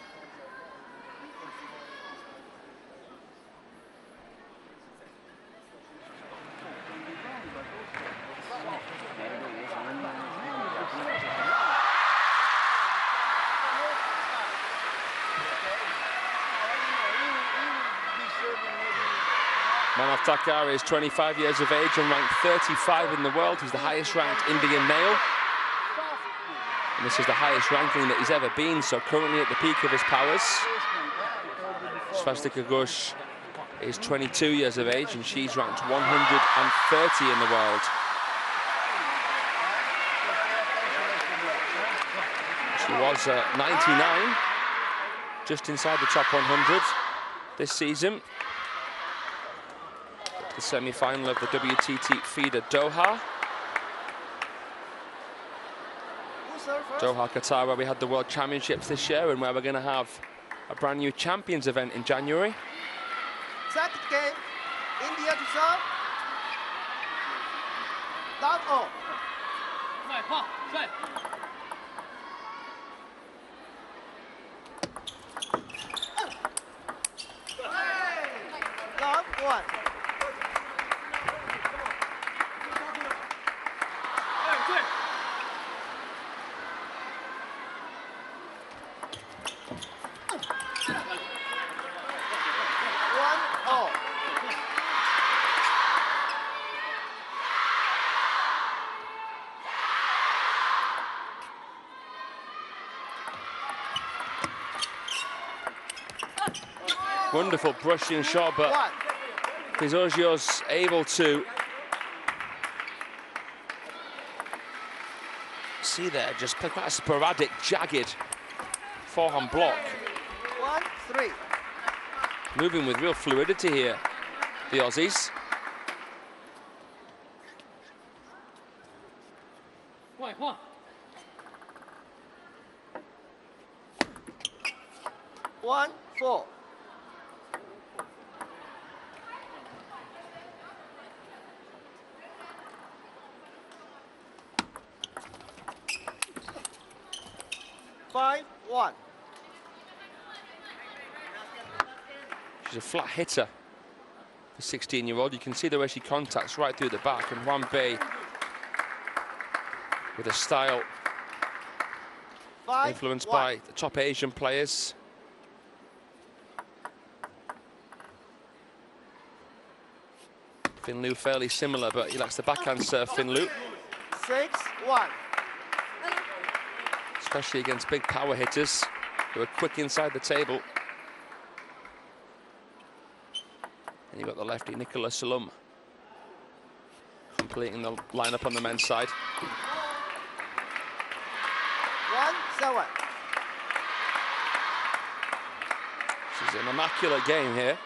Manav Takar is 25 years of age and ranked 35 in the world. He's the highest ranked Indian male. And this is the highest ranking that he's ever been, so currently at the peak of his powers. Swastika Ghosh is 22 years of age and she's ranked 130 in the world. She was 99, just inside the top 100 this season. The semi-final of the WTT feeder Doha. Doha, Qatar, where we had the World Championships this year and where we're going to have a brand new Champions event in January. Second game, India to serve. Love all. Love one. Wonderful brushing shot, but Pizzoggio's able to see there, just quite a sporadic, jagged forehand block. 1-3. Moving with real fluidity here, the Aussies. One, 4. One. She's a flat hitter, the 16-year-old. You can see the way she contacts right through the back, and Hwan Bei with a style influenced by the top Asian players. Fin Lu fairly similar, but he likes the backhand serve, Fin Lu. 6-1. Especially against big power hitters who are quick inside the table. And you've got the lefty Nicholas Salum completing the lineup on the men's side. 1-7. This is an immaculate game here.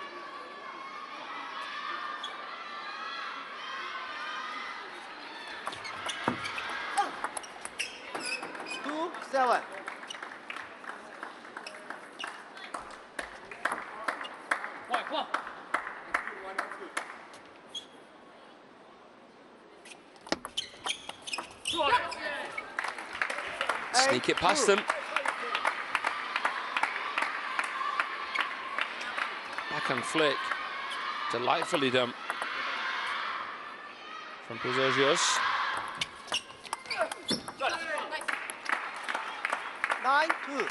Sneak it past them. Backhand flick. Delightfully done from Pizzoggio. 9-2.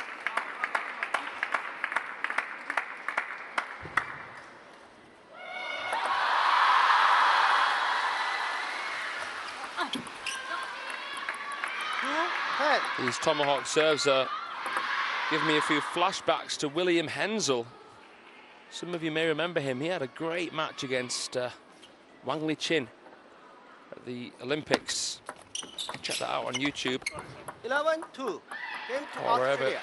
These tomahawk serves are giving me a few flashbacks to William Hensel. Some of you may remember him. He had a great match against Wang Lichin at the Olympics. Check that out on YouTube. 11-2. Game to Or wherever Australia.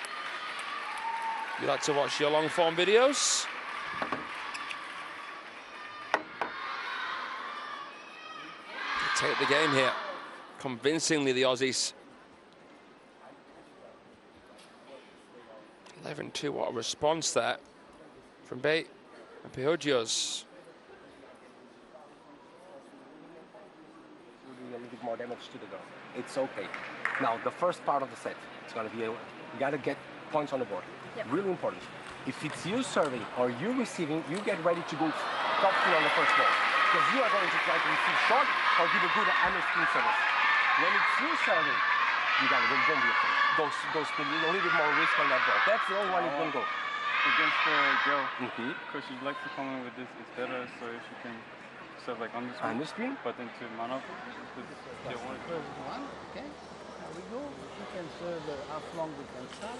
you like to watch your long form videos. They take the game here convincingly, the Aussies. 11-2, what a response there from Bate and Pihodios. A little bit more damage to the girl. It's okay. Now, the first part of the set, it's going to be, you got to get points on the board. Yep. Really important. If it's you serving or you receiving, you get ready to go top three on the first ball. Because you are going to try to receive short or give a good hammer spin service. When it's you serving, you got to go, don't be afraid. Go spin, a little bit more risk on that ball. That's the only one you can go. Against the girl, because she likes to come in with this, it's better so if she can serve like on the screen, but into man up. Okay, there we go. You can serve half long, we can start.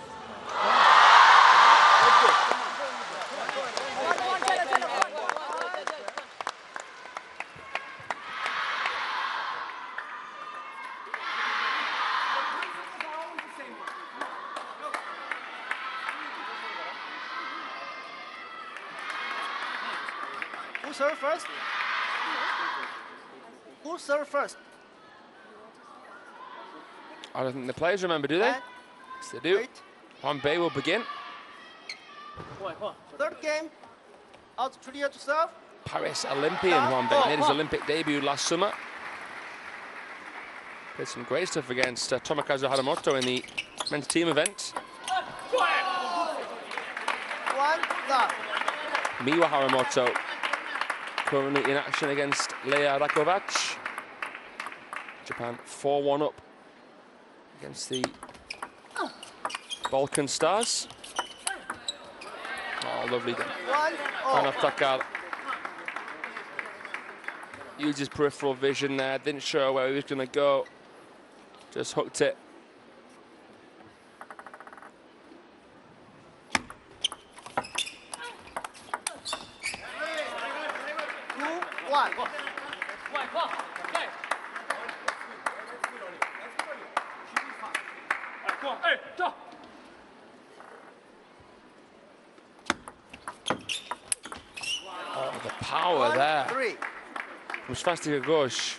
Who serve first? Who serve first? I don't think the players remember, do they? Yes, they do. Juan Bay will begin. Third game, Australia to serve. Paris Olympian Juan Bay made his Olympic debut last summer. Did some great stuff against Tomokazu Haramoto in the men's team event. Miwa Haramoto currently in action against Leia Rakovac. Japan 4-1 up against the Balkan Stars. Oh, lovely game. Pranav Takar used his peripheral vision there, didn't show where he was going to go, just hooked it. Oh, the power there from Svastika Ghosh.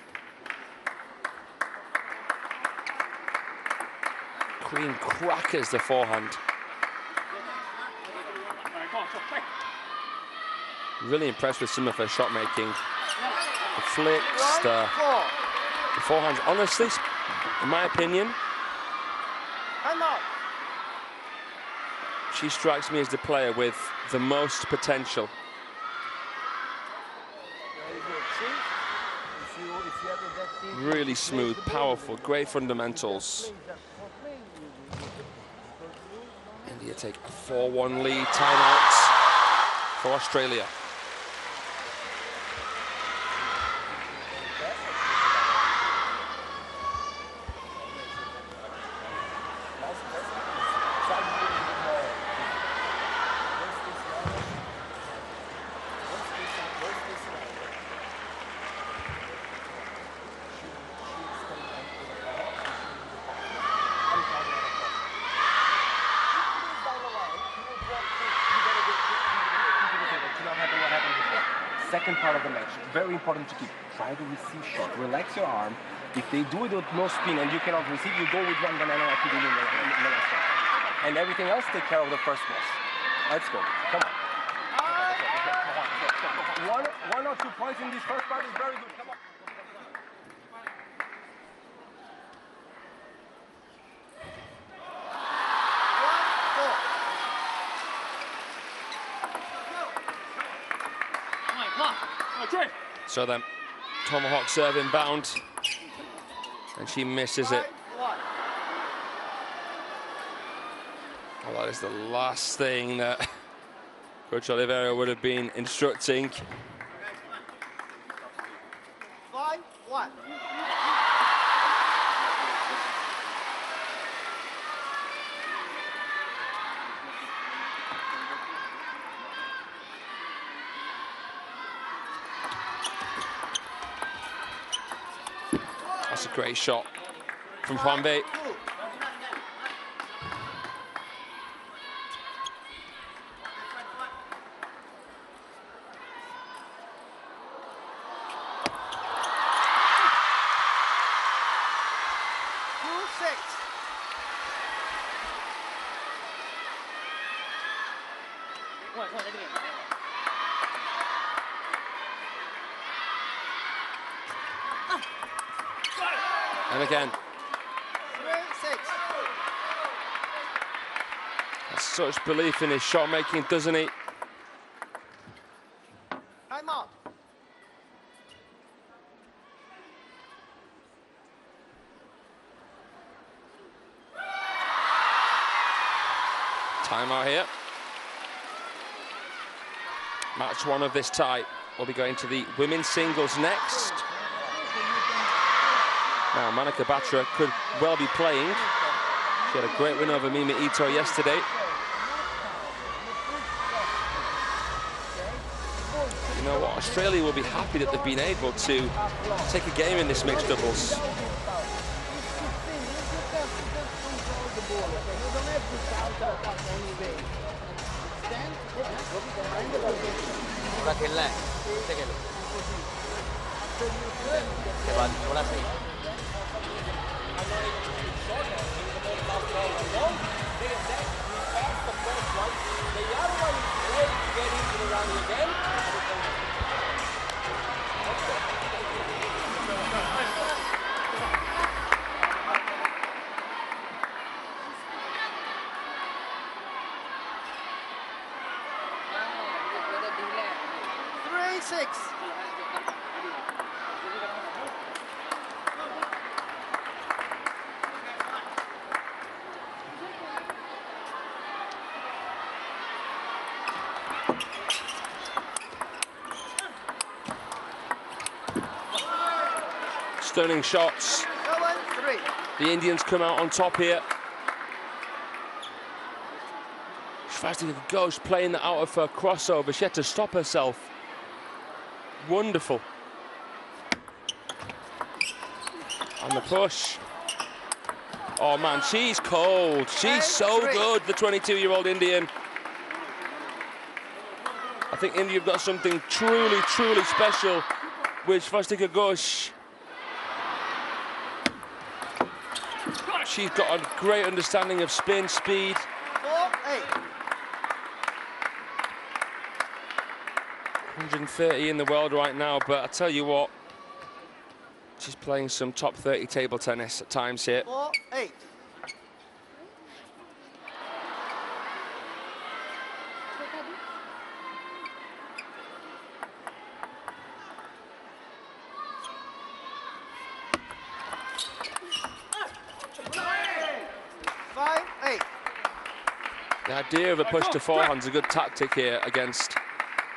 Queen crackers the forehand. Really impressed with some of her shot making. The flicks, the forehands. Honestly, in my opinion, she strikes me as the player with the most potential. Really smooth, powerful, great fundamentals. India take a 4-1 lead, timeouts for Australia. Second part of the match, very important to keep. Try to receive short, relax your arm. If they do it with no spin and you cannot receive, you go with one banana like you did in the last one. And everything else, take care of the first boss. Let's go, come on. One or 2 points in this first part is very good, come on. So then, tomahawk serve inbound, and she misses it. Well, that is the last thing that Coach Oliveira would have been instructing. 5-1. That's a great shot from Pambe. And again. Has such belief in his shot making, doesn't he? Time out. Timeout here. Match one of this tie. We'll be going to the women's singles next. Now, Monica Batra could well be playing. She had a great win over Mima Ito yesterday. You know what? Australia will be happy that they've been able to take a game in this mixed doubles. Stunning shots. The Indians come out on top here. Svastika Ghosh playing that out of her crossover. She had to stop herself. Wonderful. And the push. Oh man, she's cold. She's so good, the 22-year-old Indian. I think India have got something truly, truly special with Svastika Ghosh. She's got a great understanding of spin, speed. 130 in the world right now, but I tell you what, she's playing some top 30 table tennis at times here. 4-8. The idea of a push to forehand's a good tactic here against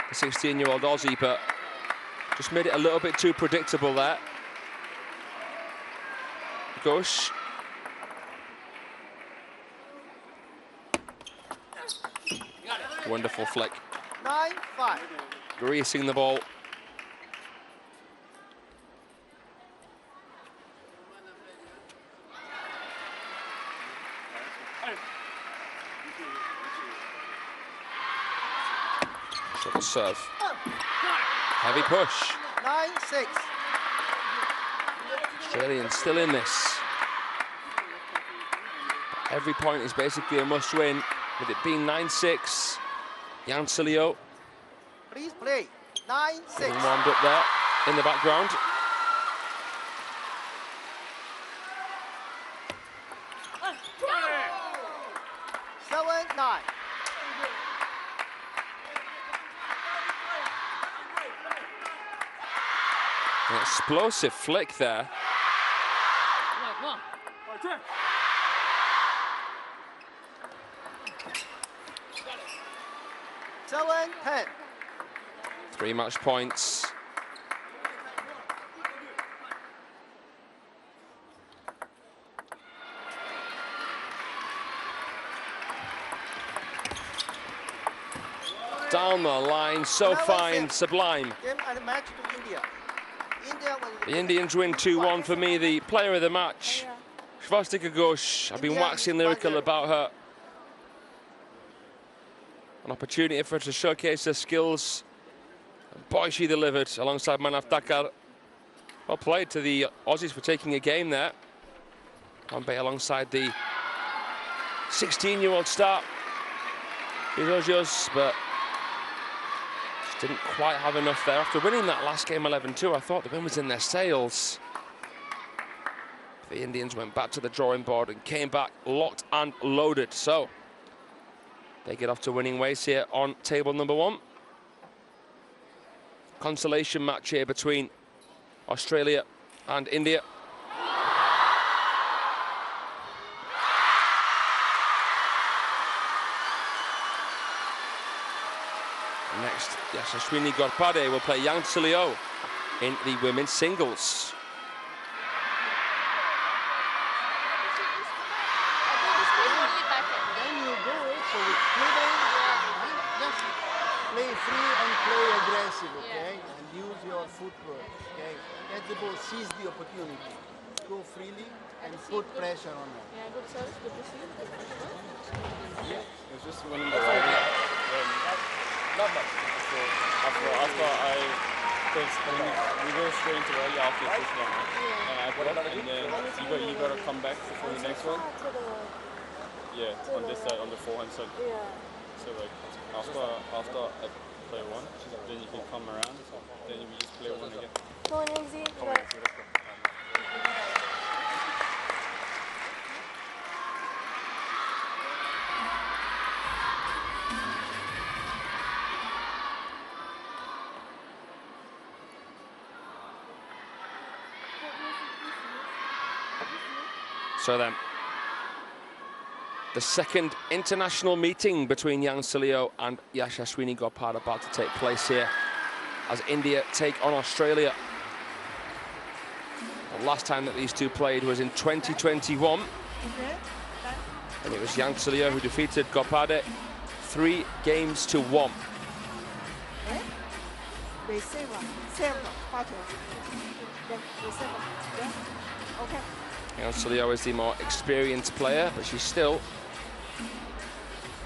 the 16-year-old Aussie, but just made it a little bit too predictable there. Ghosh. Wonderful flick. 9-5. Greasing the ball. Short serve. Heavy push. 9-6. Australians still in this. Every point is basically a must-win, with it being 9-6. Yan Silio. Please play. 9-6. Getting warmed up there in the background. An explosive flick there. Come on. 7-10. 3 match points. Down the line, so fine, sublime. Game and match to India. The Indians win 2-1 for me. The player of the match, Svastika Ghosh. I've been waxing lyrical about her. An opportunity for her to showcase her skills. And boy, she delivered alongside Manav Dakar. Well played to the Aussies for taking a game there. Bombay alongside the 16-year-old star. Ojos, but just didn't quite have enough there. After winning that last game 11-2, I thought the win was in their sails. The Indians went back to the drawing board and came back locked and loaded. So they get off to winning ways here on table number 1. Consolation match here between Australia and India. Next, Yashaswini Ghorpade will play Yang Tsuleo in the women's singles. Play free and play aggressive, okay? And use your footwork, okay? Get the ball, seize the opportunity. Go freely and put pressure on them. Yeah, good service, good receive. Yeah, it was just winning the rally. Not much. So after because we go straight into rally after the first one, and I block, and then you got to come back for the next one. Yeah, on this side, on the forehand side. Yeah. So like after I play one, then you can come around. Then we just play one again. Go on, Lindsay. So then, the second international meeting between Yang Tsuleo and Yashaswini Ghorpade about to take place here as India take on Australia. The last time that these two played was in 2021. And it was Yang Tsuleo who defeated Ghorpade 3-1. Okay. Yang Tsuleo is the more experienced player, but she's still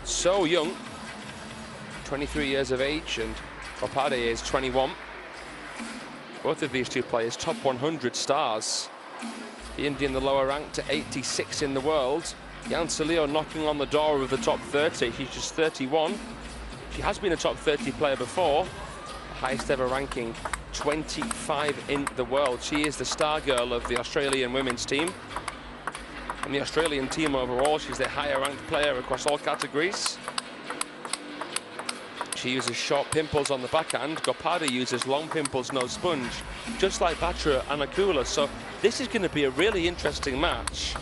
so young, 23 years of age, and Ghorpade is 21. Both of these two players top 100 stars. The Indian the lower rank to 86 in the world. Yang Tsuleo knocking on the door of the top 30. She's just 31. She has been a top 30 player before. The highest ever ranking, 25 in the world. She is the star girl of the Australian women's team. And the Australian team overall, she's the higher ranked player across all categories. She uses short pimples on the backhand. Ghorpade uses long pimples, no sponge, just like Batra and Akula. So this is going to be a really interesting match.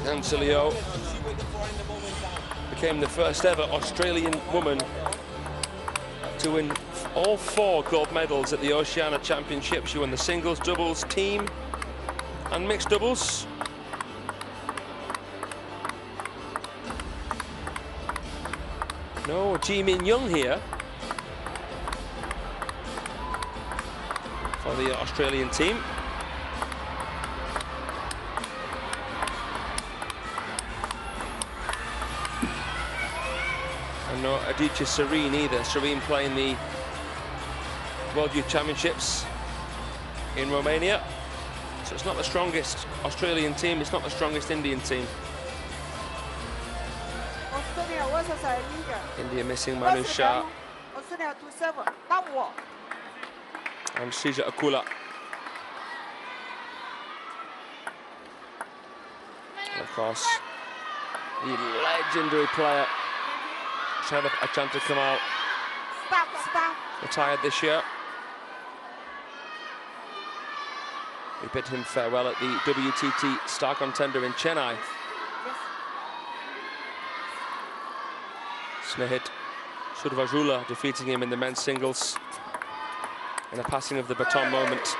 Yang Tsuleo became the first ever Australian woman to win all 4 gold medals at the Oceania Championship. She won the singles, doubles, team and mixed doubles. No Ji Min Young here for the Australian team. And no Aditya Serene either. Serene playing the World Youth Championships in Romania. So it's not the strongest Australian team, it's not the strongest Indian team. Australia versus India. India missing Manu Shah Australia 2-7. Double. and Srija Akula. And of course, the legendary player Achanta Kamal, retired this year. We bid him farewell at the WTT Star Contender in Chennai. Snehit Survajula defeating him in the men's singles in a passing of the baton moment.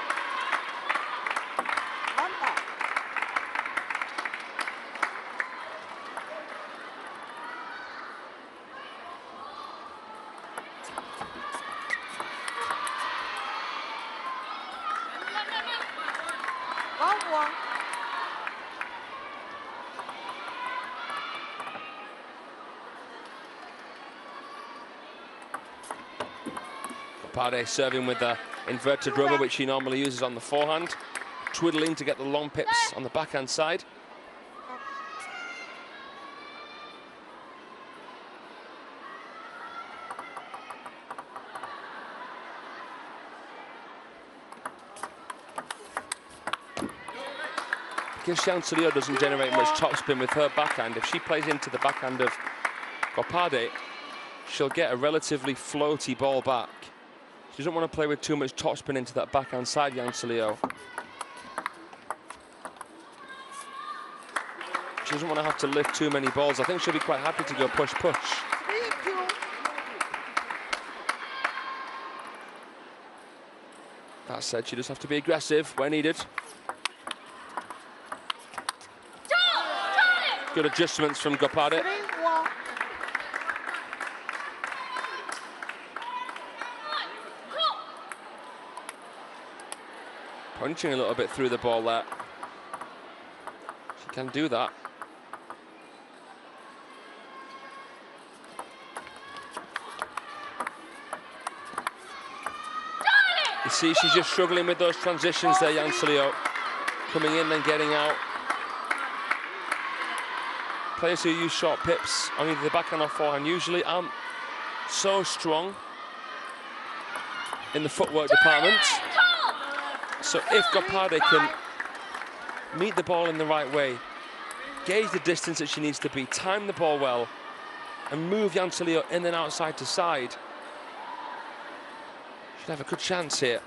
Gopade serving with the inverted rubber, which she normally uses on the forehand. Twiddling to get the long pips on the backhand side. Because Chancelier doesn't generate much topspin with her backhand, if she plays into the backhand of Gopade, she'll get a relatively floaty ball back. She doesn't want to play with too much topspin into that backhand side, Chancelier. She doesn't want to have to lift too many balls. I think she'll be quite happy to go push-push. That said, she does have to be aggressive where needed. Good adjustments from Gopade. Punching a little bit through the ball there. She can do that. You see, she's just struggling with those transitions there, Chancelier. Coming in and getting out. Players who use short pips on either the backhand or forehand usually aren't so strong in the footwork department. So if Gopade can meet the ball in the right way, gauge the distance that she needs to be, time the ball well, and move Chancelier in and outside to side, should have a good chance here.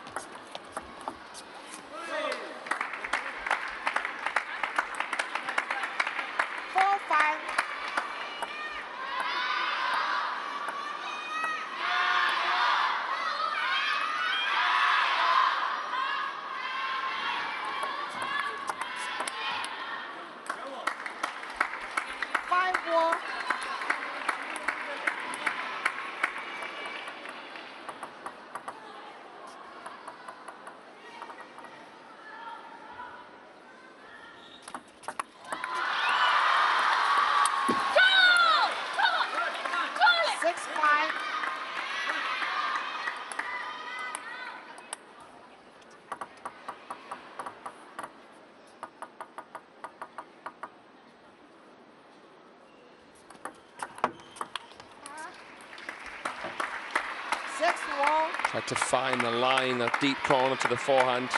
Tried to find the line, a deep corner to the forehand.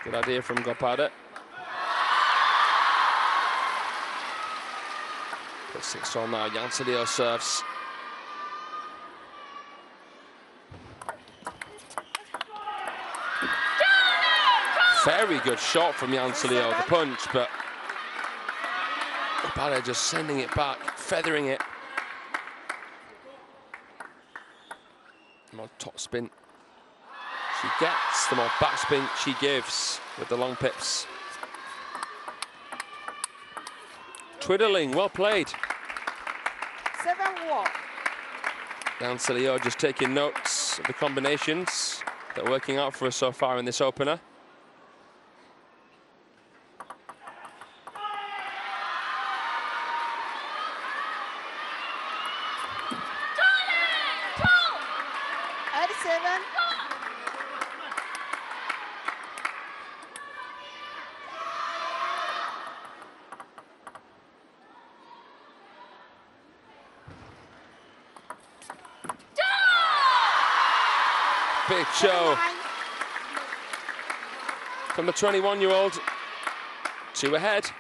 Good idea from Gopade. But 6-all now, Chancelier serves. Very good shot from Chancelier, the punch, but Gopade just sending it back, feathering it. The more topspin she gets, the more backspin she gives with the long pips. Twiddling, well played. 7-all. Chancelier just taking notes of the combinations that are working out for us so far in this opener. Big show from the 21-year-old. 2 ahead.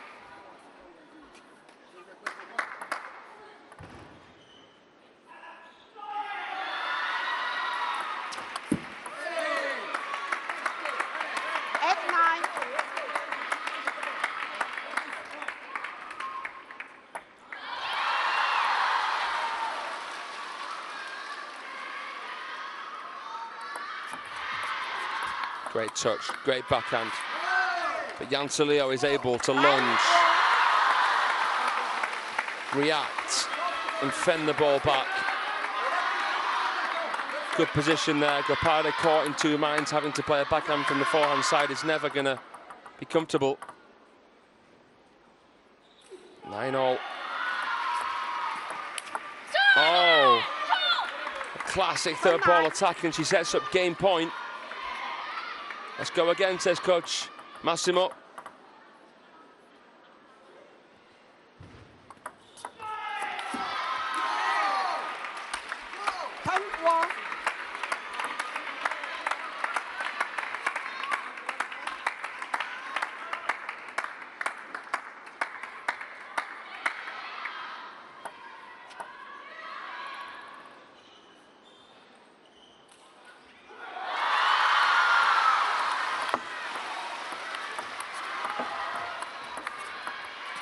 Great touch, great backhand. But Chancelier is able to lunge, react, and fend the ball back. Good position there. Gopade caught in two minds, having to play a backhand from the forehand side is never going to be comfortable. 9-all. Oh, Classic third ball attack, and she sets up game point. Let's go again, says Coach Massimo.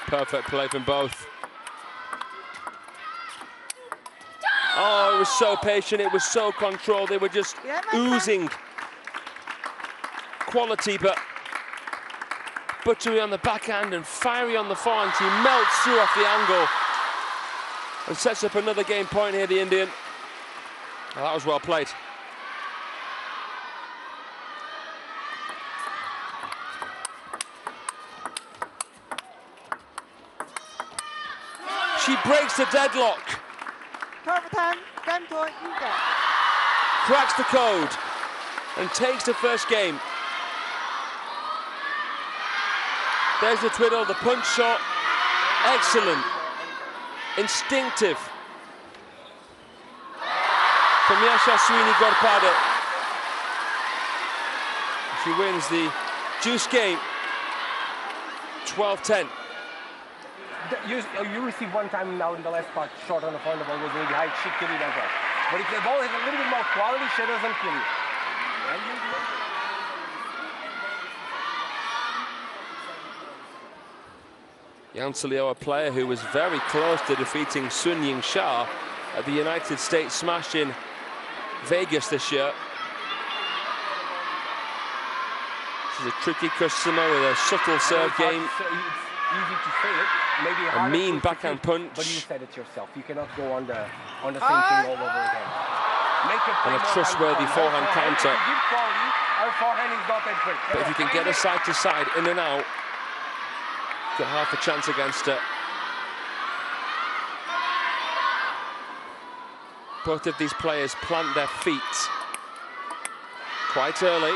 Perfect play from both. Oh, it was so patient, it was so controlled. They were just oozing quality, but buttery on the backhand and fiery on the forehand. She melts through off the angle and sets up another game point here, the Indian. Well, that was well played. She breaks the deadlock. Cracks the code and takes the first game. There's the twiddle, the punch shot. Excellent. Instinctive. From Yashaswini Gorpada. She wins the juice game. 12-10. You received one time now in the last part, short on the front, the ball was really high, she killed it as well. But if the ball has a little bit more quality, she doesn't kill you. Yancelio, a player who was very close to defeating Sun Ying Shah at the United States Smash in Vegas this year. She's a tricky customer with a subtle serve game. Easy to say it, maybe a mean backhand punch. But you said it yourself. You cannot go on the same thing all over again. And a trustworthy forehand counter. Her forehand is not that great. But if you can get her side to side, in and out, got half a chance against her. Both of these players plant their feet quite early.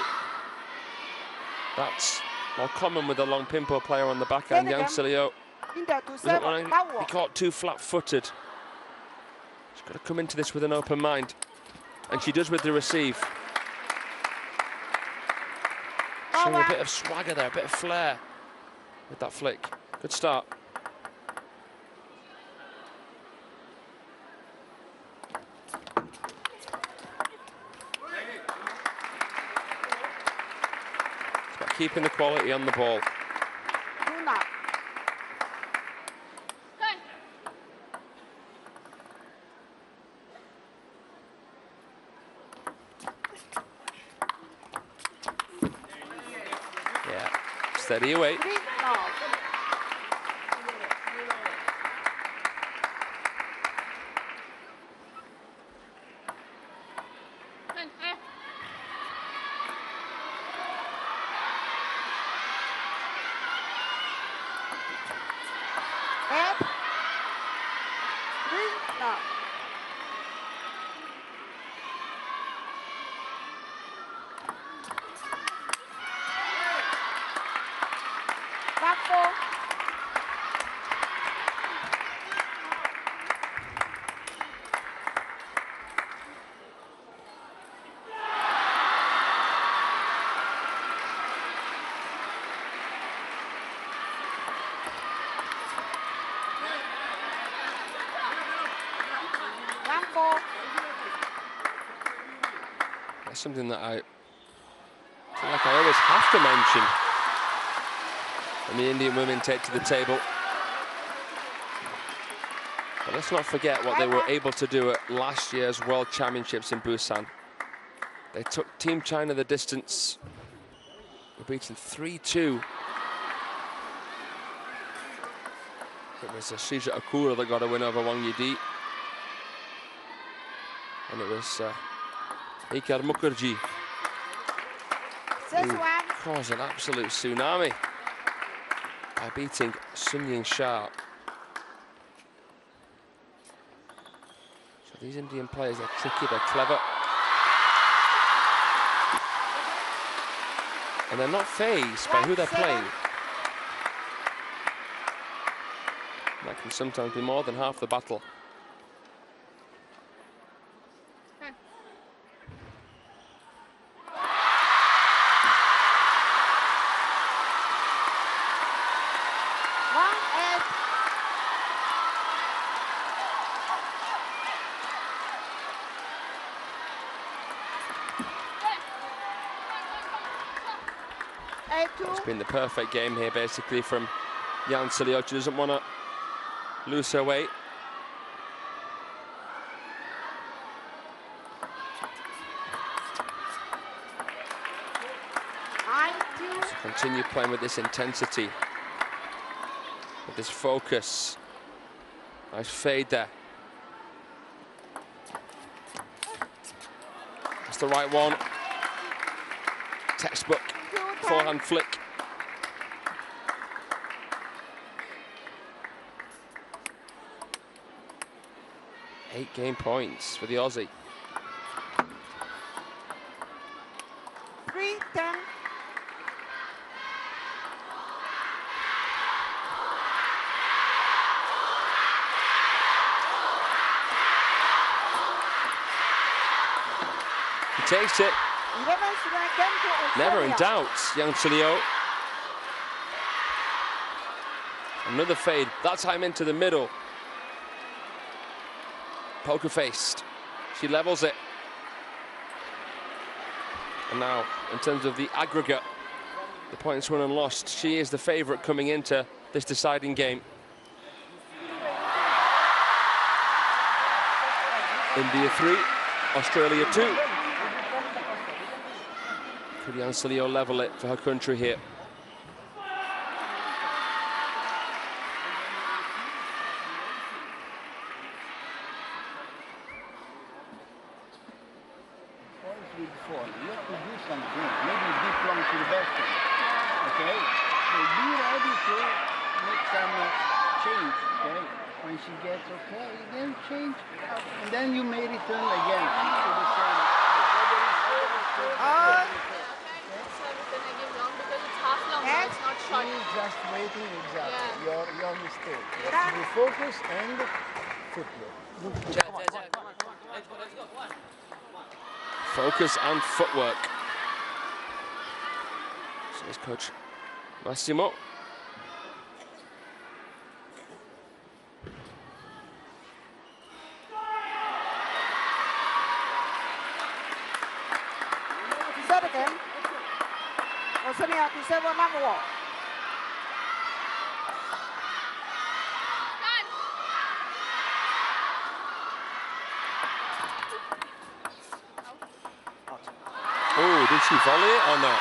That's more common with a long pimpo player on the backhand. Yancelio doesn't want to be caught too flat-footed. She's got to come into this with an open mind, and she does with the receive. Showing a bit of swagger there, a bit of flair with that flick. Good start. It's about keeping the quality on the ball. Steady away. That's something that I feel like I always have to mention when the Indian women take to the table. But let's not forget what they were able to do at last year's World Championships in Busan. They took Team China the distance. They were beaten 3-2. It was Shija Akura that got a win over Wang Yidi. And it was Ikar Mukherjee who caused an absolute tsunami by beating Sun Ying Shah. So These Indian players, they're tricky, they're clever. And they're not fazed by who they're playing. That can sometimes be more than half the battle. It's been the perfect game here, basically, from Jan Silio. She doesn't want to lose her weight. So continue playing with this intensity, with this focus. Nice fade there. That's the right one. Textbook forehand flick. Eight game points for the Aussie. 3-10. He takes it. Never in doubt, Jan Silio. Another fade, that time into the middle. Poker faced. She levels it. And now, in terms of the aggregate, the points won and lost, she is the favourite coming into this deciding game. India 3, Australia 2. Could Jan Silio level it for her country here? Focus and footwork. Focus and footwork. Says Coach Massimo. Set again. Australia to serve number 1. Oh, did she volley it or not?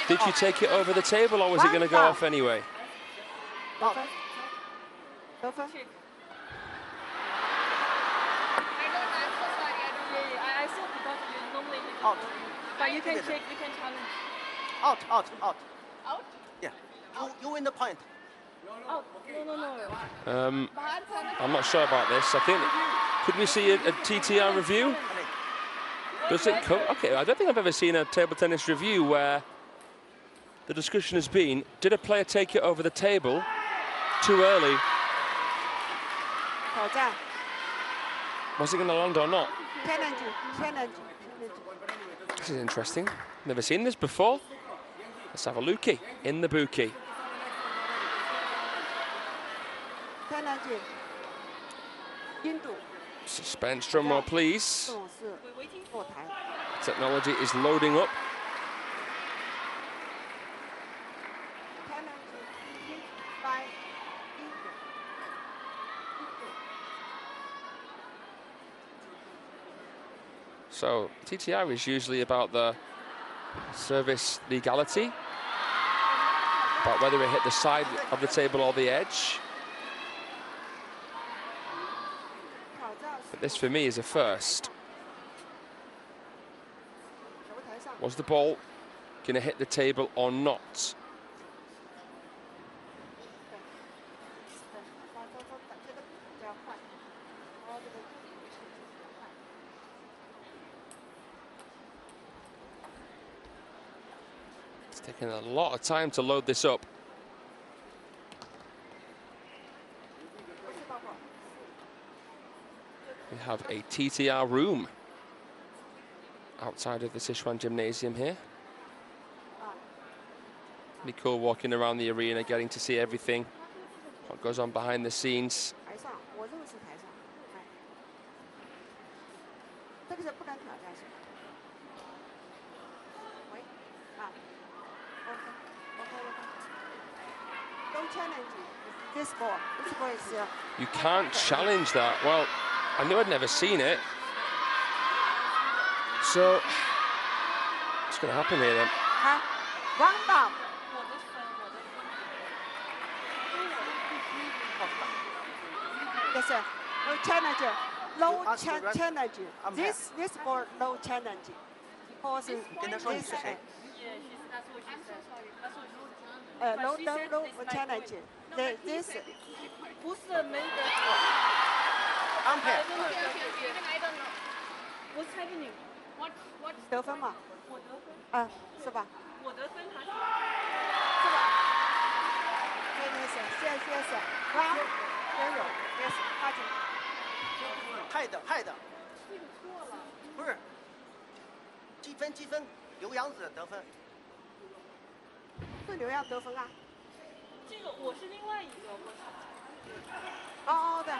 Did she take it over the table, or was it going to go off anyway? Out. But you can check, you can challenge. Out. Out? Yeah. You win the point. Out. No. I'm not sure about this. I think, could we see a TTR review? Does it come? Okay, I don't think I've ever seen a table tennis review where the discussion has been, did a player take it over the table too early? Was it going to land or not? This is interesting. Never seen this before. Let's have a lookie in the bookie. Suspense, drum roll, please. Technology is loading up. So TTR is usually about the service legality, about whether it hit the side of the table or the edge. But this for me is a first. Was the ball going to hit the table or not? Taking a lot of time to load this up. We have a TTR room outside of the Sichuan Gymnasium here. Pretty cool walking around the arena, getting to see everything, what goes on behind the scenes. This ball is You can't challenge that. Well, I knew I'd never seen it. So, what's going to happen here then? One down. Yes, sir. No challenge. Low challenge. This ball no challenge. Because this. No challenge. This. Umpire. What's happening? What? 得分嘛？是吧？我得分还是？是吧？Yes. Round. Yes. 发球。派的。不是。积分，刘洋子得分。是刘洋得分啊？这个我是另外一个，哦，对。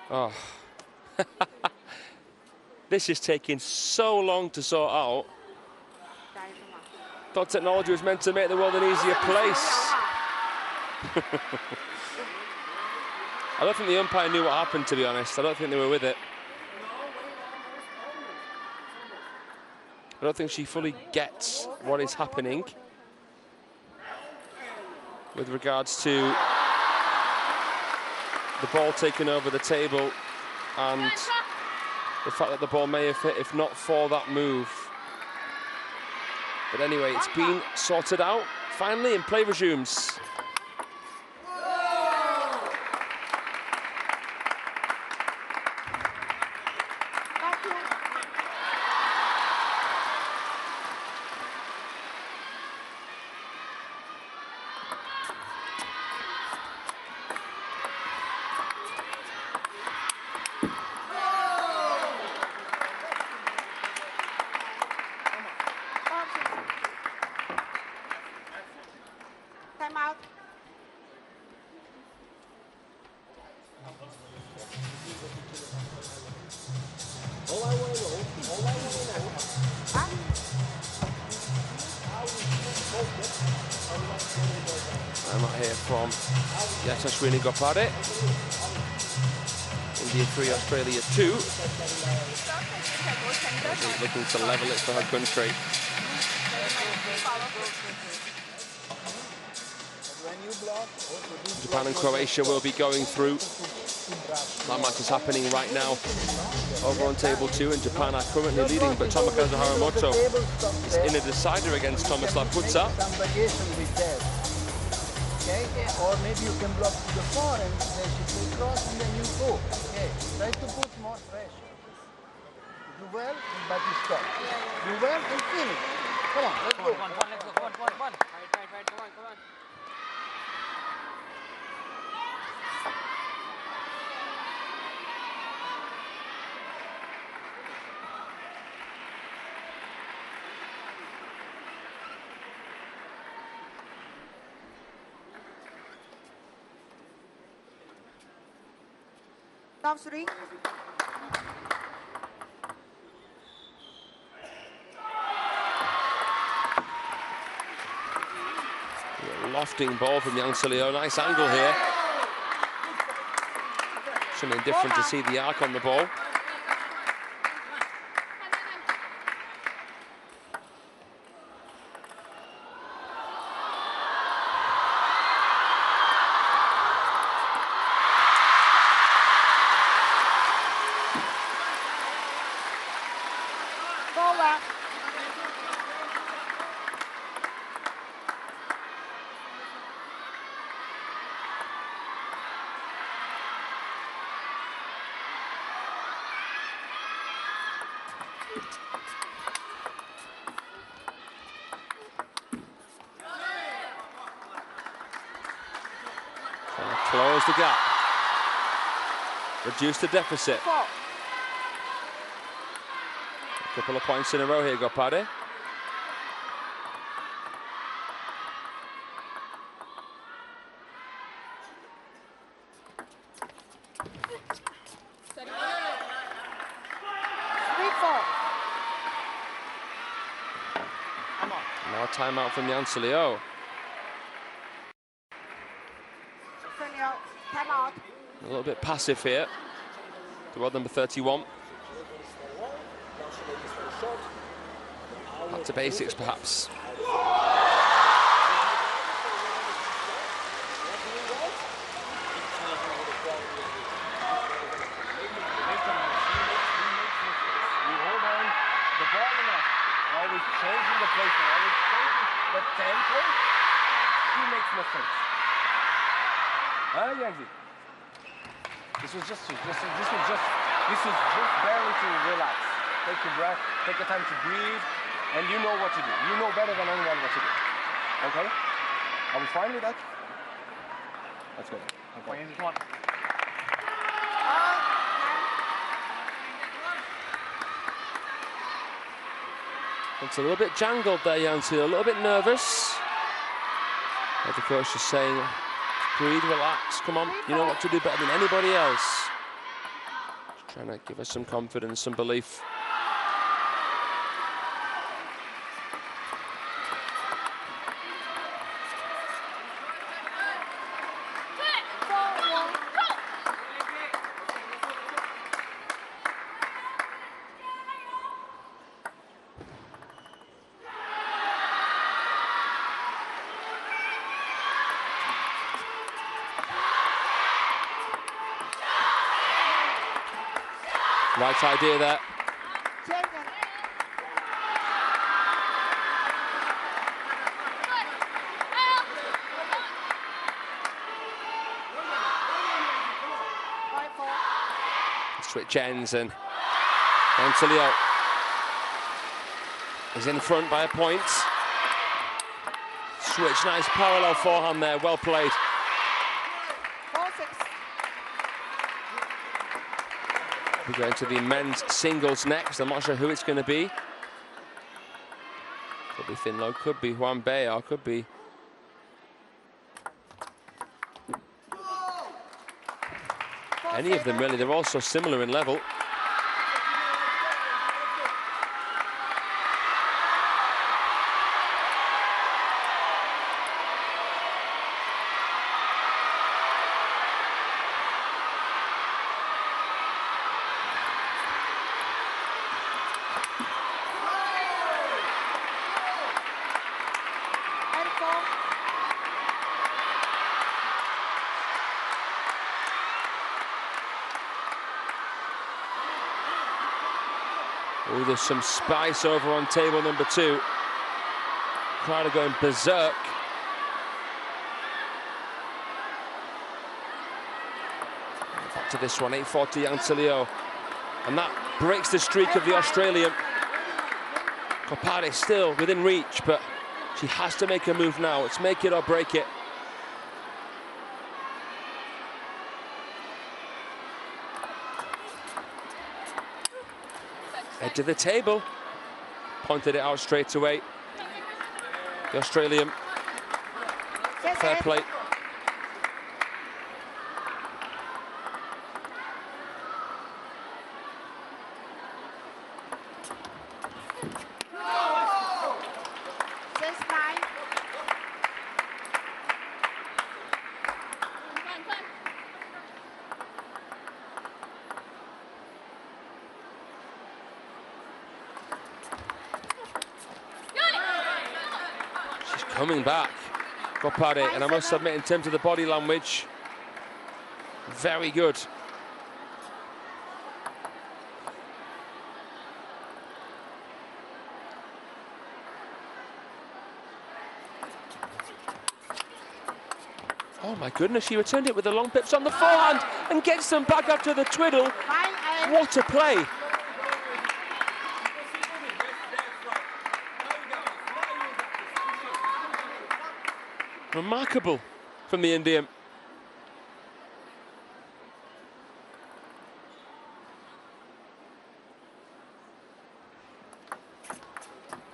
Oh. This is taking so long to sort out. Thought technology was meant to make the world an easier place. I don't think the umpire knew what happened, to be honest. I don't think they were with it. I don't think she fully gets what is happening with regards to the ball taking over the table and the fact that the ball may have hit if not for that move. But anyway, it's been sorted out finally, and play resumes. I'm out here from Yashashwini Gopade. India 3, Australia 2. She's looking to level it for her country. Japan and Croatia will be going through. That match is happening right now over on table 2, and Japan are currently leading, but Tomokazu Haramoto is in a decider against Tomislav Puca. Okay? Or maybe you can block to the far and then she play cross and then you go. Okay? Try to put more pressure. Do well, but you stop. Do well and finish. Come on, let's go. Come on. Right, come on. Top 3. Lofting ball from Yang Silio. Nice angle here. Something different to see the arc on the ball. Trying to close the gap. Reduce the deficit. A couple of points in a row here, Gopade. Now a timeout from Yang Liu. Timeout. A little bit passive here. To world number 31. Back to basics, perhaps. Always changing the placement, always changing the tempo. He makes mistakes. Yazi? This was just barely to relax. Take your breath, take the time to breathe, and you know what to do. You know better than anyone what to do. Okay? Are we fine with that? Let's go. Okay. It's a little bit jangled there, Yancy, a little bit nervous. But the coach is saying, breathe, relax, come on, you know what to do better than anybody else. Just trying to give us some confidence, some belief. Right idea there. Switch ends and Antilio is in front by a point. Switch, nice parallel forehand there, well played. We're going to the men's singles next. I'm not sure who it's going to be. Could be Finlo, could be Juan Bayer, could be any of them really. They're all so similar in level. Oh, there's some spice over on table number 2. Crowd are going berserk. Back to this one, 8-4 to Antilio. And that breaks the streak of the Australian. Gopade still within reach, but she has to make a move now. It's make it or break it. Edge of the table. Pointed it out straight away. The Australian. Fair play. Coming back, Gopade, and I must admit, in terms of the body language, very good. Oh my goodness, she returned it with the long pips on the forehand and gets them back after the twiddle. What a play. Remarkable from the Indian.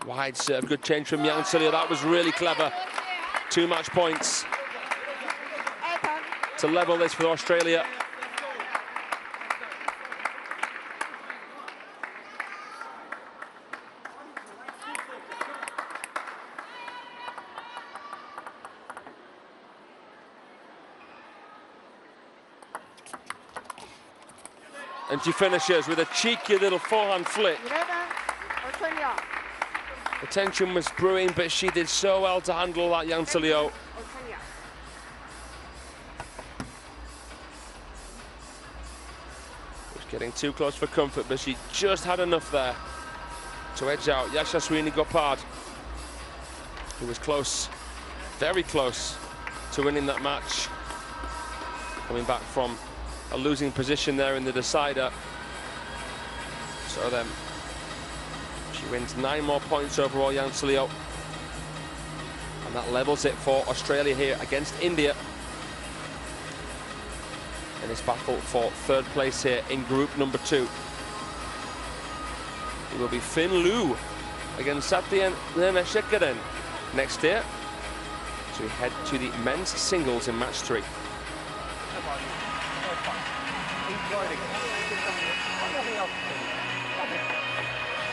Wide serve, good change from Yancelia. That was really clever. 2 match points to level this for Australia. And she finishes with a cheeky little forehand flick. The tension was brewing, but she did so well to handle that, Yancelia. Was getting too close for comfort, but she just had enough there to edge out Yashaswini Gopad, who was close, very close to winning that match. Coming back from a losing position there in the decider. So then she wins 9 more points overall, Yancelia. And that levels it for Australia here against India in this battle for 3rd place here in group number 2. It will be Finn Liu against Satyan Neneshekaran next year. So we head to the men's singles in match 3.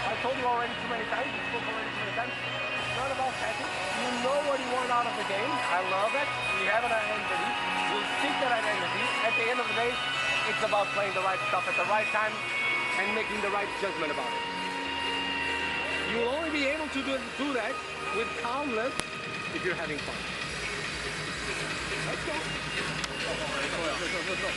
I told you already too many times, you spoke already too many times. It's not about tactics. You know what you want out of the game. I love it. We have an identity. We'll seek that identity. At the end of the day, it's about playing the right stuff at the right time and making the right judgment about it. You will only be able to do that with calmness if you're having fun. Let's go. Let's go.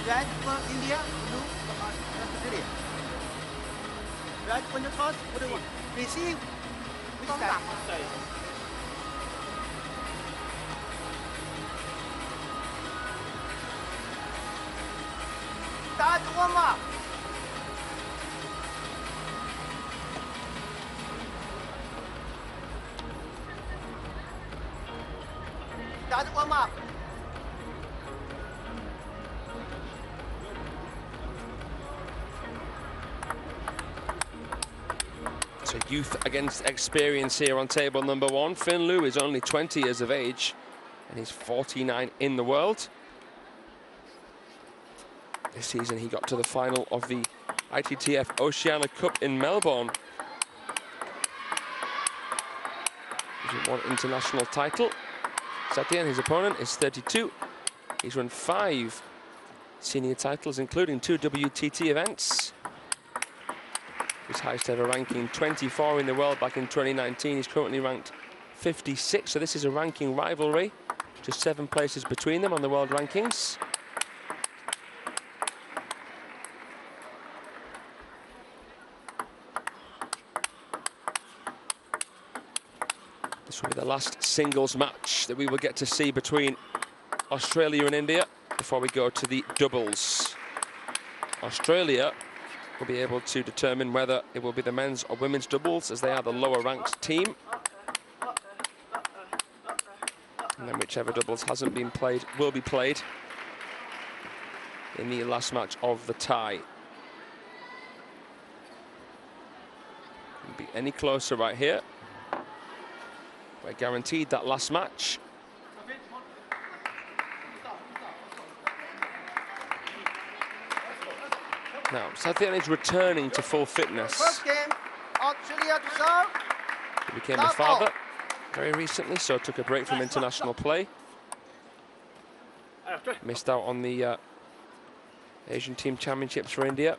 Red for India, blue for Australia. Red for your toss, what do you want? Receive. Which side? Start warm up. Start warm up. So youth against experience here on table number 1. Finn Liu is only 20 years of age and he's 49 in the world. This season he got to the final of the ITTF Oceania Cup in Melbourne. He's won one international title. Satyan, his opponent, is 32. He's won 5 senior titles, including 2 WTT events. His highest ever ranking, 24 in the world back in 2019. He's currently ranked 56, so this is a ranking rivalry. Just 7 places between them on the world rankings. This will be the last singles match that we will get to see between Australia and India before we go to the doubles. Australia will be able to determine whether it will be the men's or women's doubles, as they are the lower ranked team. And then whichever doubles hasn't been played will be played in the last match of the tie. Couldn't be any closer right here. We're guaranteed that last match. Now, Satyan is returning to full fitness. First game, Australia to serve. He became a father very recently, so took a break from international play. Missed out on the Asian Team Championships for India.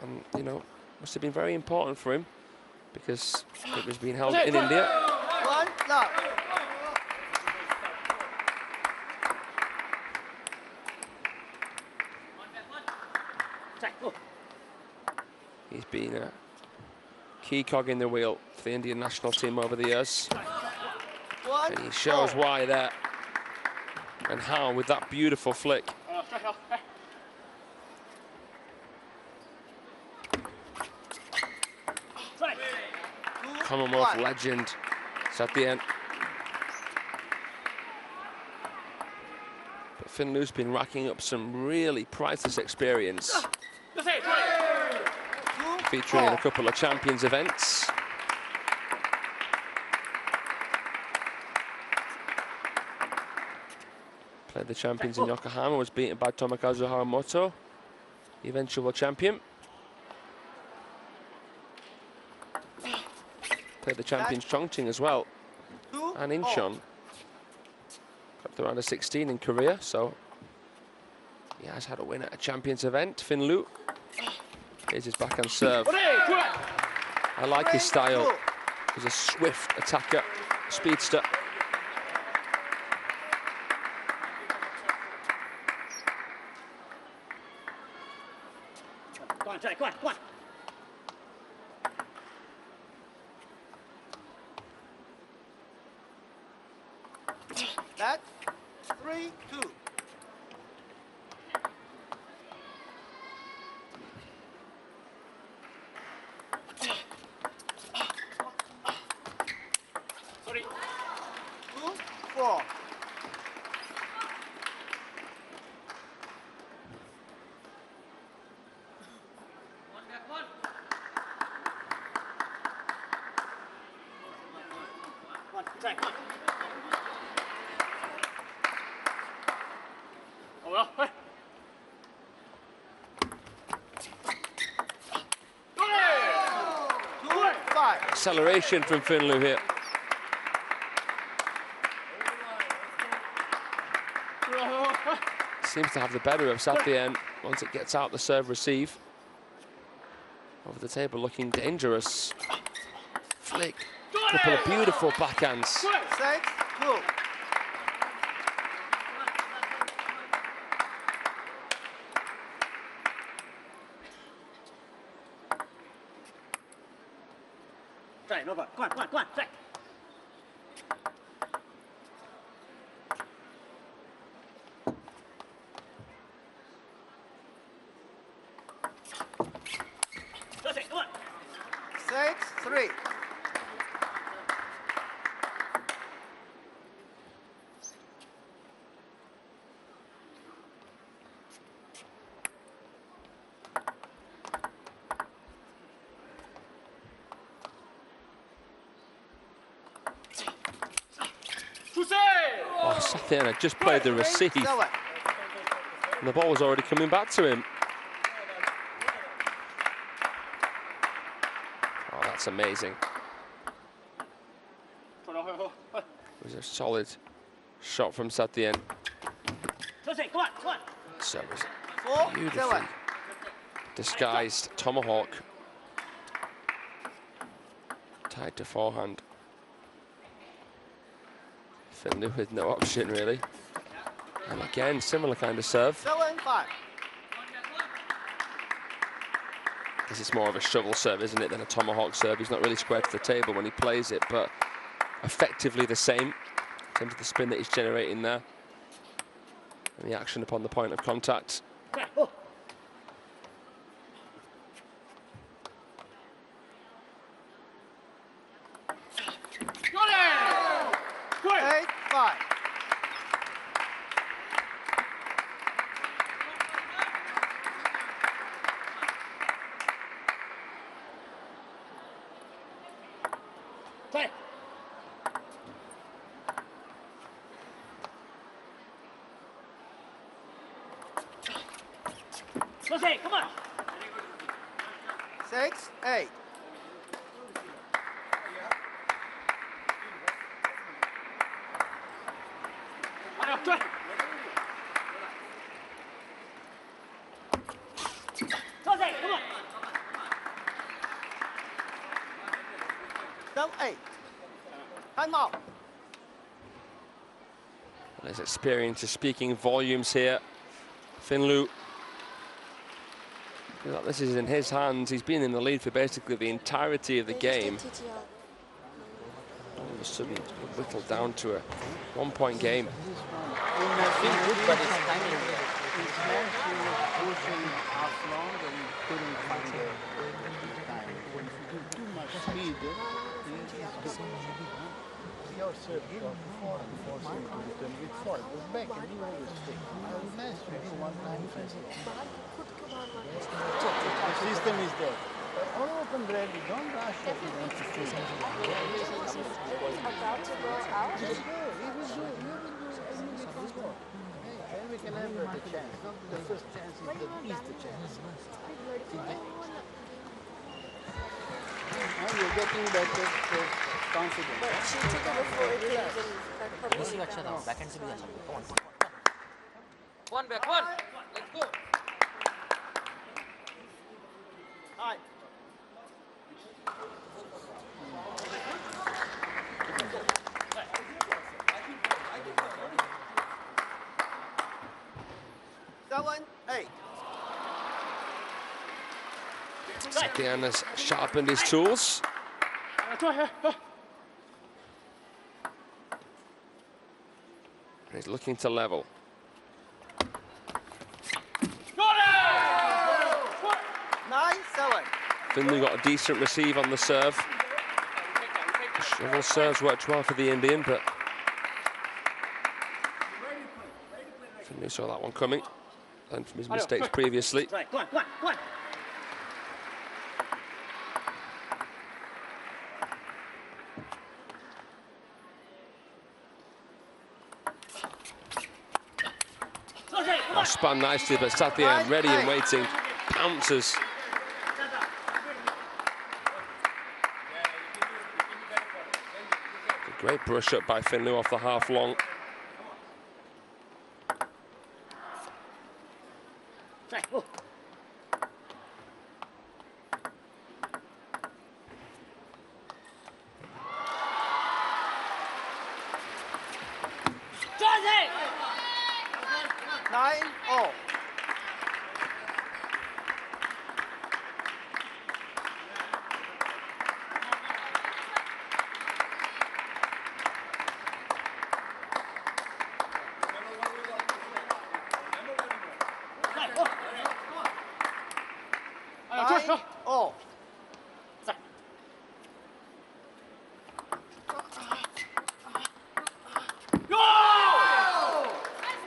And, you know, must have been very important for him because it was being held in India. One, love. He's been a key cog in the wheel for the Indian national team over the years. And he shows why there and how with that beautiful flick. Commonwealth legend Satyen. But Finn Lu's been racking up some really priceless experience, featuring in a couple of Champions events. Played the Champions in Yokohama, was beaten by Tomokazu Haramoto, the eventual champion. Played the Champions Chongqing as well, and Incheon. Got the round of 16 in Korea, so he has had a win at a Champions event. Finn Lu. Here's his backhand serve. I like his style. He's a swift attacker, speedster. That's 3-2. Sorry. 2-4. Acceleration from Finn Lu here. Seems to have the better of Satyen once it gets out the serve receive. Over the table looking dangerous. Flick. Couple of beautiful backhands. 6-2. Oh, Satyen had just played the receive. And the ball was already coming back to him. Oh, that's amazing. It was a solid shot from Satyen. So it was beautifully disguised tomahawk. Tied to forehand. Finn Lu with no option really. And again, similar kind of serve. 7-5. This is more of a shovel serve, isn't it, than a tomahawk serve. He's not really square to the table when he plays it, but effectively the same in terms of the spin that he's generating there. And the action upon the point of contact. Come on. 6-8. Time out. Well, his experience is speaking volumes here. Finn Lu This is in his hands. He's been in the lead for basically the entirety of the game. All of a sudden, whittled down to a 1-point game. Good, but it's timing. In smash, he was pushing half long and he couldn't find the time. When you do too much speed, your serve goes forward and force him to return with forward. Goes back and you always take. I will mess with you one time fast. The system is there. On open rally, don't rush if you want to finish. It's about to go out. Just go. You will do. And we can go. Then we can have the chance. The first chance is the chance. Now you're getting better confidence. But she took it before it came in. Easy अच्छा था, backhand से भी जा सकते हो. One back, one. Let's go. Hi. Hey. Satyan has sharpened his tools. He's looking to level. Finley got a decent receive on the serve. The shovel serves worked well for the Indian, but Finley saw that one coming, and from his mistakes previously. Go on. Oh, spun nicely, but Satyan ready and waiting, pounces. A great brush up by Finley off the half long.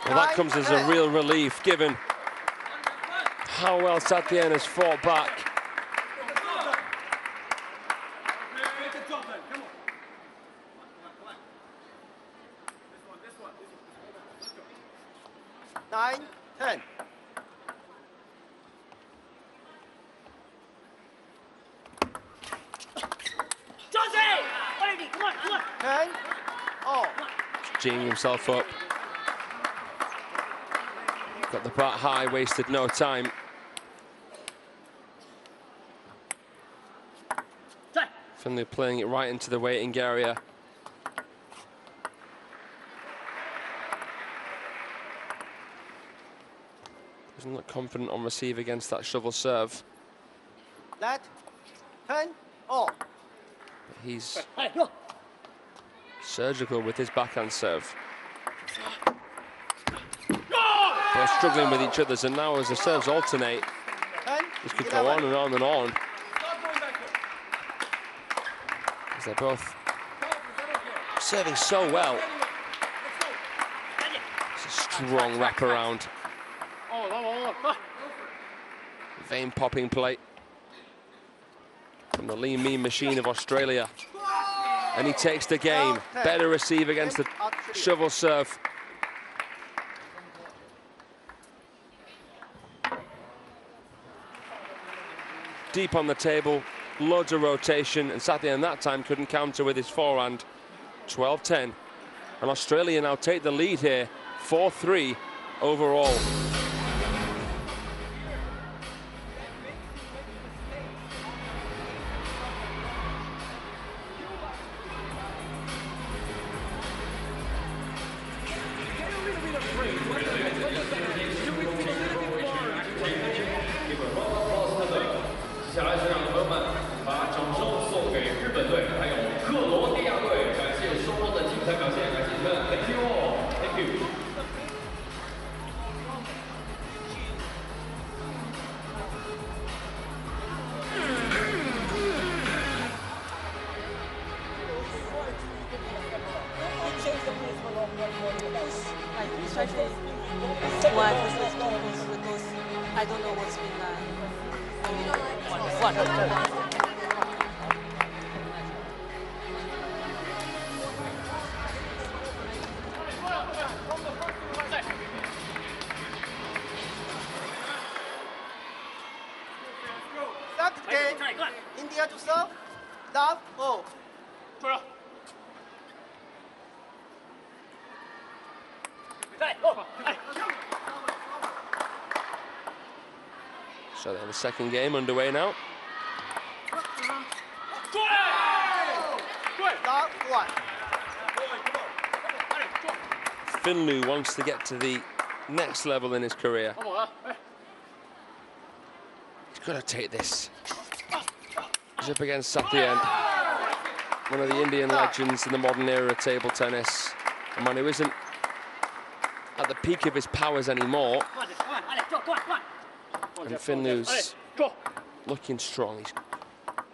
Well, that comes as a real relief, given how well Satyan has fought back. Nine, 10. Come on. 10, all. Geeing himself up. Got the bat high, wasted no time. Finley playing it right into the waiting area. Doesn't look confident on receive against that shovel serve. That 10, all. He's surgical with his backhand serve. Both struggling with each other, and now as the serves alternate, this could go on and on and on. As they're both serving so well. It's a strong wraparound. Vein popping play from the lean mean machine of Australia. And he takes the game. Better receive against the shovel serve. Deep on the table, loads of rotation, and Satyan that time couldn't counter with his forehand. 12-10. And Australia now take the lead here, 4-3 overall. especially when I was with people because I don't know what's been one. India to serve. Love, oh. So then the second game underway now. Love, one. Finlu wants to get to the next level in his career. He's got to take this. He's up against Satyen, one of the Indian legends in the modern era of table tennis. A man who isn't at the peak of his powers anymore. And Finlu's looking strong. He's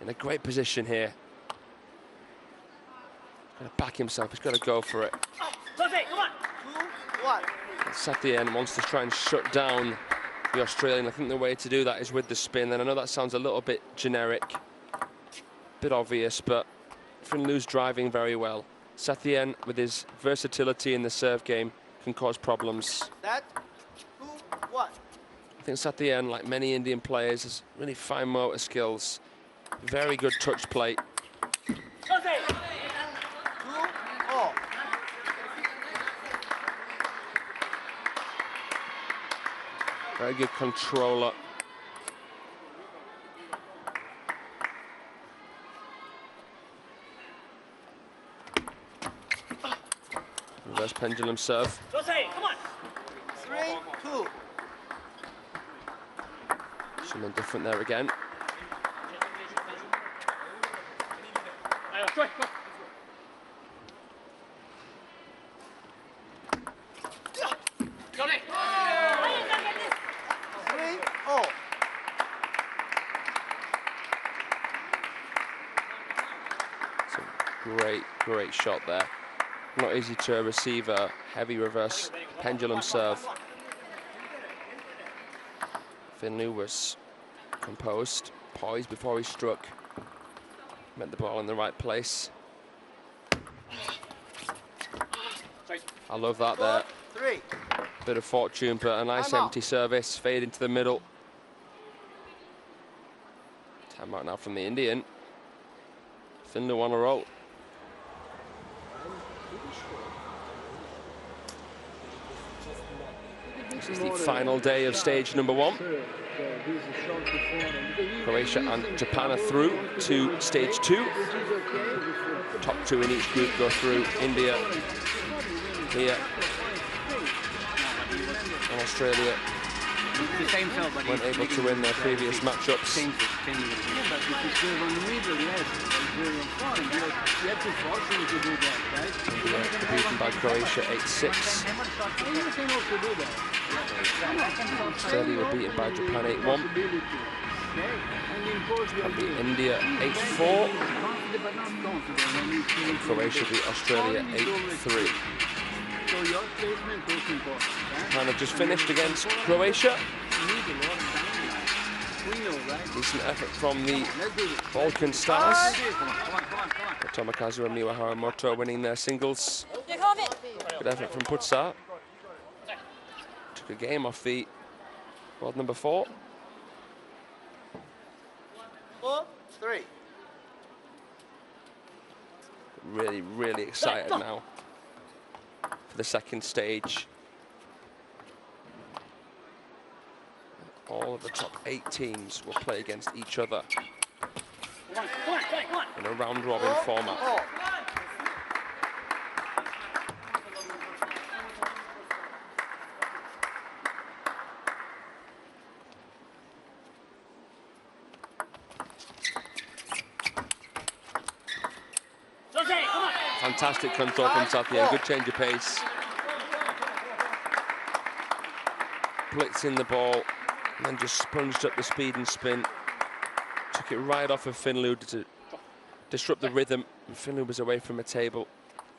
in a great position here. He's got to back himself. He's got to go for it. Satyen wants to try and shut down the Australian. I think the way to do that is with the spin. And I know that sounds a little bit generic, bit obvious, but Finlu's driving very well. Satyen, with his versatility in the serve game, can cause problems. That, 2-1. I think Satyen, like many Indian players, has really fine motor skills, very good touch play. 2-4. Very good controller. Reverse pendulum serve. 3-2. Something different there again. Great shot there. Not easy to receive a heavy reverse pendulum serve. Finlu was composed, poised before he struck. Met the ball in the right place. I love that there. Bit of fortune, but a nice empty service. Fade into the middle. Timeout now from the Indian. Finlu on a roll. This is the final day of stage number 1. Croatia and Japan are through to stage 2. Top 2 in each group go through. India here and Australia weren't able to win their previous matchups. India beaten by Croatia 8-6. Australia were beaten by Japan 8-1. And beat India 8-4. And Croatia beat Australia 8-3. Japan have just finished against Croatia. Decent effort from the Balkan stars. Tomokazu and Miwa Haramoto winning their singles. Good effort from Putsar. Took a game off the world number 4. 4-3. Really excited now for the second stage. All of the top 8 teams will play against each other in a round-robin format. Fantastic control from Satyen, good change of pace. Blitzing the ball, and then just sponged up the speed and spin. Took it right off of Finlu to disrupt the rhythm. And Finlu was away from a table,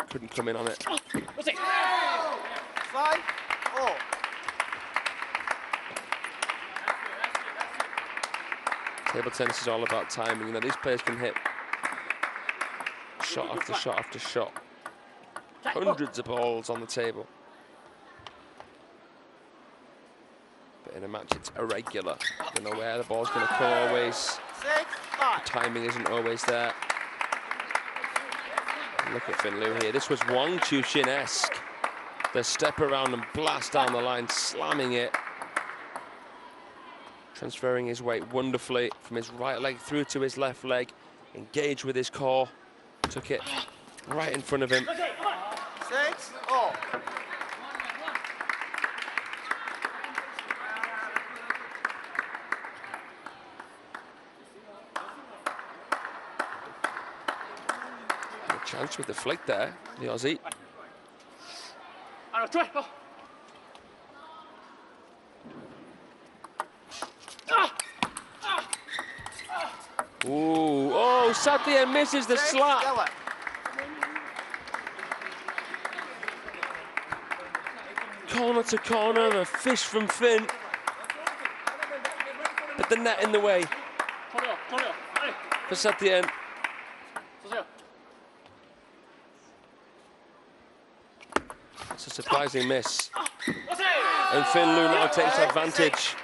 couldn't come in on it. 5-4. all. Table tennis is all about timing. You know, these players can hit shot after shot after shot. Hundreds of balls on the table. But in a match, it's irregular. You know where the ball's going to come always. The timing isn't always there. Look at Finn Liu here. This was Wang Chuxin-esque. The step around and blast down the line, slamming it. Transferring his weight wonderfully from his right leg through to his left leg. Engaged with his core. Took it right in front of him. 6-all. A chance with the flick there, the Aussie. Ooh, oh, Satya misses the slap. Corner to corner, a fish from Finn. But the net in the way for Satya. It's a surprising miss. And Finn Liu now takes advantage.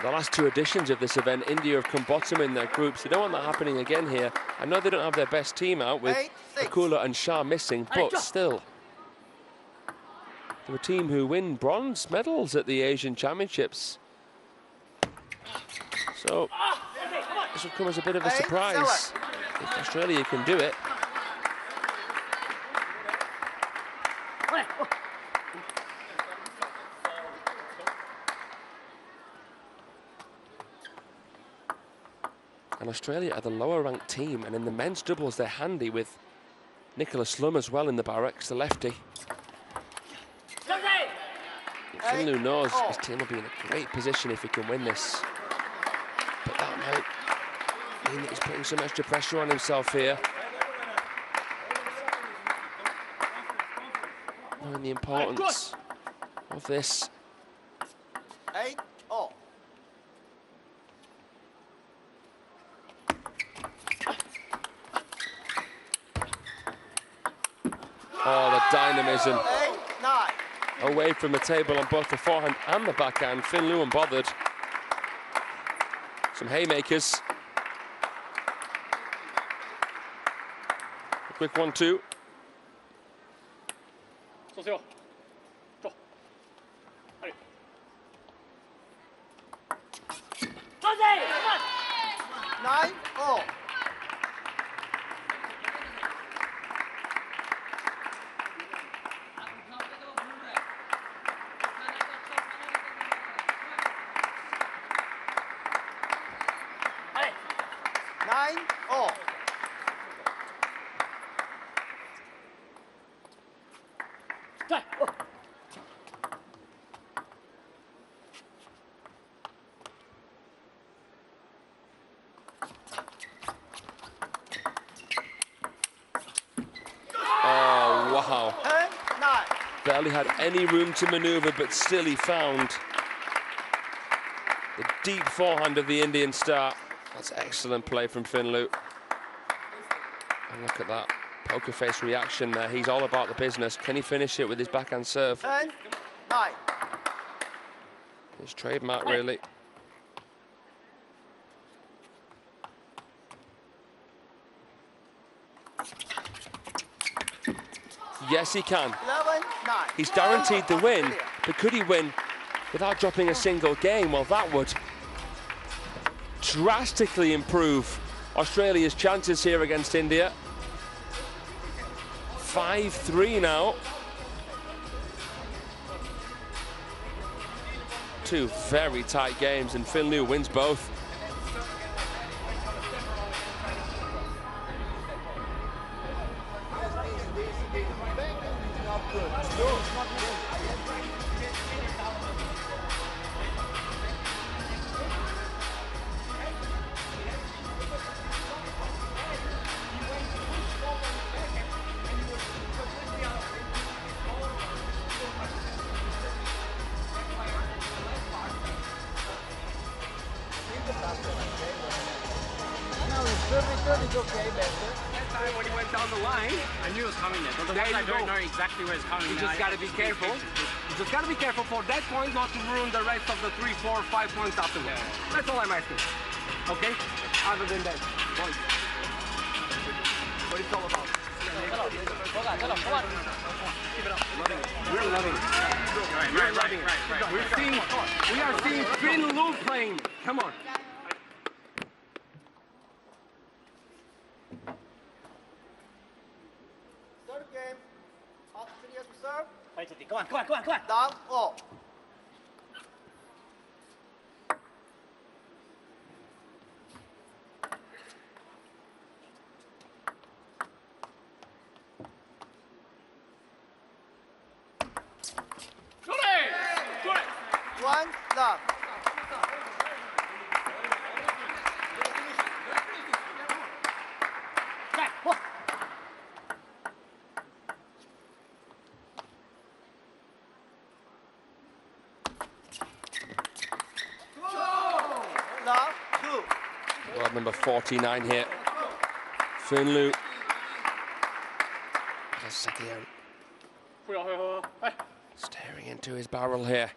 The last two editions of this event, India have come bottom in their groups. They don't want that happening again here. I know they don't have their best team out with Akula and Shah missing, but still. They're a team who win bronze medals at the Asian Championships. So this will come as a bit of a surprise if Australia can do it. And Australia are the lower ranked team, and in the men's doubles they're handy with Nicholas Lum as well in the barracks, the lefty. Finn Liu knows his team will be in a great position if he can win this. But that might mean that he's putting some extra pressure on himself here. Knowing the importance of this. 8-all. Oh, the dynamism. Away from the table on both the forehand and the backhand. Finn Liu unbothered. Some haymakers. A quick 1-2. Nine-all. Barely had any room to maneuver, but still he found the deep forehand of the Indian star. That's excellent play from Finn Liu. And look at that poker face reaction there. He's all about the business. Can he finish it with his backhand serve? 10-9. His trademark, really. Yes, he can. 11-9. He's guaranteed the win, but could he win without dropping a single game? Well, that would drastically improve Australia's chances here against India. 5-3 now. Two very tight games, and Finn Liu wins both. third is okay, better. That time when he went down the line, I knew it was coming there. But I don't know exactly where it's coming. You just got to be careful. You just got to be careful for that point not to ruin the rest of the 3, 4, 5 points afterwards. Yeah. That's all I'm asking. Okay? Other than that, points. What it's all about. We're loving it. We're loving it. We are seeing Finn Lu playing. Come on. Third game. Australians serve. Come on, come on, come on, come on. Down, all. One, down. World number 49 here. Finn Lu. Staring into his barrel here.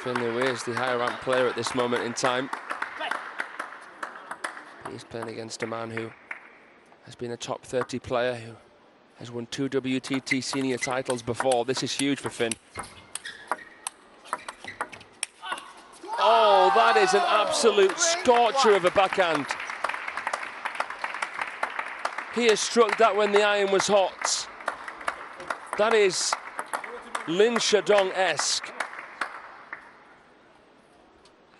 Finn Lu is the higher ranked player at this moment in time. He's playing against a man who has been a top 30 player, who has won 2 WTT senior titles before. This is huge for Finn. Oh, that is an absolute scorcher of a backhand. He has struck that when the iron was hot. That is Lin Shadong-esque.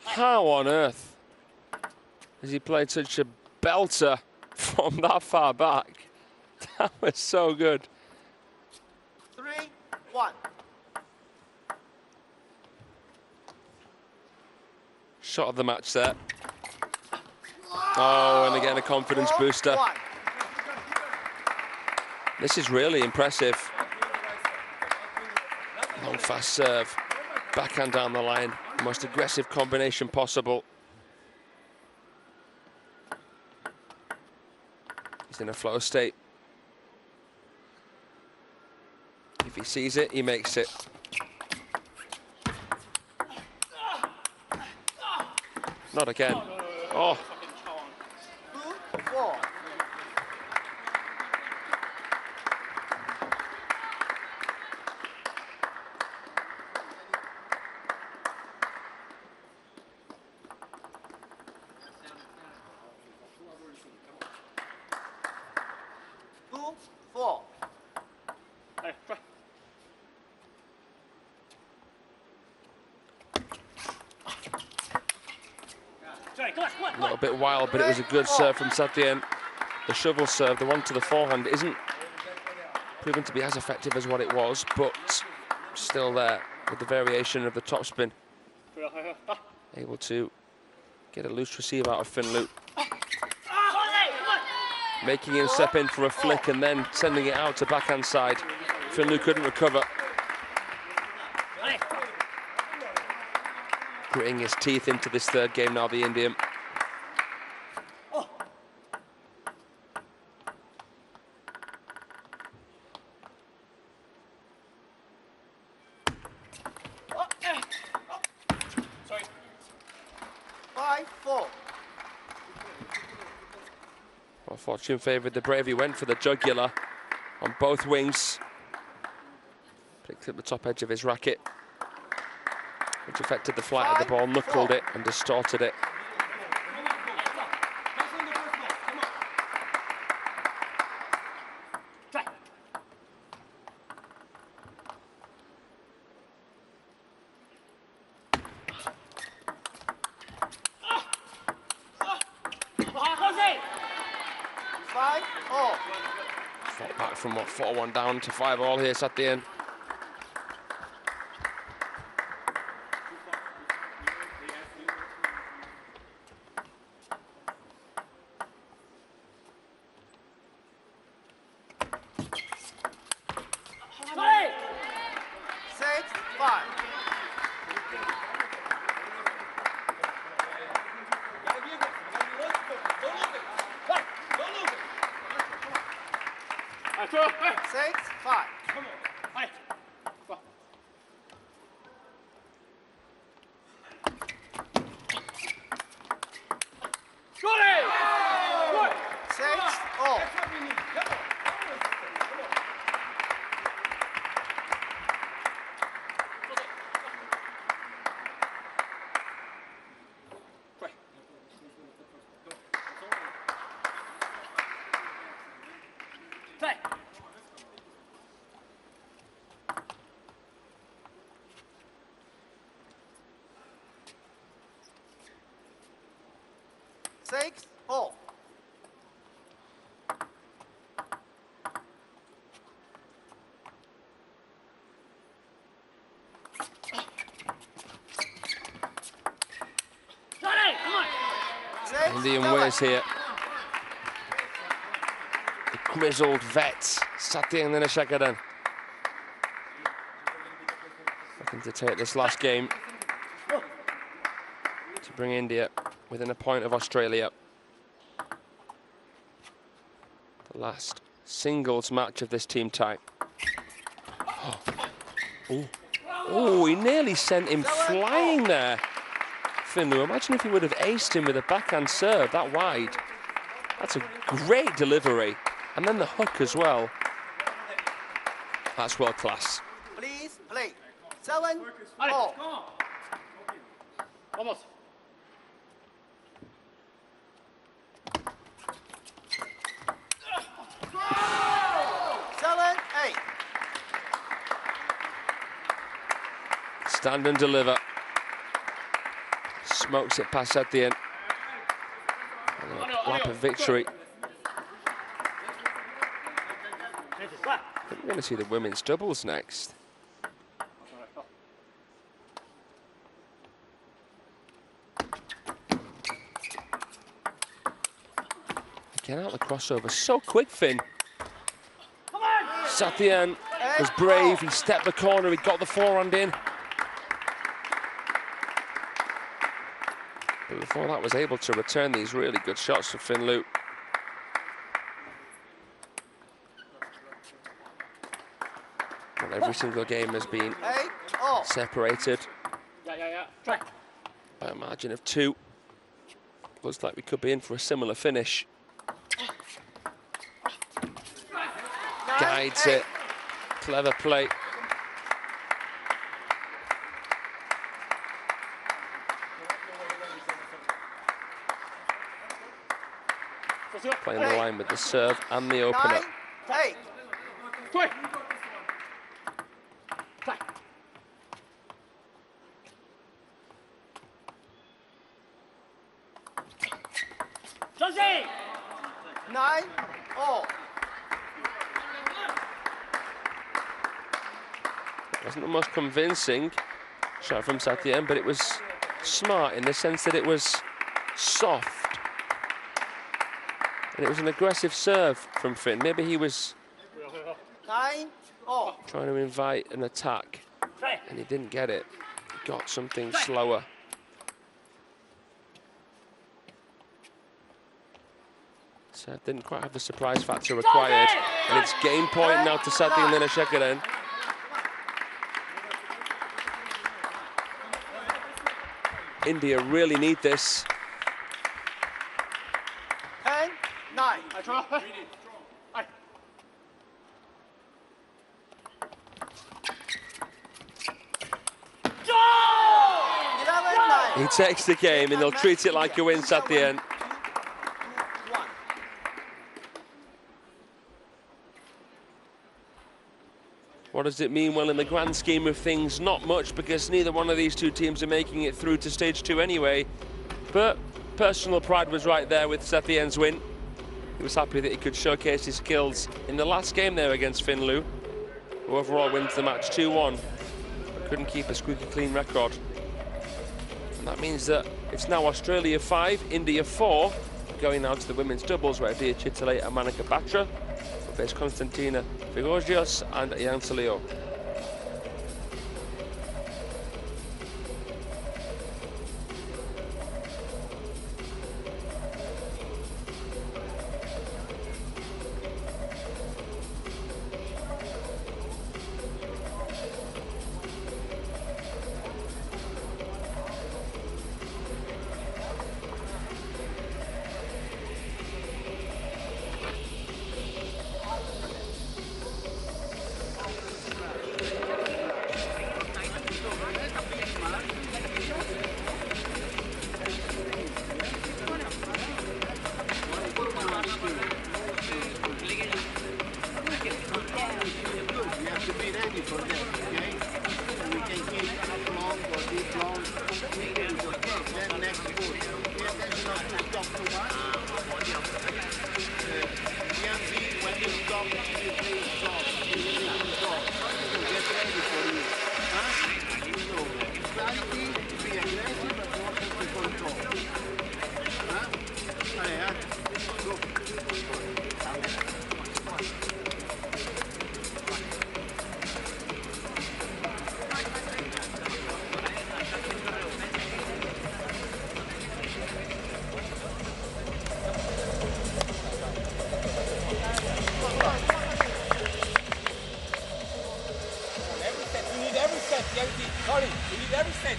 How on earth has he played such a belter from that far back? That was so good. 3-1. Shot of the match there. Oh, and again a confidence booster. This is really impressive. Long fast serve, backhand down the line, the most aggressive combination possible. He's in a flow state. If he sees it, he makes it. Not again. Oh. 2-4. A little bit wild, but it was a good serve from Satien. The shovel serve, the one to the forehand, isn't proven to be as effective as what it was, but still there with the variation of the topspin. Able to get a loose receive out of Finn Lu. Making him step in for a flick and then sending it out to backhand side. Finn Lu couldn't recover. Gritting his teeth into this third game now, the Indian. Sorry. 5-4. Well, fortune favoured the brave. He went for the jugular on both wings. Picked up the top edge of his racket, which affected the flight of the ball, knuckled it and distorted it. Fought back from what, 4-1 down to 5-all here at the end. 6-5. Come on. Hey. Go. 6-all. Six, all. Indian Wiz here. The grizzled vets, Satyen Ninashekaran. Looking to take this last game to bring India within a point of Australia. The last singles match of this team tie. Oh, he nearly sent him flying there. Finlu, imagine if he would have aced him with a backhand serve that wide. That's a great delivery. And then the hook as well. That's world class. Please play. 7-all. Almost. Stand and deliver. Smokes it past Satyen. Lap of victory. I think we're going to see the women's doubles next. Again, out the crossover. So quick, Finn. Satyen was brave. He stepped the corner. He got the forehand in. But before that, was able to return these really good shots for Finlu. And every single game has been separated by a margin of 2. Looks like we could be in for a similar finish. Guides it. Clever play. Playing the line with the serve and the opener. 9-8. Wasn't the most convincing shot from Satyen, but it was smart in the sense that it was soft. And it was an aggressive serve from Finn. Maybe he was 9-all. trying to invite an attack, and he didn't get it. He got something slower. So didn't quite have the surprise factor required. And it's game point now to Satyen Ninashekaran. India really need this. 10-9. He takes the game and they'll treat it like a win, Satyen. What does it mean? Well, in the grand scheme of things, not much, because neither one of these two teams are making it through to stage 2 anyway. But personal pride was right there with Satyen's win. He was happy that he could showcase his skills in the last game there against Finlu, who overall wins the match 2-1, but couldn't keep a squeaky clean record. And that means that it's now Australia 5, India 4, going now to the women's doubles, where Dia Chitale and Manika Batra will face Konstantina Figogios and Ian Salio. Set.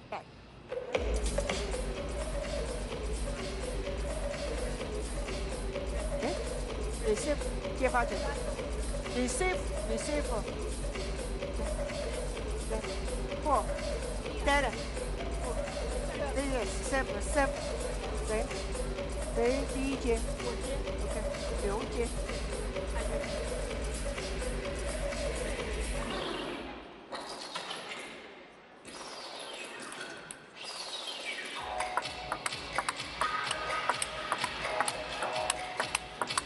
Back. Okay. Receive. Chia pha chừng. Receive. Receive. Okay. 4. 10. This is 7. 7. Đấy. Đấy đi chia. Ok. Biểu chia.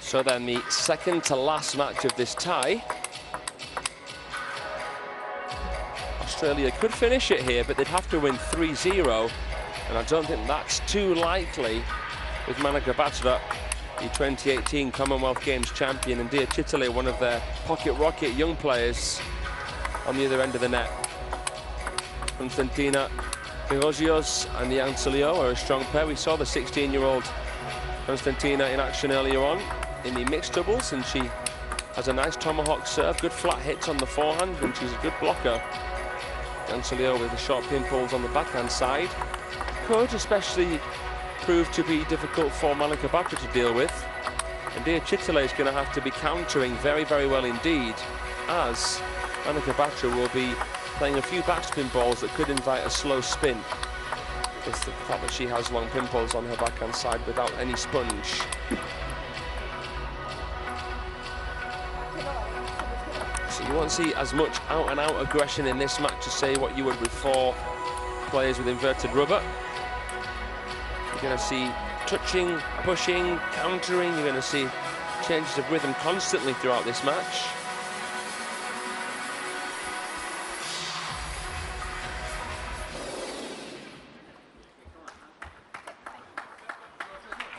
So then the second to last match of this tie. Australia could finish it here, but they'd have to win 3-0. And I don't think that's too likely with Manika Batra, the 2018 Commonwealth Games champion, and Dia Chitale, one of their pocket rocket young players, on the other end of the net. Constantina Pirogios and Yang Tsulio are a strong pair. We saw the 16-year-old Constantina in action earlier on in the mixed doubles, and she has a nice tomahawk serve, good flat hits on the forehand, and she's a good blocker. Yang Tsulio with the short pin pulls on the backhand side could especially prove to be difficult for Manika Batra to deal with. And Dia Chitale is going to have to be countering very, very well indeed, as Manika Batra will be playing a few backspin balls that could invite a slow spin. It's the fact that she has long pin pulls on her backhand side without any sponge. So you won't see as much out-and-out aggression in this match as, say, what you would with 4 players with inverted rubber. You're going to see touching, pushing, countering. You're going to see changes of rhythm constantly throughout this match.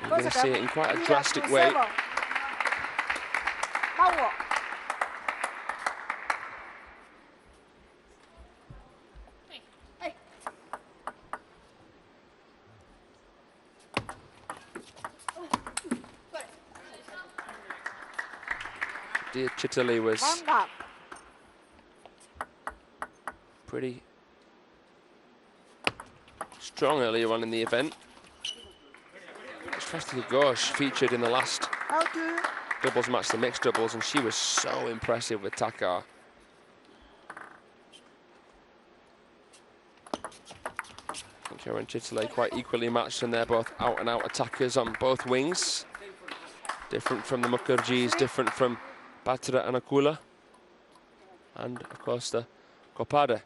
You're going to see it in quite a drastic way. Dia Chitale was pretty strong earlier on in the event. Svestika Ghosh featured in the last doubles match, the mixed doubles, and she was so impressive with Takar. I think her and Chitale quite equally matched, and they're both out-and-out attackers on both wings. Different from the Mukherjees, different from Batra and Akula, and of course the Kopade.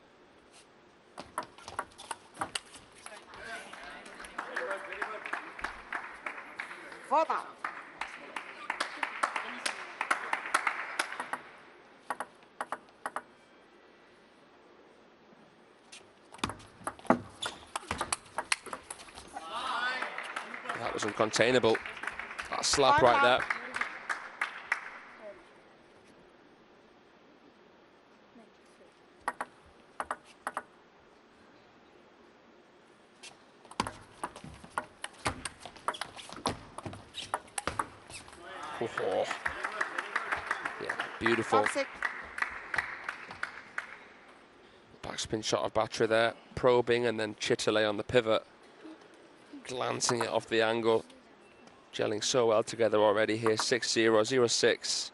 That was uncontainable. That slap right there. Oh. Yeah, beautiful. Backspin shot of Batra there, probing, and then Chitale on the pivot, glancing it off the angle, gelling so well together already here. 6-0, 0-6 is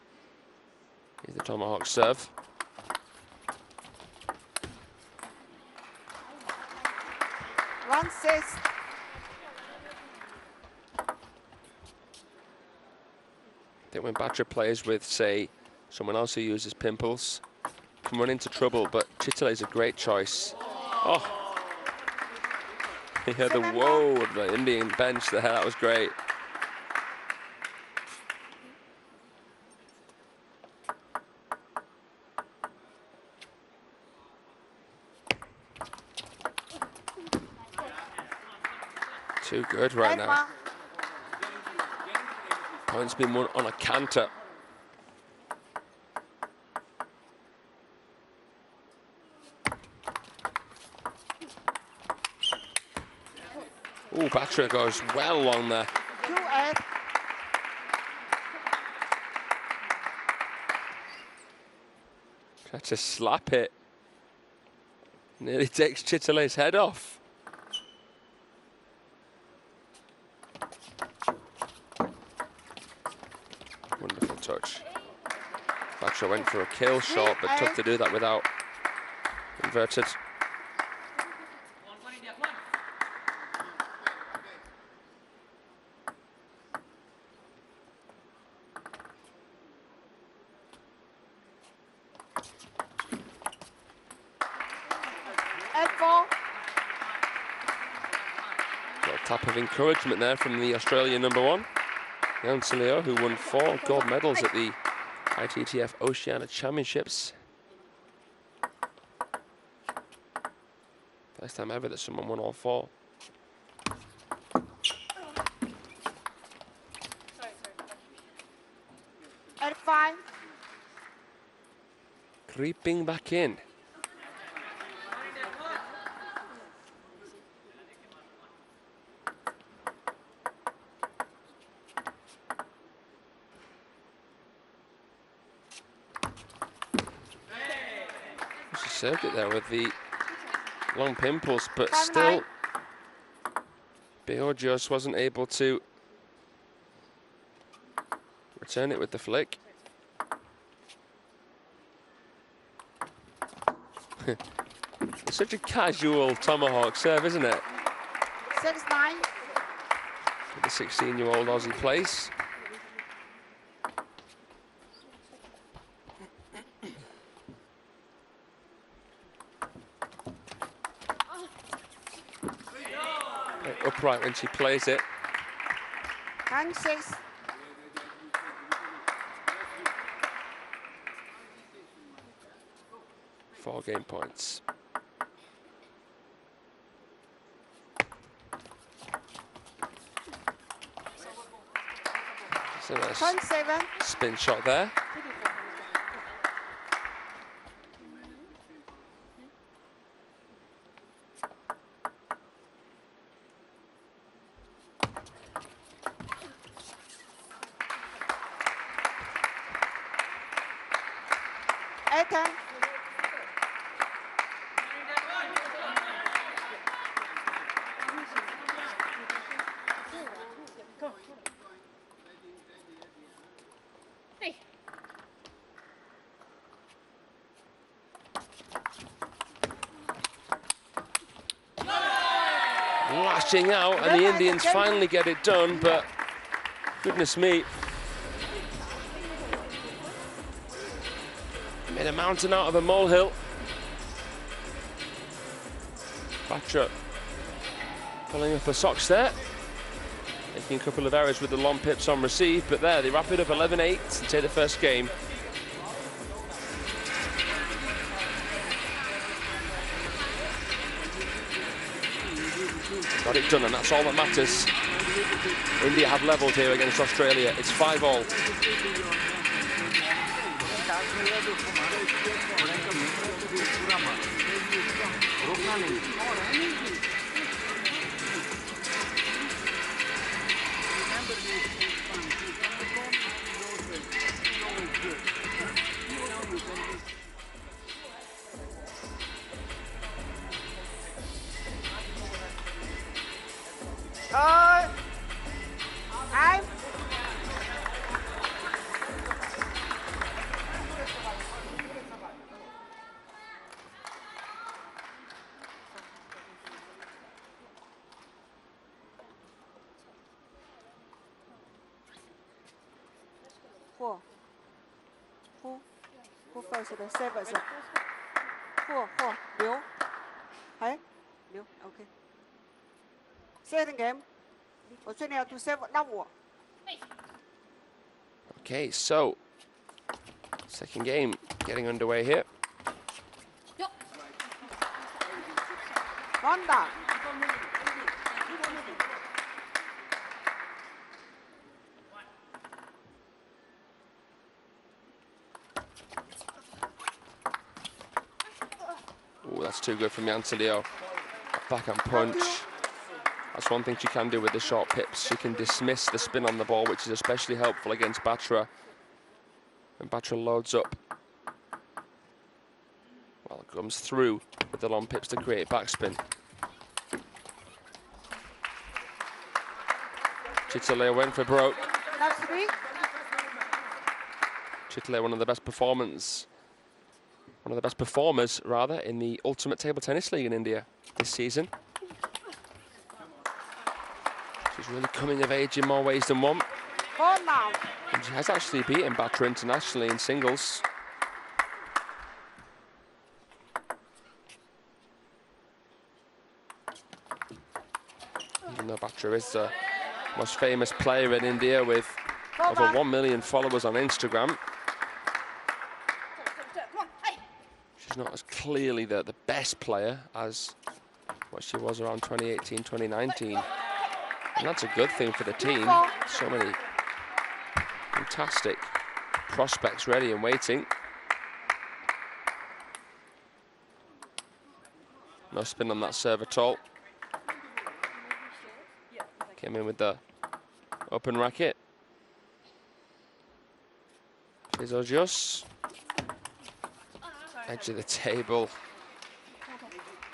the tomahawk serve. Front 6. I think when Batra plays with, say, someone else who uses pimples, can run into trouble, but Chitale is a great choice. Oh, he heard the whoa of the Indian bench there, that was great. Too good right now. Points been won on a canter. Ooh, Batra goes well along there. 2-8. Tried to slap it. Nearly takes Chitale's head off. Wonderful touch. Batra went for a kill shot, but tough to do that without inverted. Tap of encouragement there from the Australian #1, Jan Saleo, who won 4 gold medals at the ITTF Oceania Championships. First time ever that someone won all 4. At 5. Creeping back in. Served it there with the long pimples, but still Beorgios wasn't able to return it with the flick. It's such a casual tomahawk serve, isn't it? 6-9. With the 16-year-old Aussie place. Upright when she plays it. 9-6. Four game points. So nice 7. spin shot there. Lashing out, and the Indians finally get it done, but goodness me. Made a mountain out of a molehill. Batra pulling up her socks there. Making a couple of errors with the long pips on receive, but there, they wrap it up 11-8 and take the first game. Got it done, and that's all that matters. India have levelled here against Australia. It's 5-all. Who first? The servers. Who? Liu. Hey? Liu. Okay. Second game. Australia to serve number. Okay, so second game getting underway here. Honda. Ooh, that's too good from Yancelio. Backhand punch. That's one thing she can do with the short pips. She can dismiss the spin on the ball, which is especially helpful against Batra. And Batra loads up. Well, it comes through with the long pips to create backspin. Chitale went for broke. Chitale, one of the best performers rather, in the Ultimate Table Tennis League in India this season. She's really coming of age in more ways than one. And she has actually beaten Batra internationally in singles. Even though Batra is the most famous player in India with over 1 million followers on Instagram, she's not as clearly the best player as what she was around 2018, 2019. And that's a good thing for the team. So many fantastic prospects ready and waiting. No spin on that serve at all. Came in with the open racket. Fizojos. Edge of the table.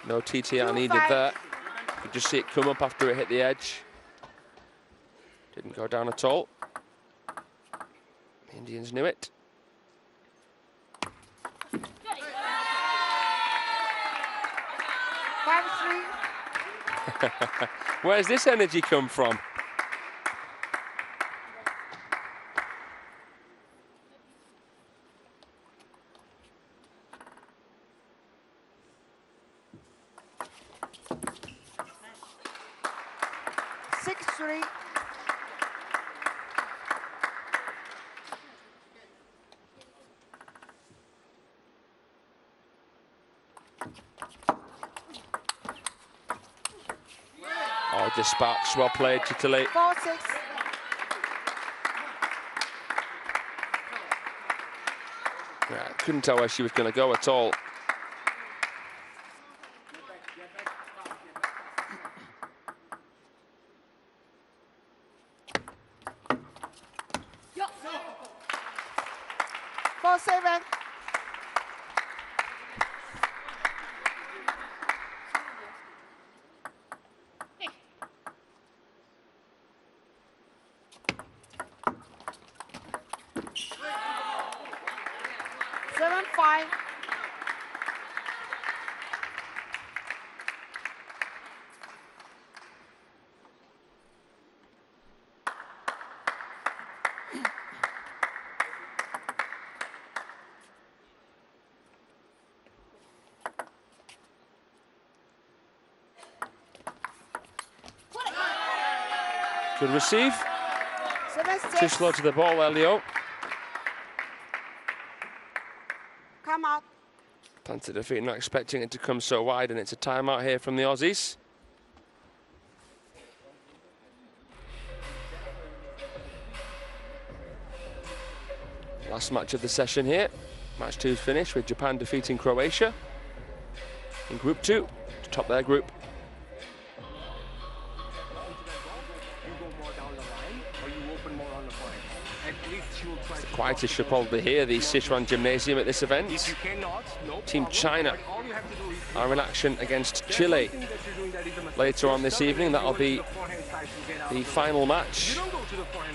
No TTR needed there. You could just see it come up after it hit the edge. Didn't go down at all. The Indians knew it. Where's this energy come from? Dispatch, well played, Chitale. 4-6. Yeah, couldn't tell where she was going to go at all. Good receive. Too slow to the ball there, Leo. Come out. Planted her feet, not expecting it to come so wide, and it's a timeout here from the Aussies. Last match of the session here. Match 2's finished with Japan defeating Croatia in Group 2 to top their group. It's the quietest you'll probably hear the Sichuan Gymnasium at this event. Team China are in action against Chile later on this evening. That'll be the final match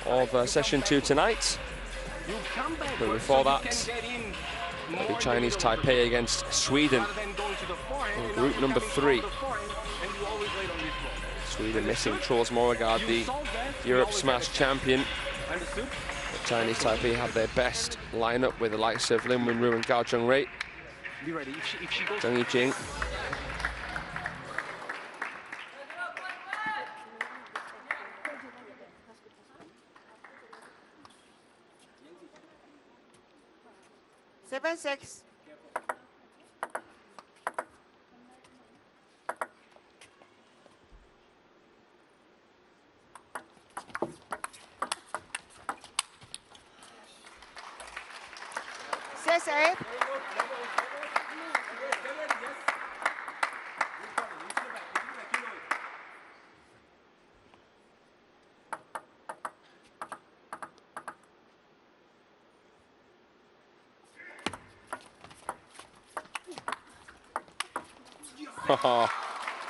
of session 2 tonight. But before that, it'll be Chinese Taipei against Sweden in group number 3. Sweden missing Troels Morregard, the Europe Smash champion. Chinese Taipei have their best lineup with the likes of Lin Wenru and Gao Zhongrui. Be ready. If she goes... Zheng Yijing. Seven, 6. Six, 8.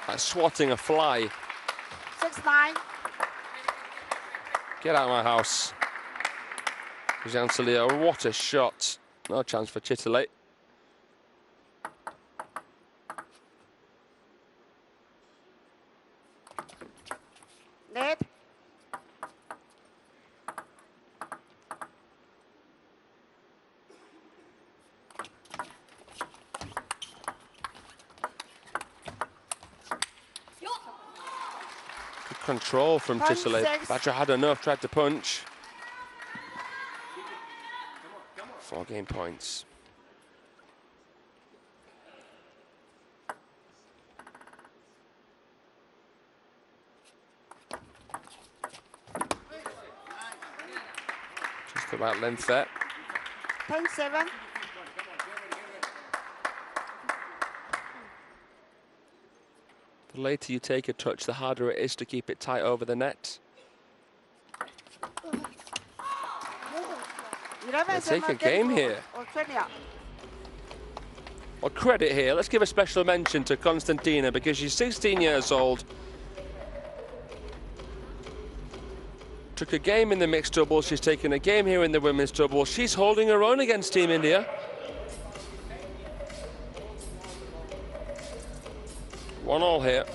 Like swatting a fly. 6, 9. Get out of my house. Zhang Sileo, what a shot. No chance for Chitale. Net. Good control from Punch Chitale. 6. Batra had enough, tried to punch. 4 game points. Just about length there. 10, 7. The later you take a touch, the harder it is to keep it tight over the net. 11, They take a 7. game here. Australia. Well, credit here. Let's give a special mention to Constantina because she's 16 years old. Took a game in the mixed doubles. She's taken a game here in the women's doubles. She's holding her own against Team India. One all here.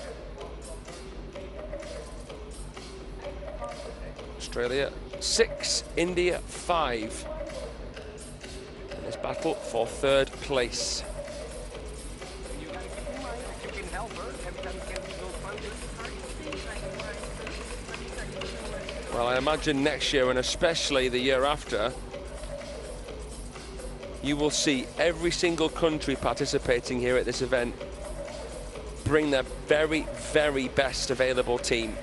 Australia 6, India 5. In this battle for 3rd place. You can help her every time you can do those punches. Well, I imagine next year, and especially the year after, you will see every single country participating here at this event bring their very, very best available team.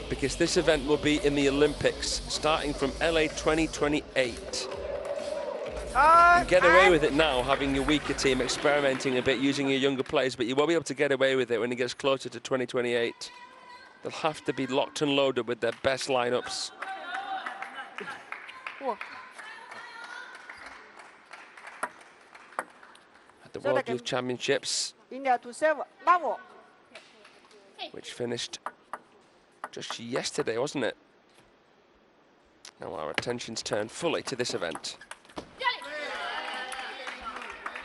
Because this event will be in the Olympics, starting from LA 2028. You get away with it now, having your weaker team, experimenting a bit, using your younger players, but you won't be able to get away with it when it gets closer to 2028. They'll have to be locked and loaded with their best lineups. At the World Youth Championships, India to 7. Bravo. which finished just yesterday, wasn't it? Now our attention's turned fully to this event.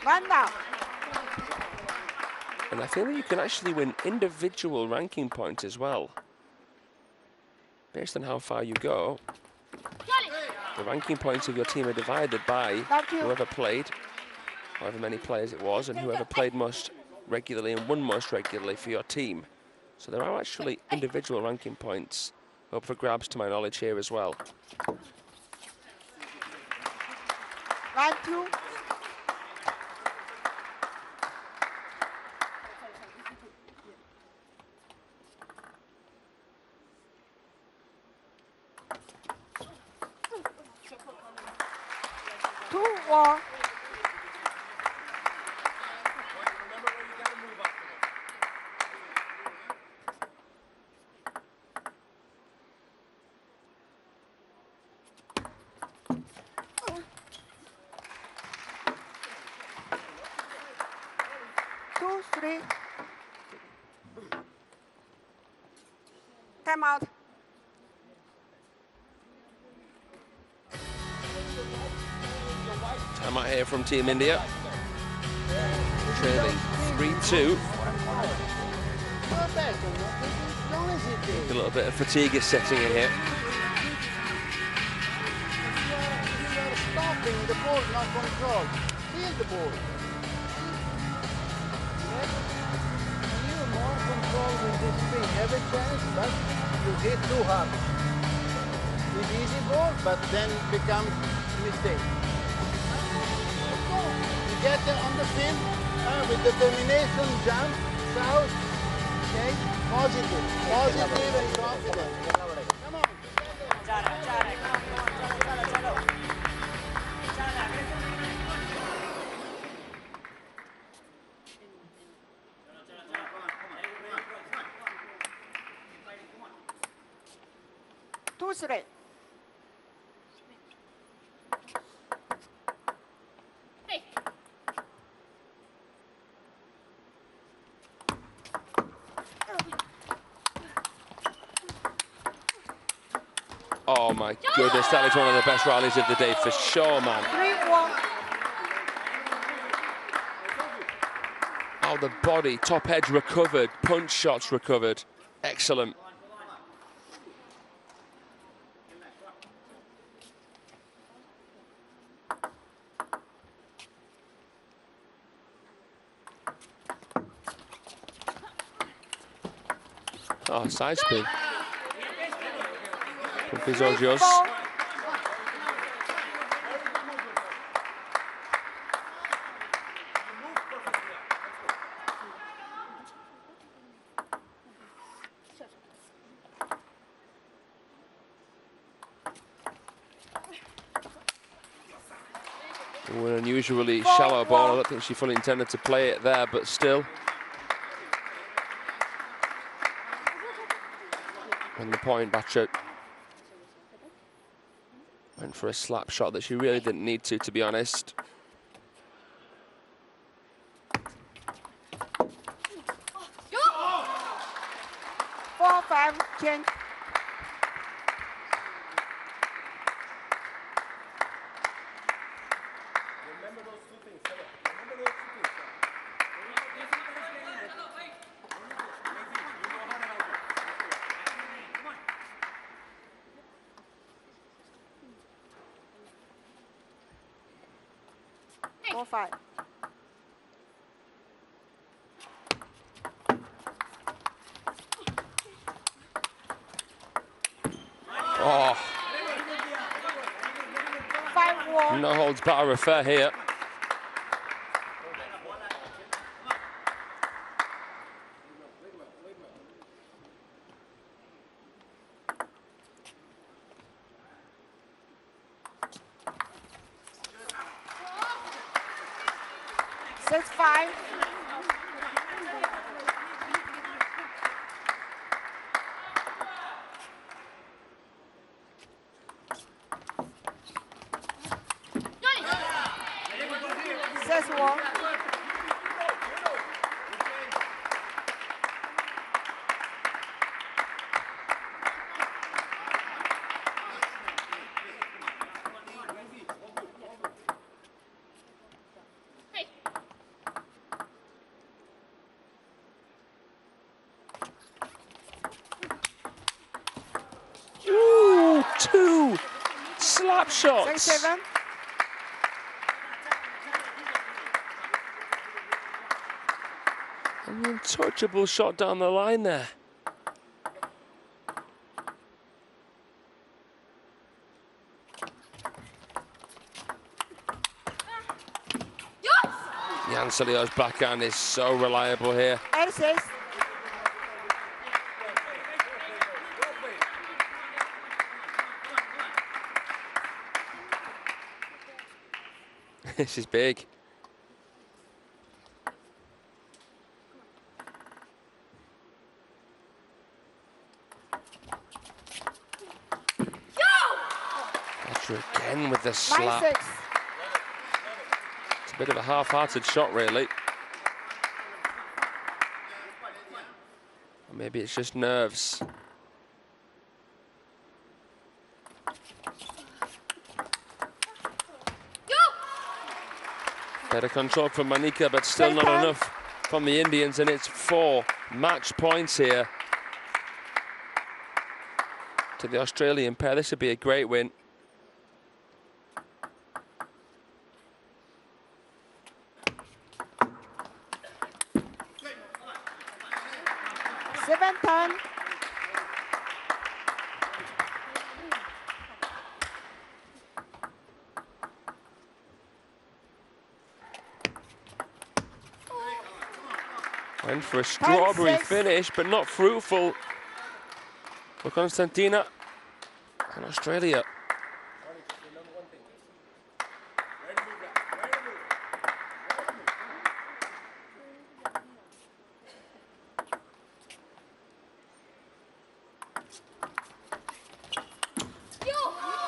One down. And I think that you can actually win individual ranking points as well. Based on how far you go, the ranking points of your team are divided by whoever played, however many players it was, and whoever played most regularly and won most regularly for your team. So there are actually individual ranking points up for grabs, to my knowledge, here as well. 1, 2. War. Two, 3. Time out. Time out here from Team India. Trailing 3-2. A little bit of fatigue is setting in here. holding the ball, not control. Feel the ball. Yes? You more control with this spin. You have a chance, but you hit too hard. It's easy ball, but then becomes mistake. You get on the field with determination, jump, shout, okay? Positive and confident. Come on. Two, three. Oh my goodness, that is one of the best rallies of the day for sure, man. 3-1. Oh, the body, top edge recovered, punch shots recovered. Excellent. Oh, side spin. Episodios. An unusually shallow ball. I don't think she fully intended to play it there, but still. And the point, Batcher went for a slap shot that she really didn't need to be honest. Four, five, change. Remember those two things, remember those two things. Four, five. Oh, 5-1. no holds barred affair here. Six, five. Six, one. Ooh, two slap shots. 6-7. An untouchable shot down the line there. Janselio's backhand is so reliable here. 8-6. This is big. Thatcher again with the slap. 9-6. It's a bit of a half-hearted shot, really. Or maybe it's just nerves. Better control from Manika, but still not enough from the Indians, and it's 4 match points here to the Australian pair. This would be a great win. 7-10. Went for a strawberry finish, but not fruitful for Constantina and Australia.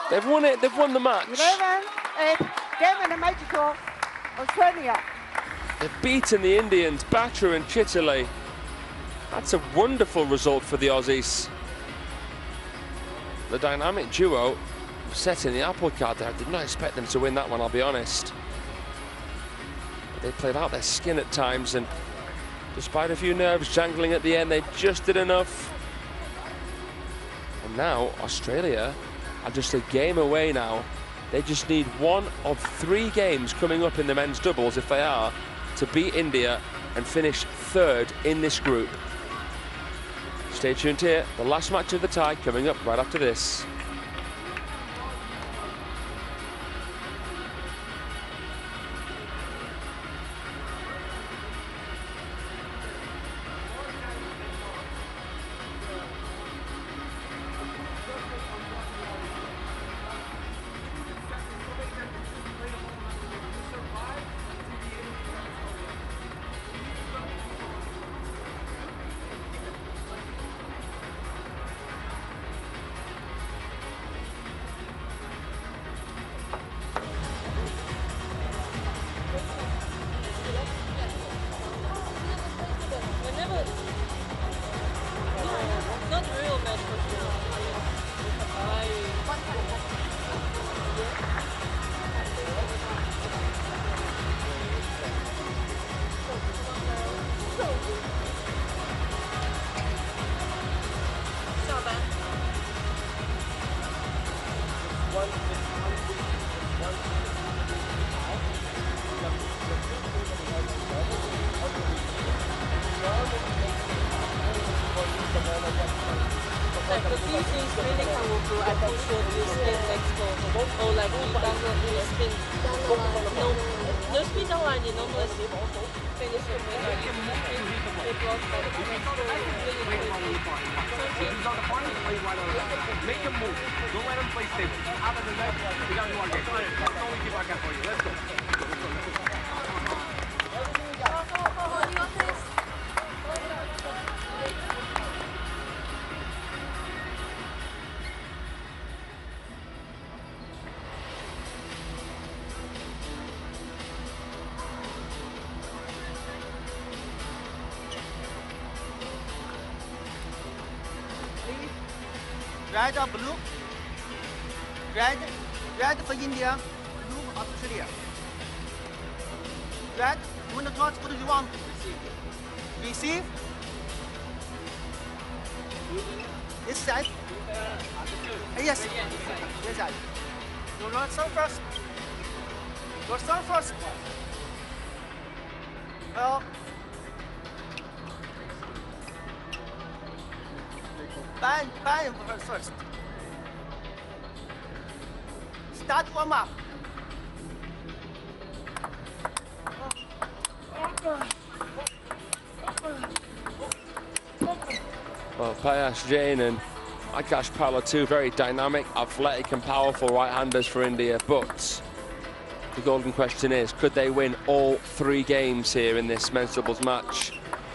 They've won it, they've won the match. 11-8, game in the major tour, Australia. They've beaten the Indians, Batra and Chitale. That's a wonderful result for the Aussies. The dynamic duo setting the apple cart there. I did not expect them to win that one, I'll be honest. But they played out their skin at times, and despite a few nerves jangling at the end, they just did enough. And now Australia are just a game away now. They just need one of 3 games coming up in the men's doubles, if they are, to beat India and finish 3rd in this group. Stay tuned here. The last match of the tie coming up right after this. Red or blue? Red for India, blue for Australia. Red, you want to toss, what do you want? Receive. This side? Yes. This side. You not serve first. You serve first. Well, Bang first. Start warm up. Well, Payash Jain and Akash Pala, 2 very dynamic, athletic and powerful right-handers for India, but the golden question is, could they win all 3 games here in this men's doubles match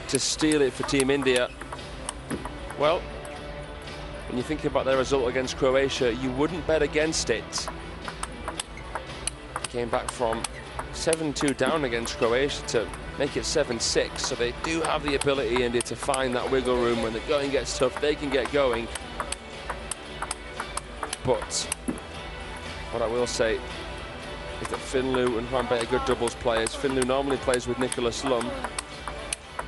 to steal it for Team India? Well, when you think about their result against Croatia, you wouldn't bet against it. Came back from 7-2 down against Croatia to make it 7-6, so they do have the ability, India, to find that wiggle room. When the going gets tough, they can get going. But what I will say is that Finloo and Hwan Bae are good doubles players. Finloo normally plays with Nicholas Lum,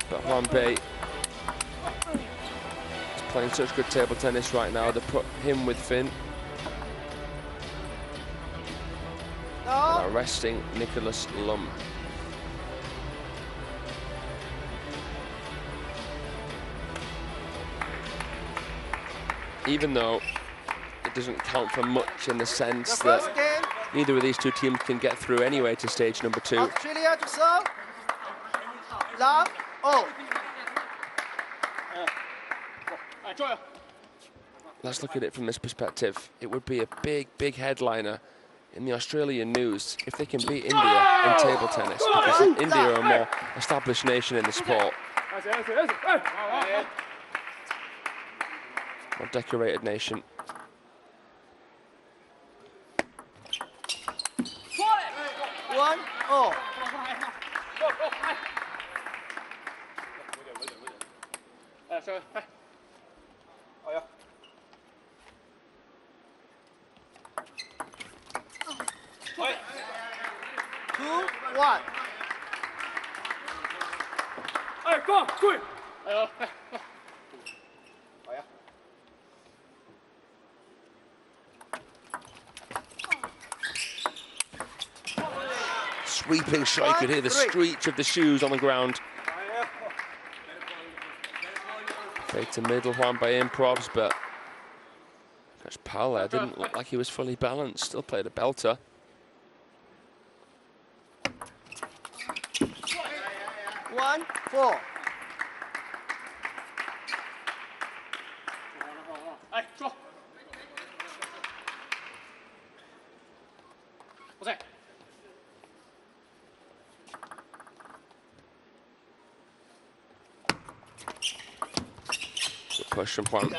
but Hwan Bae is playing such good table tennis right now, they put him with Finn. And are resting Nicholas Lum. even though it doesn't count for much in the sense that neither of these two teams can get through anyway to stage number 2. Australia to serve. Love. Oh. Let's look at it from this perspective. It would be a big, big headliner in the Australian news if they can beat India in table tennis, because India are a more established nation in the sport. More decorated nation. One. Oh. Two. One. Sweeping shot, you could hear the screech of the shoes on the ground. Fade to middle, one by improvs, but gosh, Pal there didn't look like he was fully balanced. Still played a belter. One. Four. Push from Juan.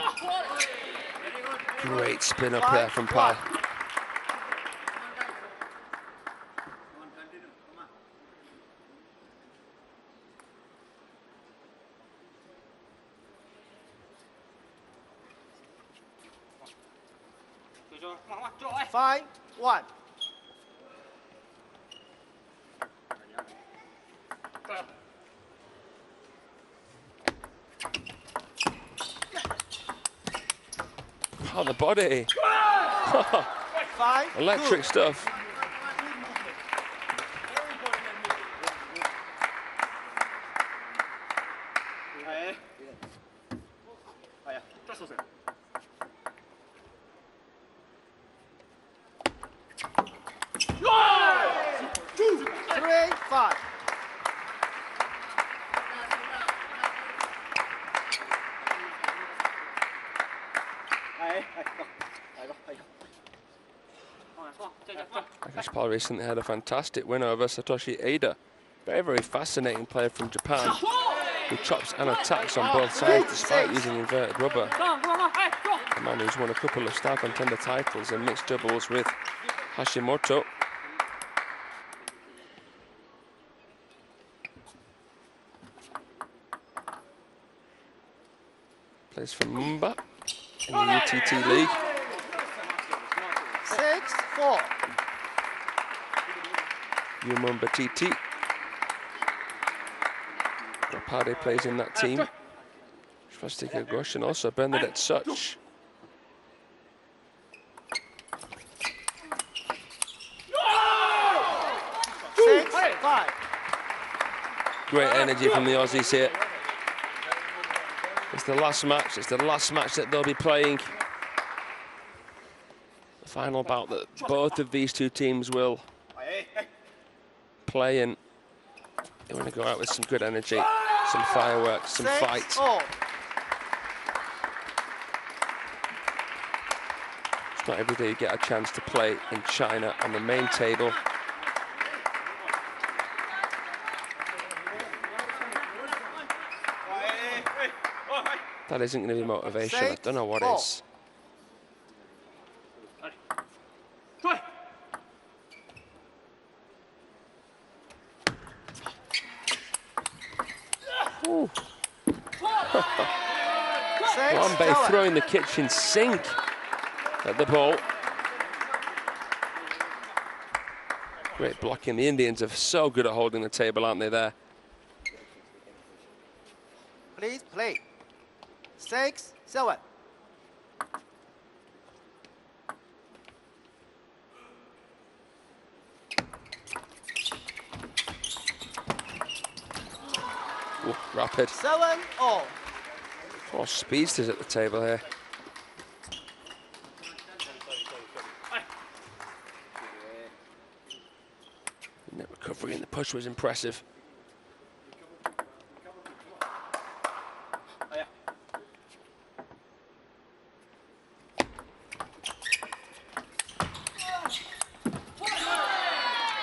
Great spin up there from Pal. Five. One. Oh, the body. Five. Electric stuff. Three. Five. Akash Pal recently had a fantastic win over Satoshi Ada. Very, very fascinating player from Japan who chops and attacks on both sides despite using inverted rubber. A man who's won a couple of star contender titles in mixed doubles with Hashimoto. Plays for Mumba in the UTT League. 6-4. Mumba TT. Rapade plays in that team. Svastika Ghosh and also Bernadette Such. Great energy from the Aussies here. It's the last match. It's the last match that they'll be playing. The final bout that both of these two teams will play in. They want to go out with some good energy, some fireworks, some fight. It's not every day you get a chance to play in China on the main table. That isn't going to be motivation. I don't know what is. Wambe throwing the kitchen sink at the ball. Great blocking. The Indians are so good at holding the table, aren't they, there? Please play. 6-7. Ooh, rapid. 7-all. 4 speedsters at the table here. push was impressive.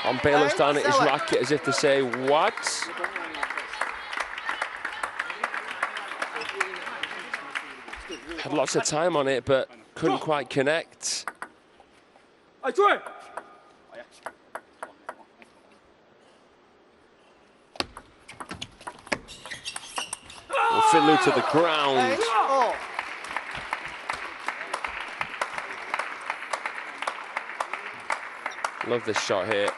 Pompey looks down at his racket as if to say, what? Had lots of time on it, but couldn't quite connect. Well, Finlay to the ground. Love this shot here.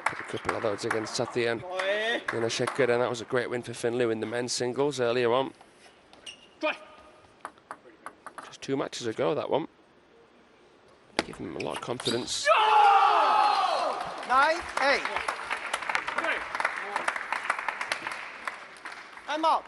Put a couple of those against Sathian in a checker, and that was a great win for Finlay in the men's singles earlier on. Just 2 matches ago, that one. Give him a lot of confidence. 9-8. I'm out.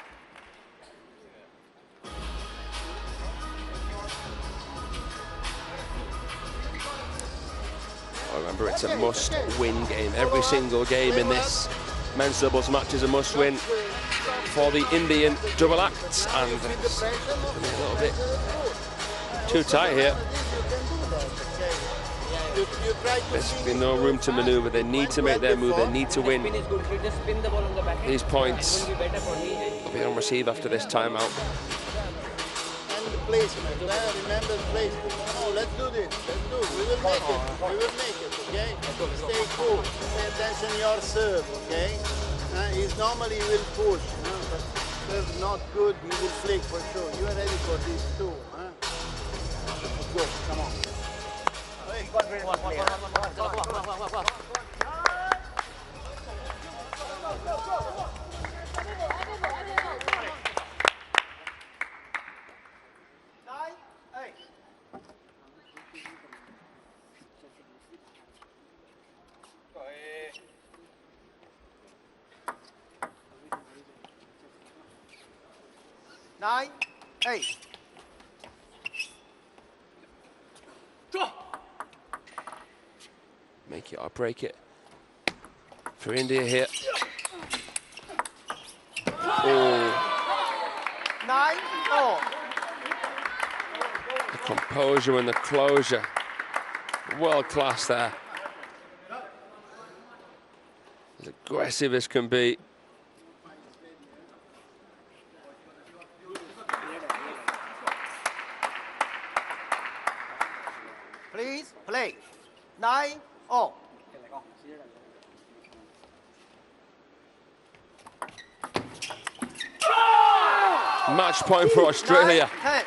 Remember, it's a must-win game. Every single game in this men's doubles match is a must-win for the Indian double acts, and it's becoming a little bit too tight here. There's been no room to manoeuvre. They need to make their move. They need to win these points. They'll be on receive after this timeout. And the placement, remember the placement. No, let's do this. Let's do it. We will make it. We will make it, okay? Stay cool. Pay attention to your serve, okay? He's normally he will push, but serve not good, he will flick for sure. You are ready for this too, huh? Let's go. Come on. Nine, 8. Make it or break it for India here. Oh. 9-4. The composure and the closure. World class there. As aggressive as can be. Please play. 9-0. Match point for Australia. 9-10.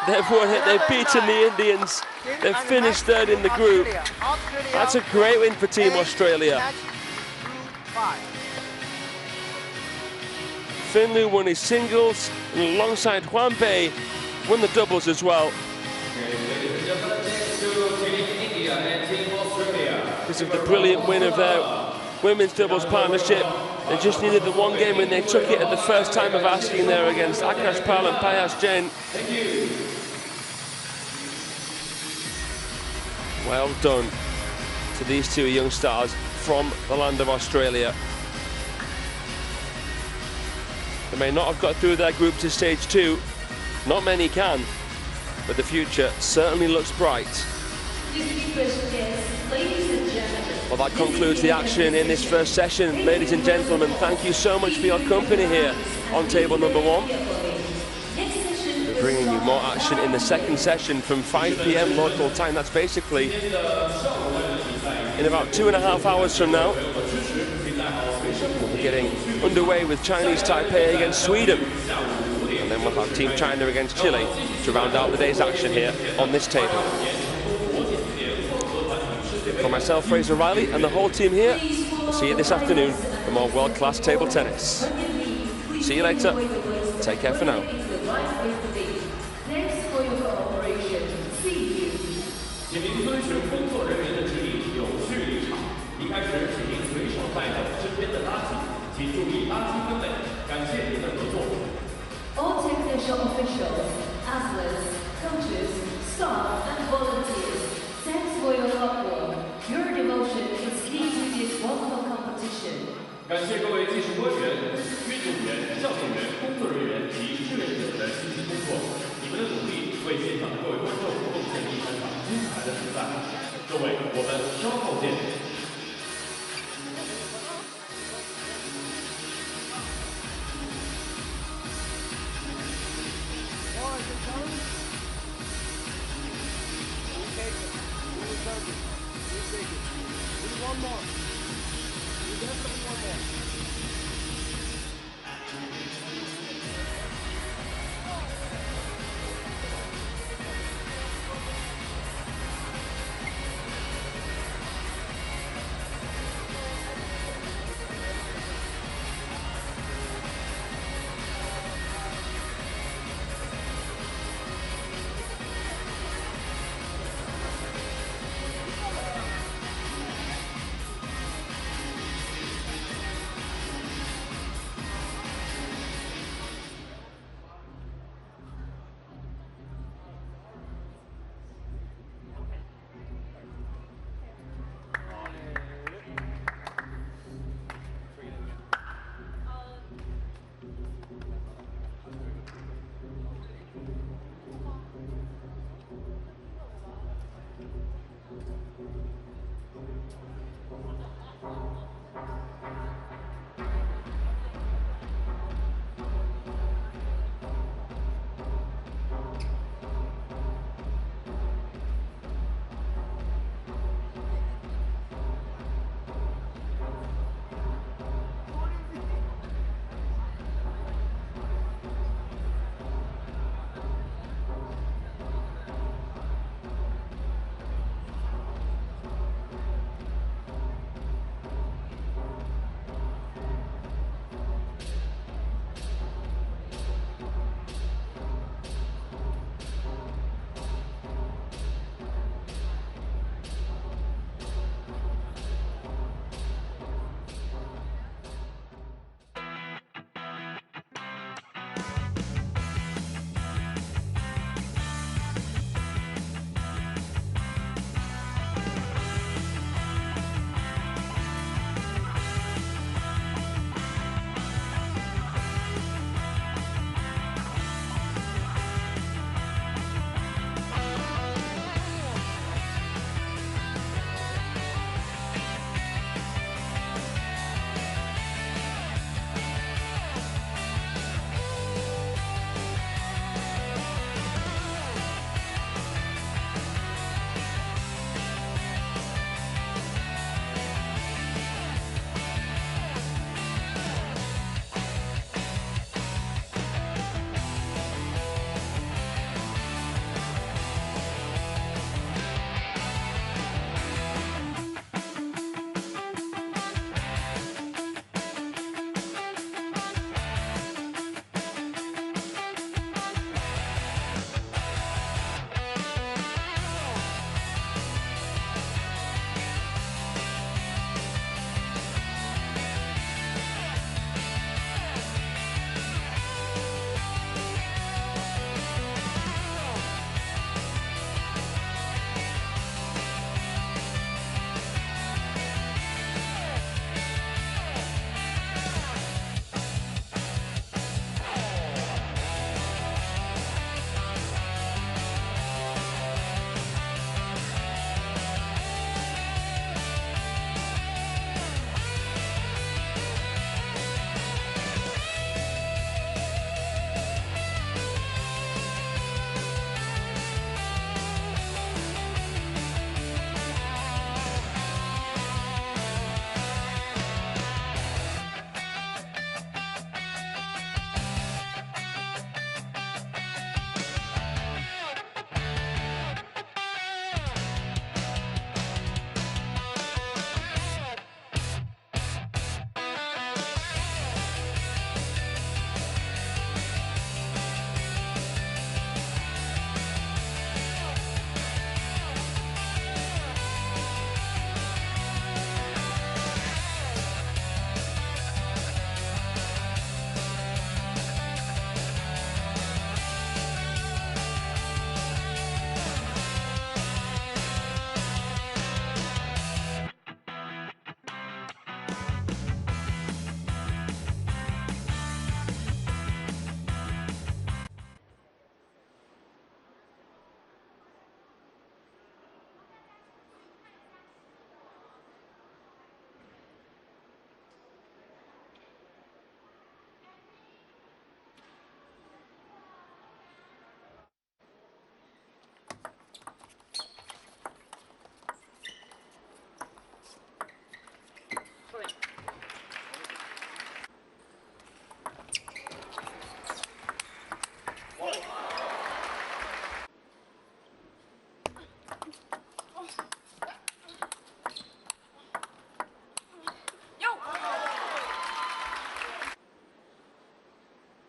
They've won it, they've beaten the Indians. They've finished third in the group. That's a great win for Team Australia. Finlay won his singles, and alongside Juan Bei, won the doubles as well. This is the brilliant win of their women's doubles partnership. They just needed the one game, and they took it at the first time of asking there against Akash Pal and Payas Jain. Well done to these two young stars from the land of Australia. They may not have got through their group to stage 2. Not many can, but the future certainly looks bright. Well, that concludes the action in this first session. Ladies and gentlemen, thank you so much for your company here on table number 1. We're bringing you more action in the second session from 5 p.m. local time. That's basically in about 2.5 hours from now. We'll be getting underway with Chinese Taipei against Sweden. And then we'll have Team China against Chile to round out the day's action here on this table. For myself, Fraser Riley, and the whole team here, we'll see you this afternoon for more world-class table tennis. See you later. Take care for now. 是工作人员的指引，有序离场。离开时，请您随手带走身边的垃圾，请注意垃圾分类。感谢您的合作。All technical officials, athletes, coaches, staff, and volunteers, thanks for your hard work. Your devotion is key to this wonderful competition. 感谢各位技术官员、运动员、教练员、工作人员及志愿者的辛勤工作，你们的努力为现场的各位观众贡献了一场精彩的比赛。各位，我们稍后见。One more. Definitely one more. Come.